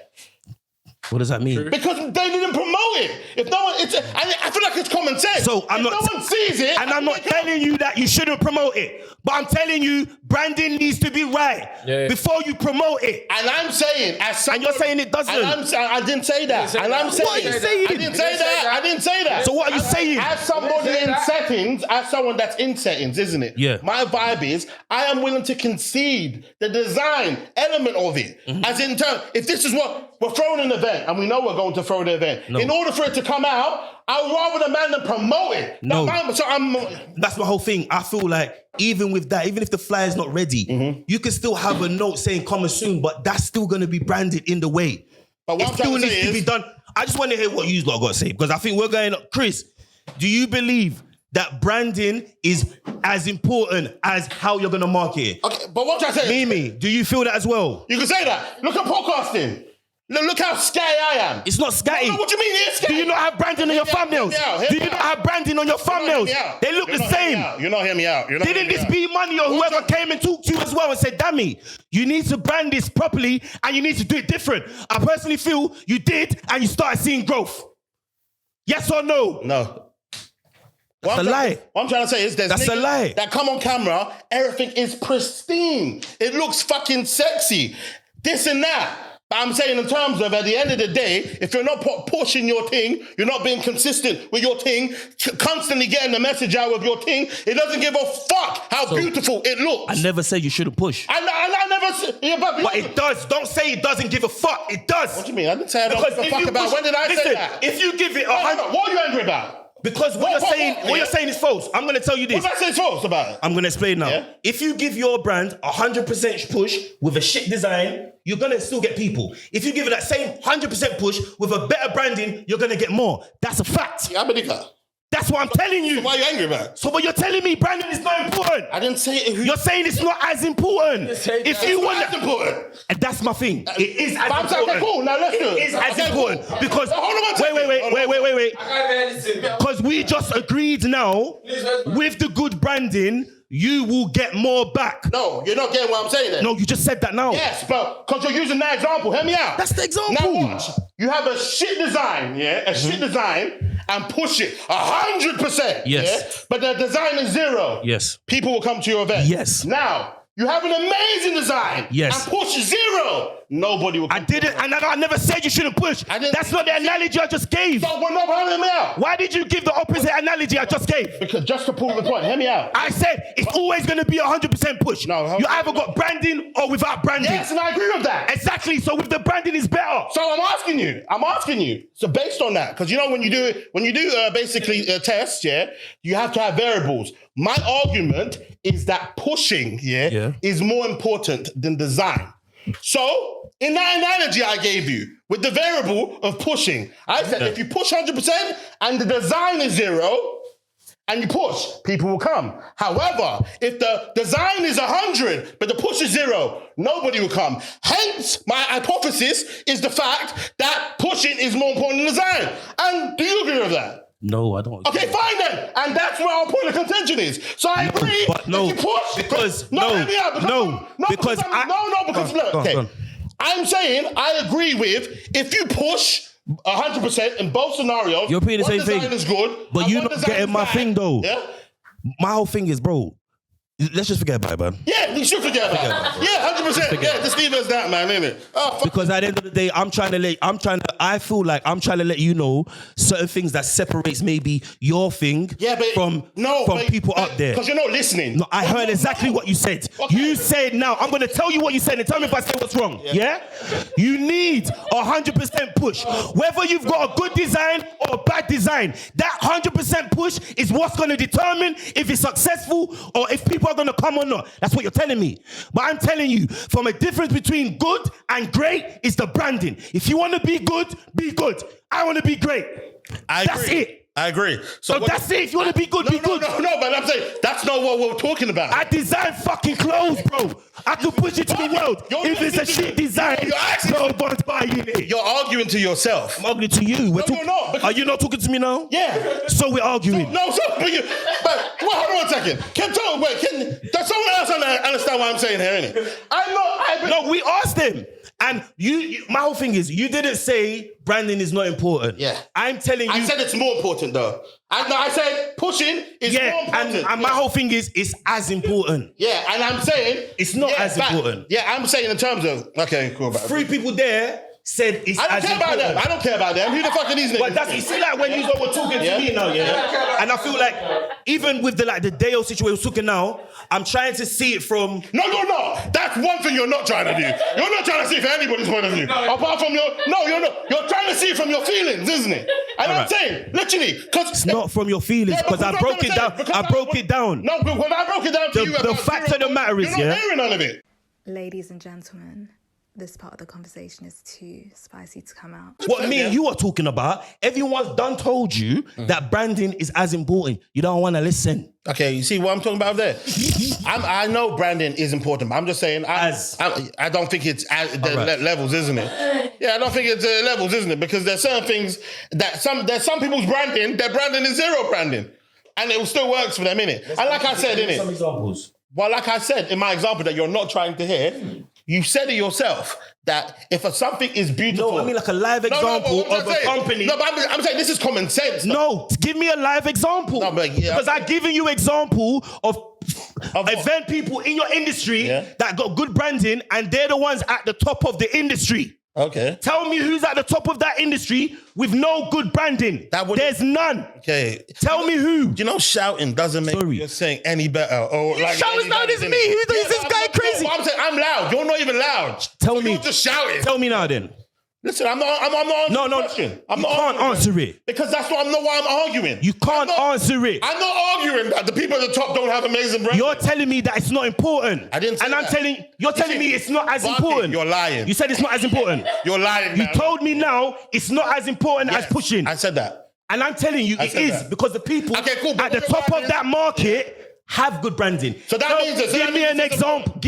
What does that mean? Because they didn't promote it. If no one, I feel like it's common sense. So no one sees it, and I'm not telling you that you shouldn't promote it, but I'm telling you branding needs to be right before you promote it. And I'm saying, and you're saying it doesn't. I didn't say that. And I'm saying, what are you saying? I didn't say that. So what are you saying? As somebody in settings, as someone that's in settings, isn't it? Yeah. My vibe is I am willing to concede the design element of it. Mm-hmm. As in turn, if this is what we're throwing an event, and we know we're going to throw the event. No. In order for it to come out, I would rather the man than promote it. No. That's my whole thing. I feel like even with that, even if the flyer's not ready, you can still have a note saying coming soon, but that's still going to be branded in the way. But what it still needs to be done. I just want to hear what you've got to say, because I think we're going, Chris, do you believe that branding is as important as how you're going to market it? Okay, but what I'm trying to say... Mimi, do you feel that as well? You can say that. Look at podcasting. Look how scatty I am. It's not scatty. No, what do you mean it's scatty? Do you not have branding on your thumbnails? Do you not have branding on your thumbnails? They look the same. You're not hearing me out. Didn't this be money or whoever came and talked to you as well and said, Dammy, you need to brand this properly and you need to do it different? I personally feel you did and you started seeing growth. Yes or no? No. That's a lie. What I'm trying to say is that's a lie. That come on camera, everything is pristine. It looks fucking sexy. This and that. But I'm saying in terms of, at the end of the day, if you're not pushing your thing, you're not being consistent with your thing, constantly getting the message out of your thing, it doesn't give a fuck how beautiful it looks. I never said you shouldn't push. I never said... Yeah, but it does. Don't say it doesn't give a fuck. It does. What do you mean? I didn't say I don't give a fuck about... When did I say that? If you give it... What are you angry about? Because what you're saying is false. I'm going to tell you this. What did I say is false about it? I'm going to explain now. Yeah? If you give your brand 100% push with a shit design, you're going to still get people. If you give it that same 100% push with a better branding, you're going to get more. That's a fact. Yeah, I believe that. That's what I'm telling you. So why are you angry about it? So but you're telling me branding is not important. I didn't say it. You're saying it's not as important. If you want that, important. And that's my thing. It is as important. Okay, cool. Now let's do it. It is as important because wait. Because we just agreed now with the good branding, you will get more back. No, you're not getting what I'm saying then. No, you just said that now. Yes, but because you're using that example. Hear me out. That's the example. Now watch. You have a shit design, shit design, and push it 100%. Yes. Yeah? But the design is 0. Yes. People will come to your event. Yes. Now, you have an amazing design. Yes. And push 0. nobody will come. I didn't, and I never said you shouldn't push. That's not the analogy I just gave. So we're not hearing me out. Why did you give the opposite analogy I just gave? Because just to prove the point, hear me out. I said it's always going to be 100% push. No, you either got branding or without branding. Yes, and I agree with that. Exactly. So with the branding is better. So I'm asking you. So based on that, because you know when you do basically a test, yeah, you have to have variables. My argument is that pushing, is more important than design. So in that analogy I gave you with the variable of pushing, I said if you push 100% and the design is 0. And you push, people will come. However, if the design is 100, but the push is 0, nobody will come. Hence, my hypothesis is the fact that pushing is more important than design. And do you agree with that? No, I don't. Okay, fine then. And that's where our point of contention is. So I agree. But no, if you push, because I'm saying I agree with if you push 100% in both scenarios. You're repeating the same thing. Design is good, but you're not getting my thing though. Yeah? My whole thing is, bro, let's just forget about it, man. Yeah, we should forget about it. Yeah, 100%. Yeah, just leave it as that, man, innit? Oh, because at the end of the day, I feel like I'm trying to let you know certain things that separates maybe your thing from people up there. Because you're not listening. No, I heard exactly what you said. Okay. You said now, I'm going to tell you what you said and tell me if I say what's wrong. Yeah? You need 100% push. Whether you've got a good design or a bad design, that 100% push is what's going to determine if it's successful or if people are going to come or not. That's what you're telling me. But I'm telling you, from a difference between good and great is the branding. If you want to be good, be good. I want to be great. That's it. I agree. So that's it. If you want to be good, be good. No, but I'm saying that's not what we're talking about. I design fucking clothes, bro. I can push it to the world. If it's a shit design, no one's buying it. You're arguing to yourself. I'm arguing to you. Are you not talking to me now? Yeah. So we're arguing. But hold on one second. Does someone else understand what I'm saying here, innit? No, we asked them. And my whole thing is, you didn't say branding is not important. Yeah. I'm telling you. I said it's more important though. I said pushing is more important. And my whole thing is, it's as important. Yeah, and I'm saying it's not as important. Yeah, I'm saying in terms of, okay, cool. 3 people there said it's I don't care about them. I don't care about them. Who the fuck are these niggas? But that's, you see, like when you were talking to me now, and I feel like even with the Deo situation we're talking now, I'm trying to see it from. No. That's one thing you're not trying to do. You're not trying to see it from anybody's point of view. Apart from you're not. You're trying to see it from your feelings, isn't it? And I'm saying, literally, because it's not from your feelings, because I broke it down. I broke it down. No, but when I broke it down to you, the fact of the matter is, you're not hearing none of it. Ladies and gentlemen, this part of the conversation is too spicy to come out. What me and you are talking about, everyone's done told you that branding is as important. You don't want to listen. Okay, you see what I'm talking about there? I know branding is important, but I'm just saying I don't think it's at the levels, isn't it? Yeah, I don't think it's levels, isn't it? Because there's certain things that there's some people's branding, their branding is zero branding. And it still works for them, innit? And like I said, innit? Some examples. Well, like I said in my example that you're not trying to hear, you said it yourself that if something is beautiful... No, I mean like a live example of a company. No, but I'm saying this is common sense. No, give me a live example. No, but because I've given you example of event people in your industry that got good branding and they're the ones at the top of the industry. Okay. Tell me who's at the top of that industry with no good branding. There's none. Okay. Tell me who. You know, shouting doesn't make you saying any better. Or like shouting's loud as me. Who is this guy crazy? I'm saying I'm loud. You're not even loud. Tell me. You're just shouting. Tell me now then. Listen, I'm not answering the question. You can't answer it. Because that's not why I'm arguing. You can't answer it. I'm not arguing that the people at the top don't have amazing branding. You're telling me that it's not important. I didn't say that. You're telling me it's not as important. You're lying. You said it's not as important. You're lying, man. You told me now it's not as important as pushing. I said that. And I'm telling you it is because the people at the top of that market have good branding. So that means give me an example.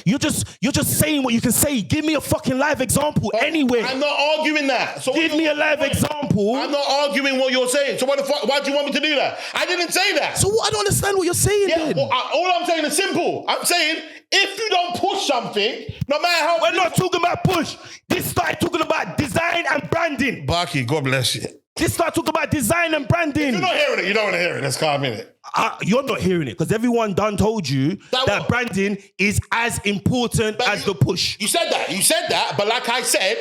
You're just saying what you can say. Give me a fucking live example anyway. I'm not arguing that. So give me a live example. I'm not arguing what you're saying. So what the fuck? Why do you want me to do that? I didn't say that. So I don't understand what you're saying. Yeah, well, all I'm saying is simple. I'm saying if you don't push something, no matter how... We're not talking about push. This started talking about design and branding. Barkey, God bless you. Let's start talking about design and branding. If you're not hearing it, you don't want to hear it. Let's calm in it. You're not hearing it because everyone done told you that branding is as important as the push. You said that, but like I said,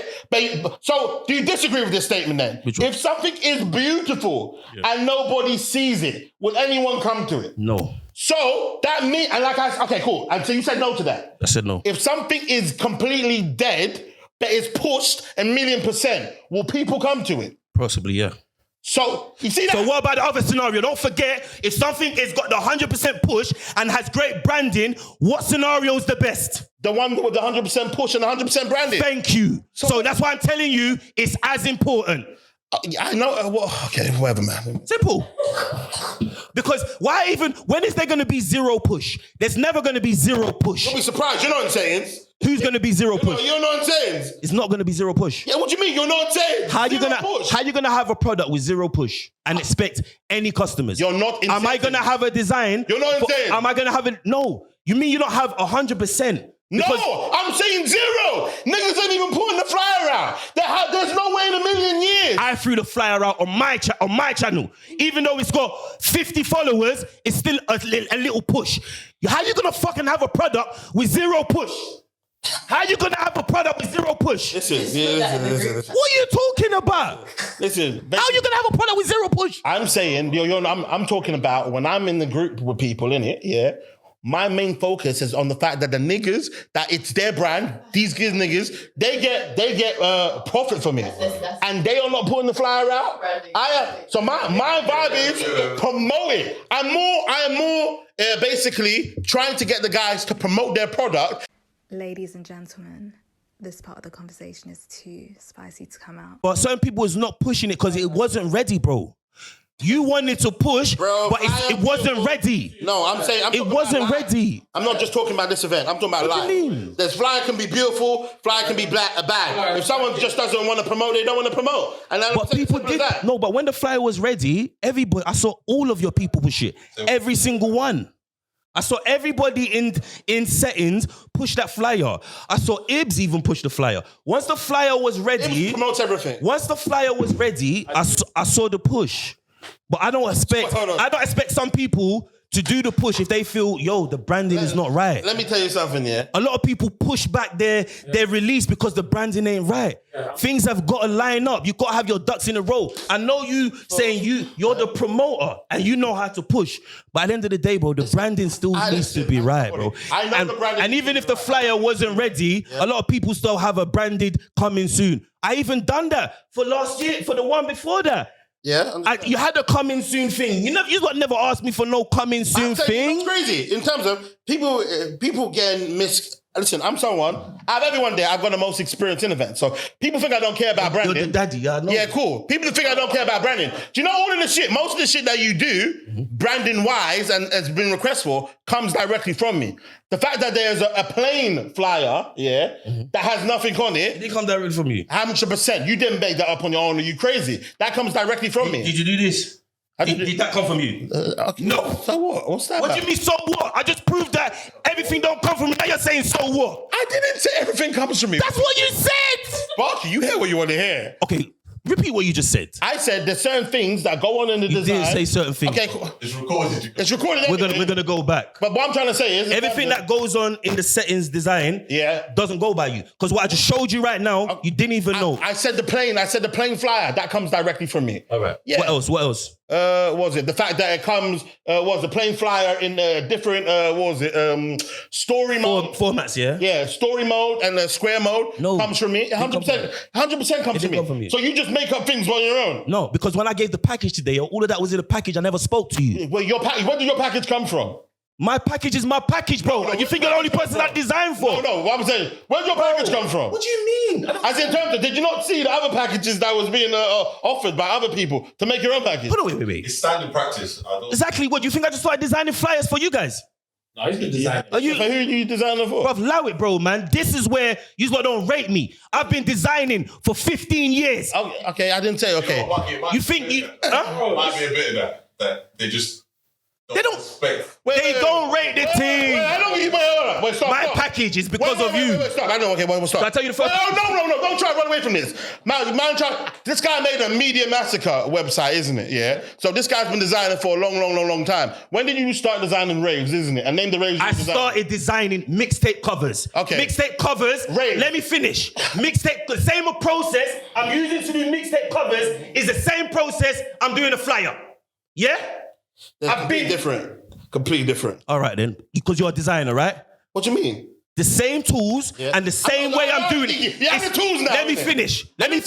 so do you disagree with this statement then? If something is beautiful and nobody sees it, will anyone come to it? No. So that means, okay, cool. And so you said no to that. I said no. If something is completely dead, but it's pushed 1,000,000%, will people come to it? Possibly, yeah. So, you see that? So what about the other scenario? Don't forget, if something has got the 100% push and has great branding, what scenario is the best? The one with the 100% push and 100% branding. Thank you. So that's why I'm telling you, it's as important. I know. Okay, whatever, man. Simple. Because when is there going to be zero push? There's never going to be zero push. Don't be surprised. You know what I'm saying? Who's going to be zero push? You know what I'm saying? It's not going to be zero push. Yeah, what do you mean? You're not saying? How you gonna have a product with zero push and expect any customers? You're not. Am I gonna have a design? You're not insane. Am I gonna have it? No. You mean you don't have 100%? No, I'm saying zero. Niggas ain't even putting the flyer out. There's no way in a million years. I threw the flyer out on my channel. Even though it's got 50 followers, it's still a little push. How you gonna fucking have a product with zero push? How you gonna have a product with zero push? Listen. What are you talking about? Listen. How you gonna have a product with zero push? I'm saying, I'm talking about when I'm in the group with people, innit? Yeah. My main focus is on the fact that the niggas, that it's their brand, these niggas, they get profit from it. And they are not putting the flyer out. So my vibe is promote it. I am more basically trying to get the guys to promote their product. Ladies and gentlemen, this part of the conversation is too spicy to come out. But certain people was not pushing it because it wasn't ready, bro. You wanted to push, bro, but it wasn't ready. No, I'm saying it wasn't ready. I'm not just talking about this event. I'm talking about life. What do you mean? There's flyer can be beautiful, flyer can be bad. If someone just doesn't want to promote, they don't want to promote. And but people did that. No, but when the flyer was ready, everybody, I saw all of your people push it. Every single one. I saw everybody in settings push that flyer. I saw Ibz even push the flyer. Once the flyer was ready, Ibz promotes everything. Once the flyer was ready, I saw the push. But I don't expect some people to do the push if they feel, the branding is not right. Let me tell you something, yeah. A lot of people push back their release because the branding ain't right. Yeah. Things have got to line up. You got to have your ducks in a row. I know you saying you're the promoter and you know how to push. But at the end of the day, bro, the branding still needs to be right, bro. I know the branding. And even if the flyer wasn't ready, a lot of people still have a branded coming soon. I even done that for last year, for the one before that. Yeah, you had a coming soon thing. You never asked me for no coming soon thing. It's crazy in terms of people getting Listen, I'm someone. Out of everyone there, I've got the most experience in events. So people think I don't care about branding. You're the daddy, I know. Yeah, cool. People think I don't care about branding. Do you know all of the shit? Most of the shit that you do, branding wise, and has been requested for, comes directly from me. The fact that there's a plain flyer, that has nothing on it. Did it come directly from you? 100%. You didn't make that up on your own. Are you crazy? That comes directly from me. Did you do this? Did that come from you? Okay. No. So what? What's that? What do you mean, so what? I just proved that everything don't come from me. Now you're saying, so what? I didn't say everything comes from me. That's what you said! Barkey, you hear what you want to hear. Okay, repeat what you just said. I said there's certain things that go on in the design. You didn't say certain things. Okay, cool. It's recorded. It's recorded. We're gonna go back. But what I'm trying to say is everything that goes on in the settings design doesn't go by you. Because what I just showed you right now, you didn't even know. I said the plain flyer. That comes directly from me. All right. Yeah. What else? Was it the fact that it comes was the plain flyer in different story mode formats? Yeah, story mode and square mode comes from me. 100% comes from me. So you just make up things on your own? No, because when I gave the package today, all of that was in the package. I never spoke to you. Well, where did your package come from? My package is my package, bro. You think you're the only person I designed for? No, what I'm saying, where'd your package come from? What do you mean? As in terms of, did you not see the other packages that was being offered by other people to make your own package? Hold on, wait. It's standard practice. Exactly what? You think I just started designing flyers for you guys? No, he's been designing. Who are you designing for? Bruv, allow it, bro, man. This is where you don't rate me. I've been designing for 15 years. Okay, I didn't say okay. You think you... Might be a bit of that they just... They don't. They don't rate the team. I don't give Wait, stop. My package is because of you. Wait, stop. I know. Okay, we'll stop. Can I tell you the first? No. Don't try to run away from this. Man, this guy made a Media Massacre website, isn't it? Yeah. So this guy's been designing for a long time. When did you start designing raves, isn't it? And name the raves. I started designing mixtape covers. Okay. Mixtape covers. Rave. Let me finish. Mixtape. The same process I'm using to do mixtape covers is the same process I'm doing a flyer. Yeah. Completely different. All right then, because you're a designer, right? What you mean? The same tools and the same way I'm doing it. You have the tools now. Let me finish. Let me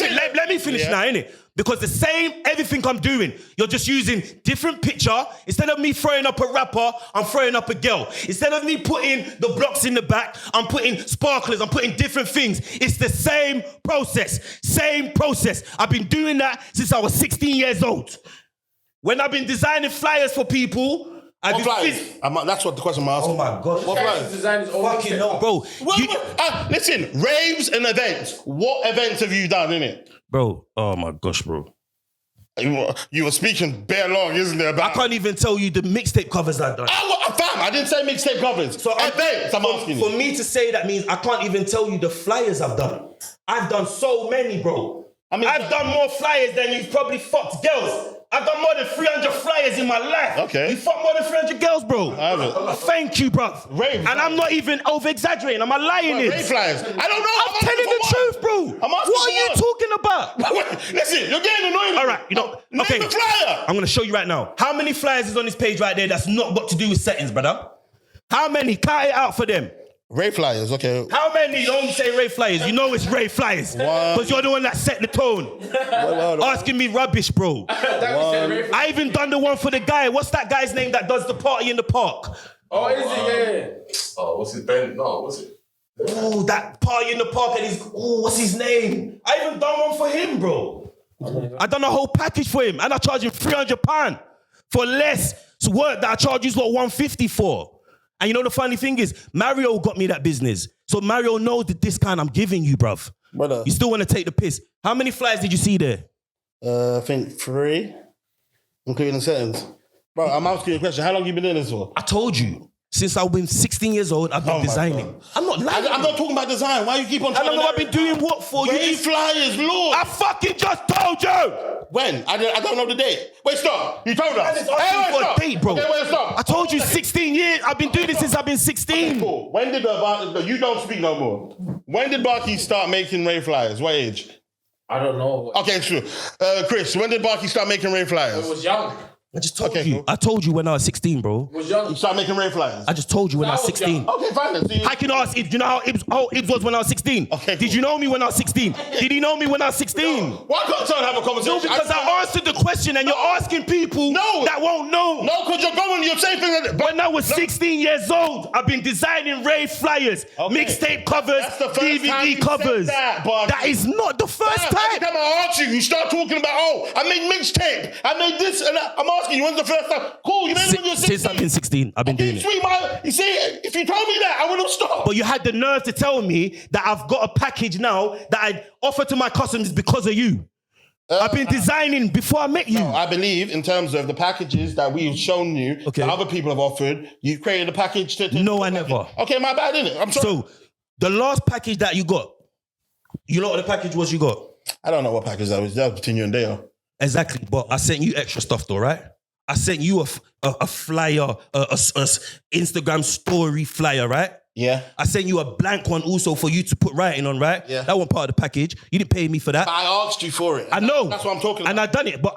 finish now, innit? Because the same everything I'm doing, you're just using different picture. Instead of me throwing up a rapper, I'm throwing up a girl. Instead of me putting the blocks in the back, I'm putting sparklers, I'm putting different things. It's the same process. Same process. I've been doing that since I was 16 years old. When I've been designing flyers for people, What flyers? That's what the question I'm asking. Oh my God. What flyers? Fucking no, bro. Listen, raves and events. What events have you done, innit? Bro, oh my gosh, bro. You were speaking bare long, isn't there? I can't even tell you the mixtape covers I've done. Fam, I didn't say mixtape covers. So events, I'm asking you. For me to say that means I can't even tell you the flyers I've done. I've done so many, bro. I've done more flyers than you've probably fucked girls. I've done more than 300 flyers in my life. Okay. You fucked more than 300 girls, bro. I haven't. Thank you, bro. And I'm not even over-exaggerating. I'm lying. Rave flyers. I don't know. I'm telling the truth, bro. What are you talking about? Listen, you're getting annoying. All right, okay. Name the flyer. I'm going to show you right now. How many flyers is on this page right there that's not got to do with settings, brother? How many? Count it out for them. Rave flyers, okay. How many? Don't say rave flyers. You know it's rave flyers. Because you're the one that set the tone. Asking me rubbish, bro. I even done the one for the guy. What's that guy's name that does the party in the park? Oh, is it? Yeah. Oh, what's his Ben? No, what's it? Oh, that party in the park and what's his name? I even done one for him, bro. I done a whole package for him and I charge him £300 for less work that I charge you $150 for. And you know the funny thing is, Mario got me that business. So Mario knows the discount I'm giving you, bruv. Brother. You still want to take the piss. How many flyers did you see there? I think 3, including the settings. Bro, I'm asking you a question. How long have you been doing this for? I told you. Since I've been 16 years old, I've been designing. I'm not lying. I'm not talking about design. Why you keep on I don't know I've been doing what for. Rave flyers, Lord. I fucking just told you. When? I don't know the date. Wait, stop. You told us. For a date, bro. Okay, wait, stop. I told you 16 years. I've been doing this since I've been 16. Okay, cool. When did you don't speak no more. When did Barkey start making rave flyers? What age? I don't know. Okay, true. Chris, when did Barkey start making rave flyers? I was young. I just told you. Cool. I told you when I was 16, bro. Was young. You started making rave flyers? I just told you when I was 16. Okay, fine then. I can ask Ibz. Do you know how Ibz was when I was 16? Okay, cool. Did you know me when I was 16? Did he know me when I was 16? Why can't someone have a conversation? No, because I answered the question and you're asking people that won't know. No, because you're saying things like that. When I was 16 years old, I've been designing rave flyers, mixtape covers, DVD covers. That is not the first time. Every time I ask you, you start talking about, I made mixtape. I made this and that. I'm asking you, when's the first time? Cool, you made it when you're 16. Since I've been 16, I've been doing it. You see, if you told me that, I would have stopped. But you had the nerve to tell me that I've got a package now that I offer to my customers because of you. I've been designing before I met you. No, I believe in terms of the packages that we've shown you, that other people have offered, you've created a package to No, I never. Okay, my bad, innit? I'm sorry. So, the last package that you got, you know what the package was you got? I don't know what package that was. That was between you and Dale. Exactly, but I sent you extra stuff though, right? I sent you a flyer, a Instagram story flyer, right? Yeah. I sent you a blank one also for you to put writing on, right? Yeah. That one part of the package. You didn't pay me for that. But I asked you for it. I know. That's what I'm talking about. And I done it, but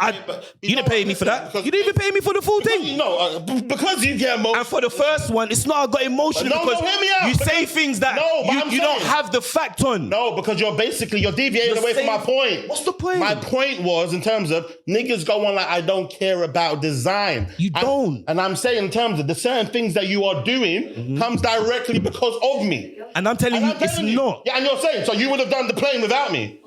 you didn't pay me for that. You didn't even pay me for the full thing. No, because you get emotional. And for the first one, it's not I got emotional because hear me out. you say things that you don't have the fact on. No, because you're deviating away from my point. What's the point? My point was in terms of niggas go on like I don't care about design. You don't. And I'm saying in terms of the certain things that you are doing comes directly because of me. And I'm telling you, it's not. Yeah, and you're saying, so you would have done the plane without me.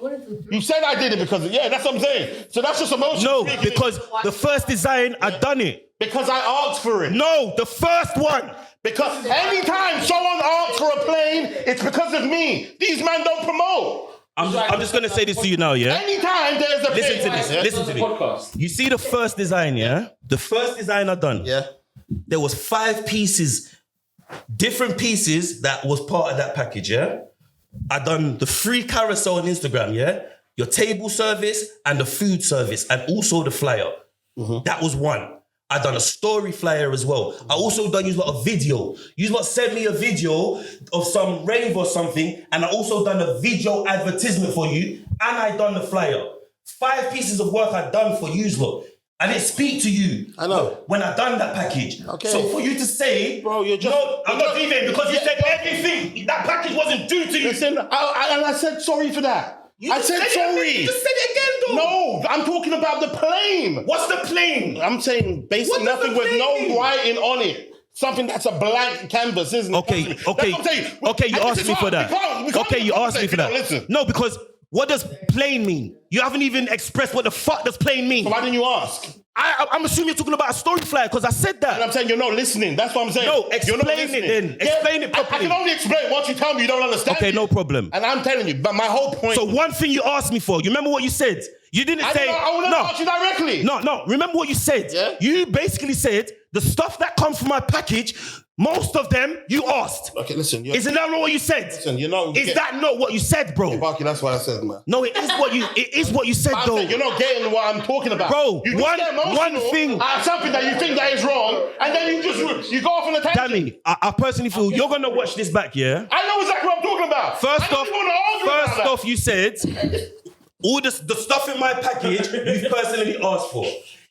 You said I did it because of, that's what I'm saying. So that's just emotional. No, because the first design, I done it. Because I asked for it. No, the first one. Because anytime someone asks for a plane, it's because of me. These men don't promote. I'm just going to say this to you now, yeah? Anytime there's a Listen to this. Listen to me. You see the first design, yeah? The first design I done. Yeah. there was 5 pieces, different pieces that was part of that package, yeah? I done the free carousel on Instagram, yeah? Your table service and the food service and also the flyer. That was one. I done a story flyer as well. I also done use a video. You lot sent me a video of some rave or something, and I also done a video advertisement for you, and I done the flyer. 5 pieces of work I done for you lot. I didn't speak to you. I know. When I done that package. Okay. So for you to say, bro, you're just. no, I'm not leaving because you said everything. That package wasn't due to you. Listen, and I said sorry for that. I said sorry. You just said it again, though. No, I'm talking about the plane. What's the plane? I'm saying basically nothing with no writing on it. Something that's a blank canvas, isn't it? Okay. That's what I'm saying. Okay, you asked me for that. Okay, you asked me for that. Listen. No, because what does plane mean? You haven't even expressed what the fuck does plane mean. So why didn't you ask? I'm assuming you're talking about a story flyer because I said that. And I'm saying you're not listening. That's what I'm saying. No, explain you're not it listening. then. Explain it properly. I can only explain once you tell me you don't understand. Okay, it. no problem. And I'm telling you, but my whole point. So one thing you asked me for, you remember what you said? You didn't say. I want to ask you directly. No. Remember what you said? Yeah? You basically said the stuff that comes from my package, most of them you asked. Okay, listen. Isn't that not what you said? Listen, you know. Is that not what you said, bro? Hey, Barkey, that's what I said, man. No, it is what you said, I'm though. saying you're not getting what I'm talking about. Bro, you just get emotional one thing. at something that you think that is wrong, and then you go off on a tangent. Danny, I personally feel you're gonna watch this back, yeah? I know exactly what I'm talking about. First off, you said all the stuff in my package you personally asked for.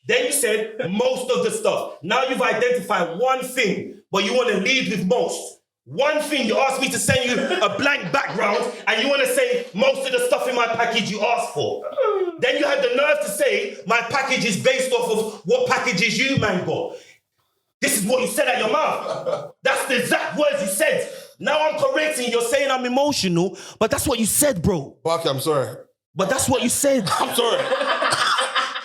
Then you said most of the stuff. Now you've identified one thing, but you want to lead with most. One thing, you asked me to send you a blank background, and you want to say most of the stuff in my package you asked for. Then you had the nerve to say my package is based off of what packages you, man, got. This is what you said out your mouth. That's the exact words you said. Now I'm correcting, you're saying I'm emotional, but that's what you said, bro. Barkey, I'm sorry. But that's what you said. I'm sorry.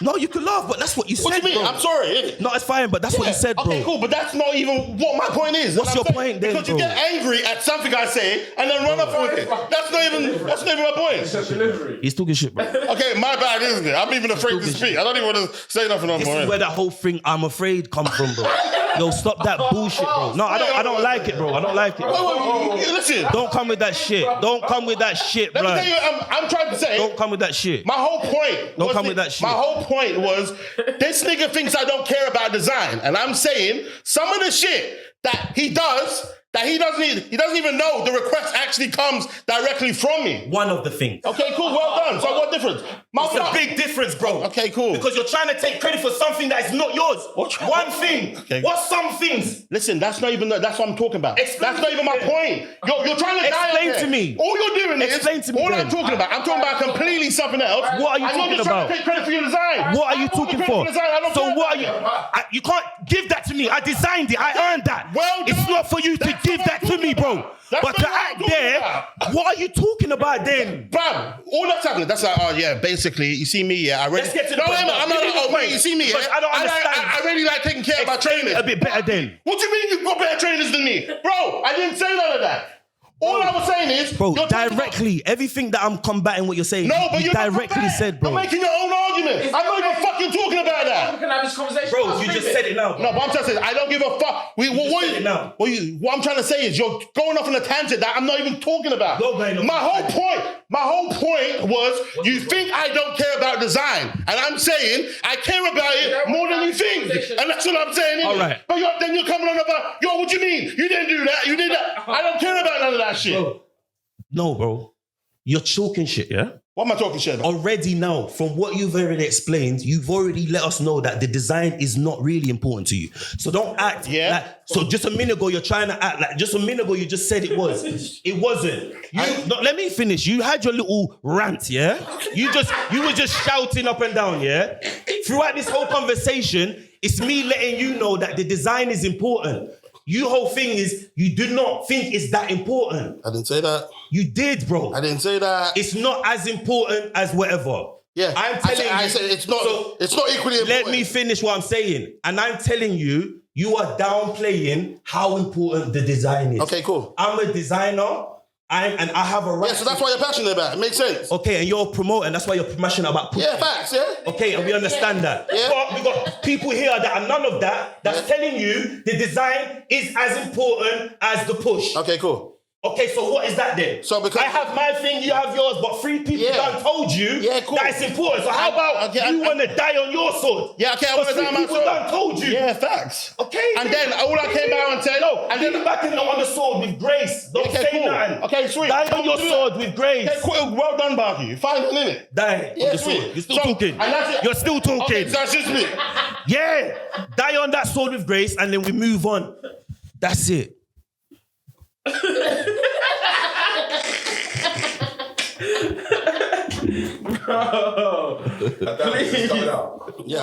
No, you can laugh, but that's what you said. What do you mean? Bro. I'm sorry. No, it's fine, but that's what you said, bro. Okay, cool, but that's not even what my point is. What's your point then, because bro? You get angry at something I say and then run off with it. That's not even my point. He's talking shit, bro. Okay, my bad, isn't it? I'm even afraid to speak. I don't even want to say nothing on This my is where that whole thing I'm afraid come from, bro. Yo, stop that bullshit, bro. No, I don't like it, bro. I don't like it. Listen. Don't come with that shit. Don't come with that shit, bro. Let me tell you, I'm trying to say. Don't come with that shit. My whole point. Don't come with that shit. My whole point was this nigga thinks I don't care about design, and I'm saying some of the shit that he does. That he doesn't even know the request actually comes directly from me. One of the things. Okay, cool, well done. So what difference? It's a big difference, bro. Okay, cool. Because you're trying to take credit for something that is not yours. One thing. Okay. What's some things? Listen, that's what I'm talking about. Explain that's not even my point. You're trying to Explain to me. All you're doing is Explain to me all then. I'm talking about completely something else. What are you talking you're just about? trying to take credit for your design. What are you talking for? So what are you? You can't give that to me. I designed it. I earned that. Well done. It's not for you to That's give what that I'm to me, talking bro. about. That's But to what I'm act talking there, about. what are you talking about then? Bam! All that's happening. That's like, oh yeah, basically, you see me, yeah. I really. Let's get to the no, point. I'm not. Oh wait, you see me, yeah. Because I don't understand. I really like taking care of my trainers. A bit better then. What do you mean you've got better trainers than me, bro? I didn't say none of that. All I was saying is, Bro, you're talking directly, everything that I'm combating what you're saying, No, but you you're not directly combating. said, bro. You're making your own argument. I'm not even fucking talking about that. We can have this conversation. Bro, you just said it now. No, but I'm trying to say, I don't give a fuck. said it now. What I'm trying to say is you're going off on a tangent that I'm not even talking about. You're going off My on a whole tangent. point was you think I don't care about design. And I'm saying I care about it more than you think. And that's what I'm saying. All right. But then you're coming on about, yo, what do you mean? You didn't do that. You did that. I don't care about none of that shit. Bro. No, bro. You're talking shit, yeah? What am I talking shit about? Already now, from what you've already explained, you've already let us know that the design is not really important to you. So don't act like, so just a minute ago, you're trying to act like, just a minute ago, you just said it was. It wasn't. Let me finish. You had your little rant, yeah? You were just shouting up and down, yeah? Throughout this whole conversation, it's me letting you know that the design is important. Your whole thing is you do not think it's that important. I didn't say that. You did, bro. I didn't say that. It's not as important as whatever. Yeah, I'm telling you. I said it's not equally important. Let me finish what I'm saying. And I'm telling you, you are downplaying how important the design is. Okay, cool. I'm a designer. And I have a right. Yeah, so that's why you're passionate about it. It makes sense. Okay, and you're promoting. That's why you're passionate about pushing. Yeah, facts, yeah. Okay, and we understand that. Yeah. got people here that are none of that. That's telling you the design is as important as the push. Okay, cool. Okay, so what is that then? So because I have my thing, you have yours, but 3 people done told you cool. that it's important. So how about you want to die on your sword? Yeah, okay, I want to die on my people sword. done told you. Yeah, facts. Okay. And then all I came out and said, and then back in on the sword with grace. Don't say nothing. Okay, sweet. Die on your sword with grace. Okay, cool. Well done, Barkey. Fine, innit? Die. Yeah, on the sword. sweet. You're still talking. And that's it. You're still talking. Okay, so that's just me. Yeah. Die on that sword with grace, and then we move on. That's it. Yeah,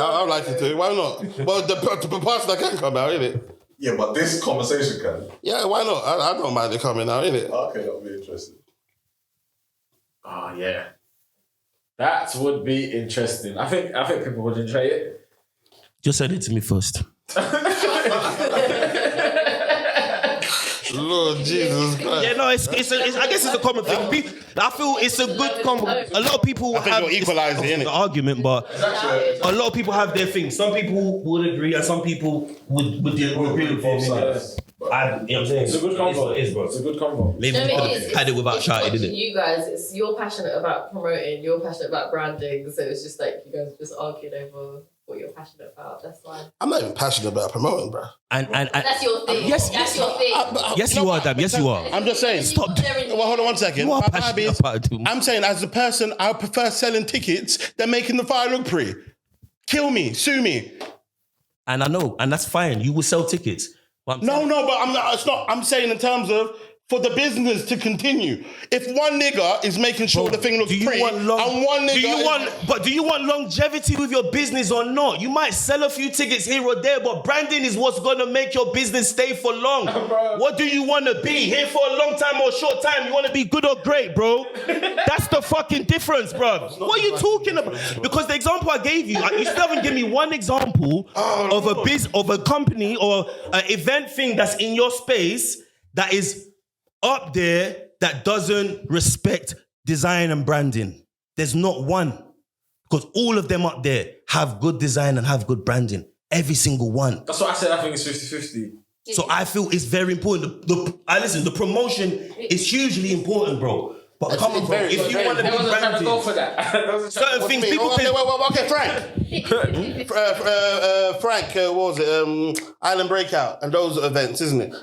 I'd like it to. Why not? Well, the person that can come out, innit? Yeah, but this conversation can. Yeah, why not? I don't mind it coming out, innit? Okay, that'll be interesting. Oh yeah, that would be interesting. I think people would enjoy it. Just send it to me first. Lord Jesus Christ. Yeah, no, I guess it's a common thing. I feel it's a good common. A lot of people I think have you're equalising, innit? the argument, but a lot of people have their thing. Some people would agree, and some people would agree with you. You know what I'm saying? It's a good convo. It is, bro. It's a good convo. Maybe we could have had it without shouting, didn't it? You guys, you're passionate about promoting, you're passionate about branding, so it's just like you guys just arguing over what you're passionate about. That's why. I'm not even passionate about promoting, bro. And that's your thing. Yes, that's your thing. Yes, you are, damn. Yes, you are. I'm just saying. Stop. Well, hold on 1 second. You are My passionate vibe is, about it. I'm saying, as a person, I prefer selling tickets than making the fire look pretty. Kill me, sue me. And I know, and that's fine. You will sell tickets. But No, but I'm not. It's not. I'm saying in terms of for the business to continue. If one nigga is making sure the thing looks pretty, and one nigga do you want longevity with your business or not? You might sell a few tickets here or there, but branding is what's gonna make your business stay for long. What do you want to be? Here for a long time or a short time? You want to be good or great, bro? That's the fucking difference, bro. What are you talking about? Because the example I gave you, you still haven't given me one example of a company or an event thing that's in your space that is up there that doesn't respect design and branding. There's not one. Because all of them up there have good design and have good branding. Every single one. That's what I said. I think it's 50-50. So I feel it's very important. The promotion is hugely important, bro. But come on, bro. If you want to be branded, go for that. certain things people Okay, Frank. Frank, what was it? Island Breakout and those events, isn't it?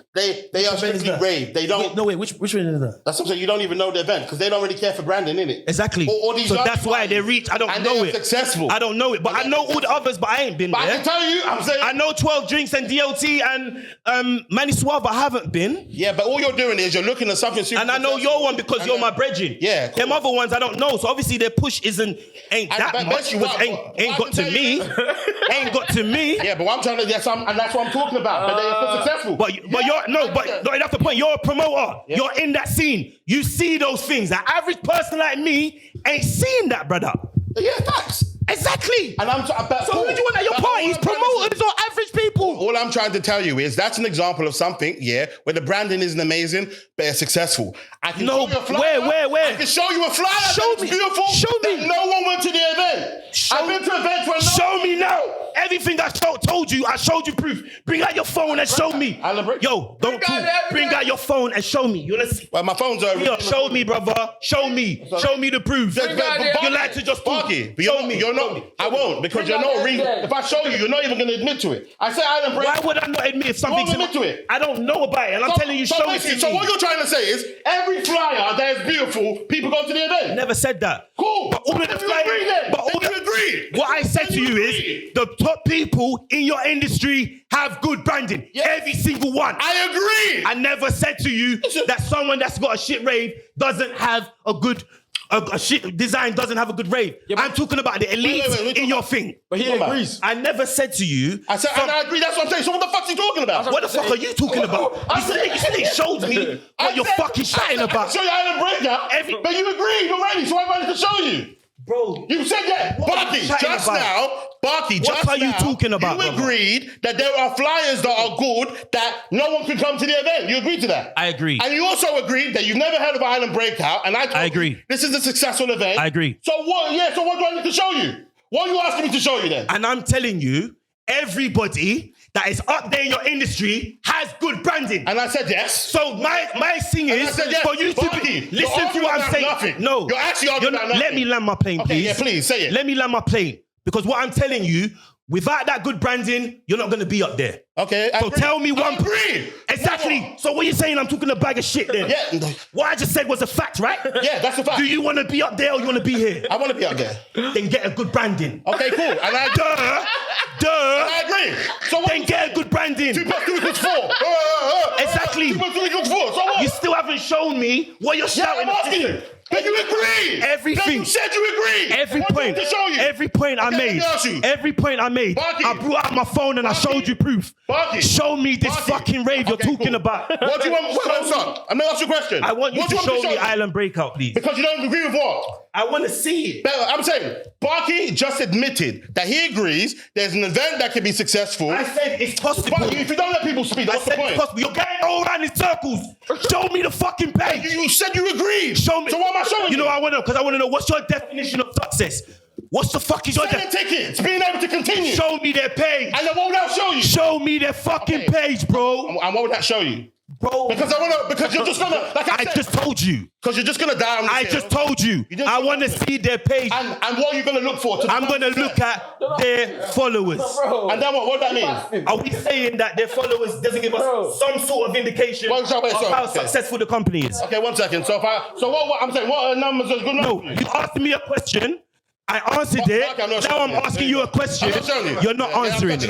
They are strictly rave. They don't. Wait, which one is that? That's what I'm saying. You don't even know the event because they don't really care for branding, innit? Exactly. So that's why they reach. I don't know it. Successful. I don't know it, but I know all the others. But I ain't been But there. I can tell you, I'm saying. I know 12 Drinks and DLT and Manny Suave. I haven't been. Yeah, but all you're doing is you're looking at something super and I know successful. your one because you're my brethren. Yeah, cool. Them other ones I don't know. So obviously their push ain't that much because ain't got to me. Ain't got to me. Yeah, but what I'm trying to and that's what I'm talking about. But they're successful. But that's the point. You're a promoter. Yeah. You're in that scene. You see those things. An average person like me ain't seeing that, brother. Yeah, facts. Exactly. And so who do you want at your parties? Promoters or average people? All I'm trying to tell you is that's an example of something, where the branding isn't amazing, but it's successful. I can show you a flyer. Where? I can show you a flyer. Show me. Beautiful. Show me. No one went to the event. I've been to events where show me now. Everything I told you, I showed you proof. Bring out your phone and show me. Yo, don't talk. Bring out your phone and show me. You see? Well, my phone's already. Yo, show me, brother. Show me. Show me the proof. You like to just talk. Show me. I won't because you're not reading. If I show you, you're not even going to admit to it. I say Island Break. Why would I not admit if something's admit to it? I don't know about it, and I'm telling you, show it to me. So what you're trying to say is every flyer that is beautiful, people go to the event. Never said that. Cool. But all of the flyers. But all you agree. What I said to you is the top people in your industry have good branding. Yeah. Every single one. I agree. I never said to you that someone that's got a shit rave doesn't have a good. A shit design doesn't have a good rave. Yeah, I'm talking about the elite in your thing. But he agrees. I never said to you. I said, and I agree. That's what I'm saying. So what the fuck's he talking about? What the fuck are you talking about? You said they showed me what you're fucking shouting about. I show you Island Breakout, but you agreed already, so I wanted to show you. Bro, you said that. Barkey, just now. What are you talking about? You agreed that there are flyers that are good that no one can come to the event. You agreed to that. I agree. And you also agreed that you've never heard of Island Breakout. And I agree. This is a successful event. I agree. So what? Yeah. So what do I need to show you? What are you asking me to show you then? And I'm telling you, everybody that is up there in your industry has good branding. And I said yes. So my thing is for you to listen to what I'm saying. Nothing. No, you're actually arguing about nothing. Let me land my plane, please. Okay, yeah, please say it. Let me land my plane, because what I'm telling you, without that good branding, you're not going to be up there. Okay, so tell me one. Agree. Exactly. So what you're saying, I'm talking a bag of shit then. Yeah. What I just said was a fact, right? Yeah, that's a fact. Do you want to be up there or you want to be here? I want to be up there. Then get a good branding. Okay, cool. And I Duh. I agree. So what? Then get a good branding. 2 + 2 = 4. Exactly. 2 + 2 = 4. So what? You still haven't shown me what you're shouting. I'm asking you. Then you agree. Everything. Then you said you agree. Every point. To show you. Every point I made. Every point I made. Barkey. I brought out my phone and I showed you proof. Barkey. Show me this fucking rave you're talking about. What do you want? Hold on. I'm gonna ask you a question. I want you to show me Island Breakout, please. Because you don't agree with what? I want to see it. I'm saying, Barkey just admitted that he agrees there's an event that can be successful. I said it's possible. Barkey, if you don't let people speak, what's the point? It's possible. You're going all around in circles. Show me the fucking page. You said you agreed. Show me. So what am I showing you? You know, I want to know what's your definition of success. What the fuck is your selling tickets, being able to continue. Show me their page. And then what would that show you? Show me their fucking page, bro. And what would that show you? Bro. Because you're just gonna, like I said, just told you. Because you're just gonna die on this hill. Just told you. I want to see their page. And what are you gonna look for? I'm gonna look at their followers. And then what would that mean? Are we saying that their followers doesn't give us some sort of indication of how successful the company is? Okay, 1 second. So what I'm saying, what are numbers are good numbers? No, you asked me a question. I answered it. Now I'm asking you a question. You're not answering it.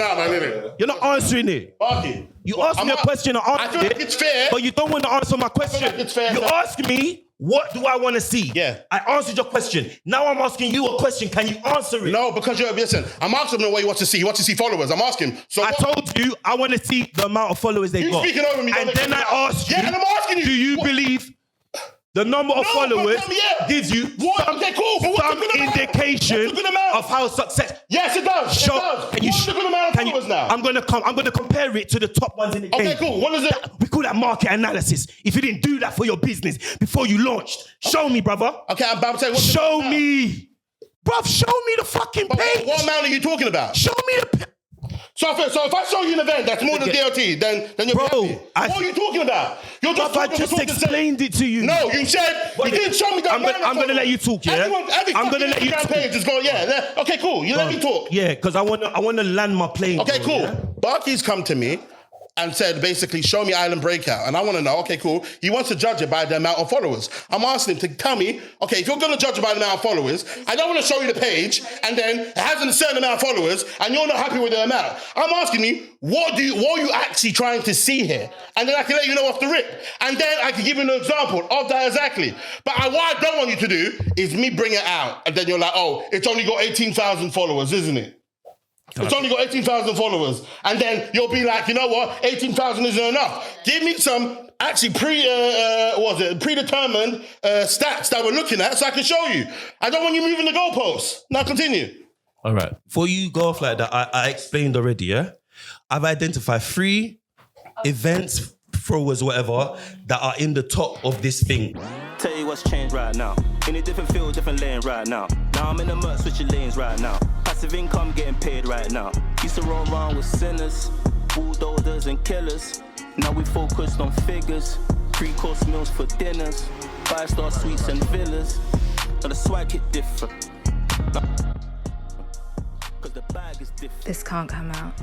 You're not answering it. Barkey. You asked me a question, I answered it. It's fair. But you don't want to answer my question. It's fair. You asked me, what do I want to see? Yeah. I answered your question. Now I'm asking you a question. Can you answer it? No, because listen, I'm asking him what you want to see. You want to see followers. I'm asking. So I told you I want to see the amount of followers they got. Speaking over me. And then I asked you, and I'm asking you, do you believe the number of followers gives you some indication of how success? Yes, it does. Show, it does. What's the good amount of followers now? I'm gonna compare it to the top ones in the game. Okay, cool. What is it? We call that market analysis. If you didn't do that for your business before you launched, show me, brother. Okay, I'm saying, show me, bruv. Show me the fucking page. What amount are you talking about? Show me the. So if I show you an event that's more than DOT, then you're happy. What are you talking about? You're just I just explained it to you. No, you said you didn't show me that. I'm gonna let you talk, yeah. I'm gonna let you talk. Just go, yeah. Okay, cool. You let me talk. Yeah, because I wanna land my plane. Okay, cool. Yeah? Barkey's come to me and said, basically, show me Island Breakout. And I want to know, okay, cool. He wants to judge it by the amount of followers. I'm asking him to tell me, okay, if you're going to judge it by the amount of followers, I don't want to show you the page, and then it has a certain amount of followers, and you're not happy with the amount. I'm asking you, what are you actually trying to see here? And then I can let you know off the rip. And then I can give you an example of that exactly. But what I don't want you to do is me bring it out, and then you're like, oh, it's only got 18,000 followers, isn't it? It's only got 18,000 followers. And then you'll be like, you know what? 18,000 isn't enough. Give me some actually predetermined stats that we're looking at so I can show you. I don't want you moving the goalposts. Now continue. All right. Before you go off like that, I explained already, yeah? I've identified 3 events, throwers, whatever, that are in the top of this thing. Tell you what's changed right now. In a different field, different lane right now. Now I'm in the mud, switching lanes right now. Passive income getting paid right now. Used to roll around with sinners, bulldozers and killers. Now we focused on figures, 3-course meals for dinners, 5-star suites and villas. Now the swag hit different. Cause the bag is different. This can't come out.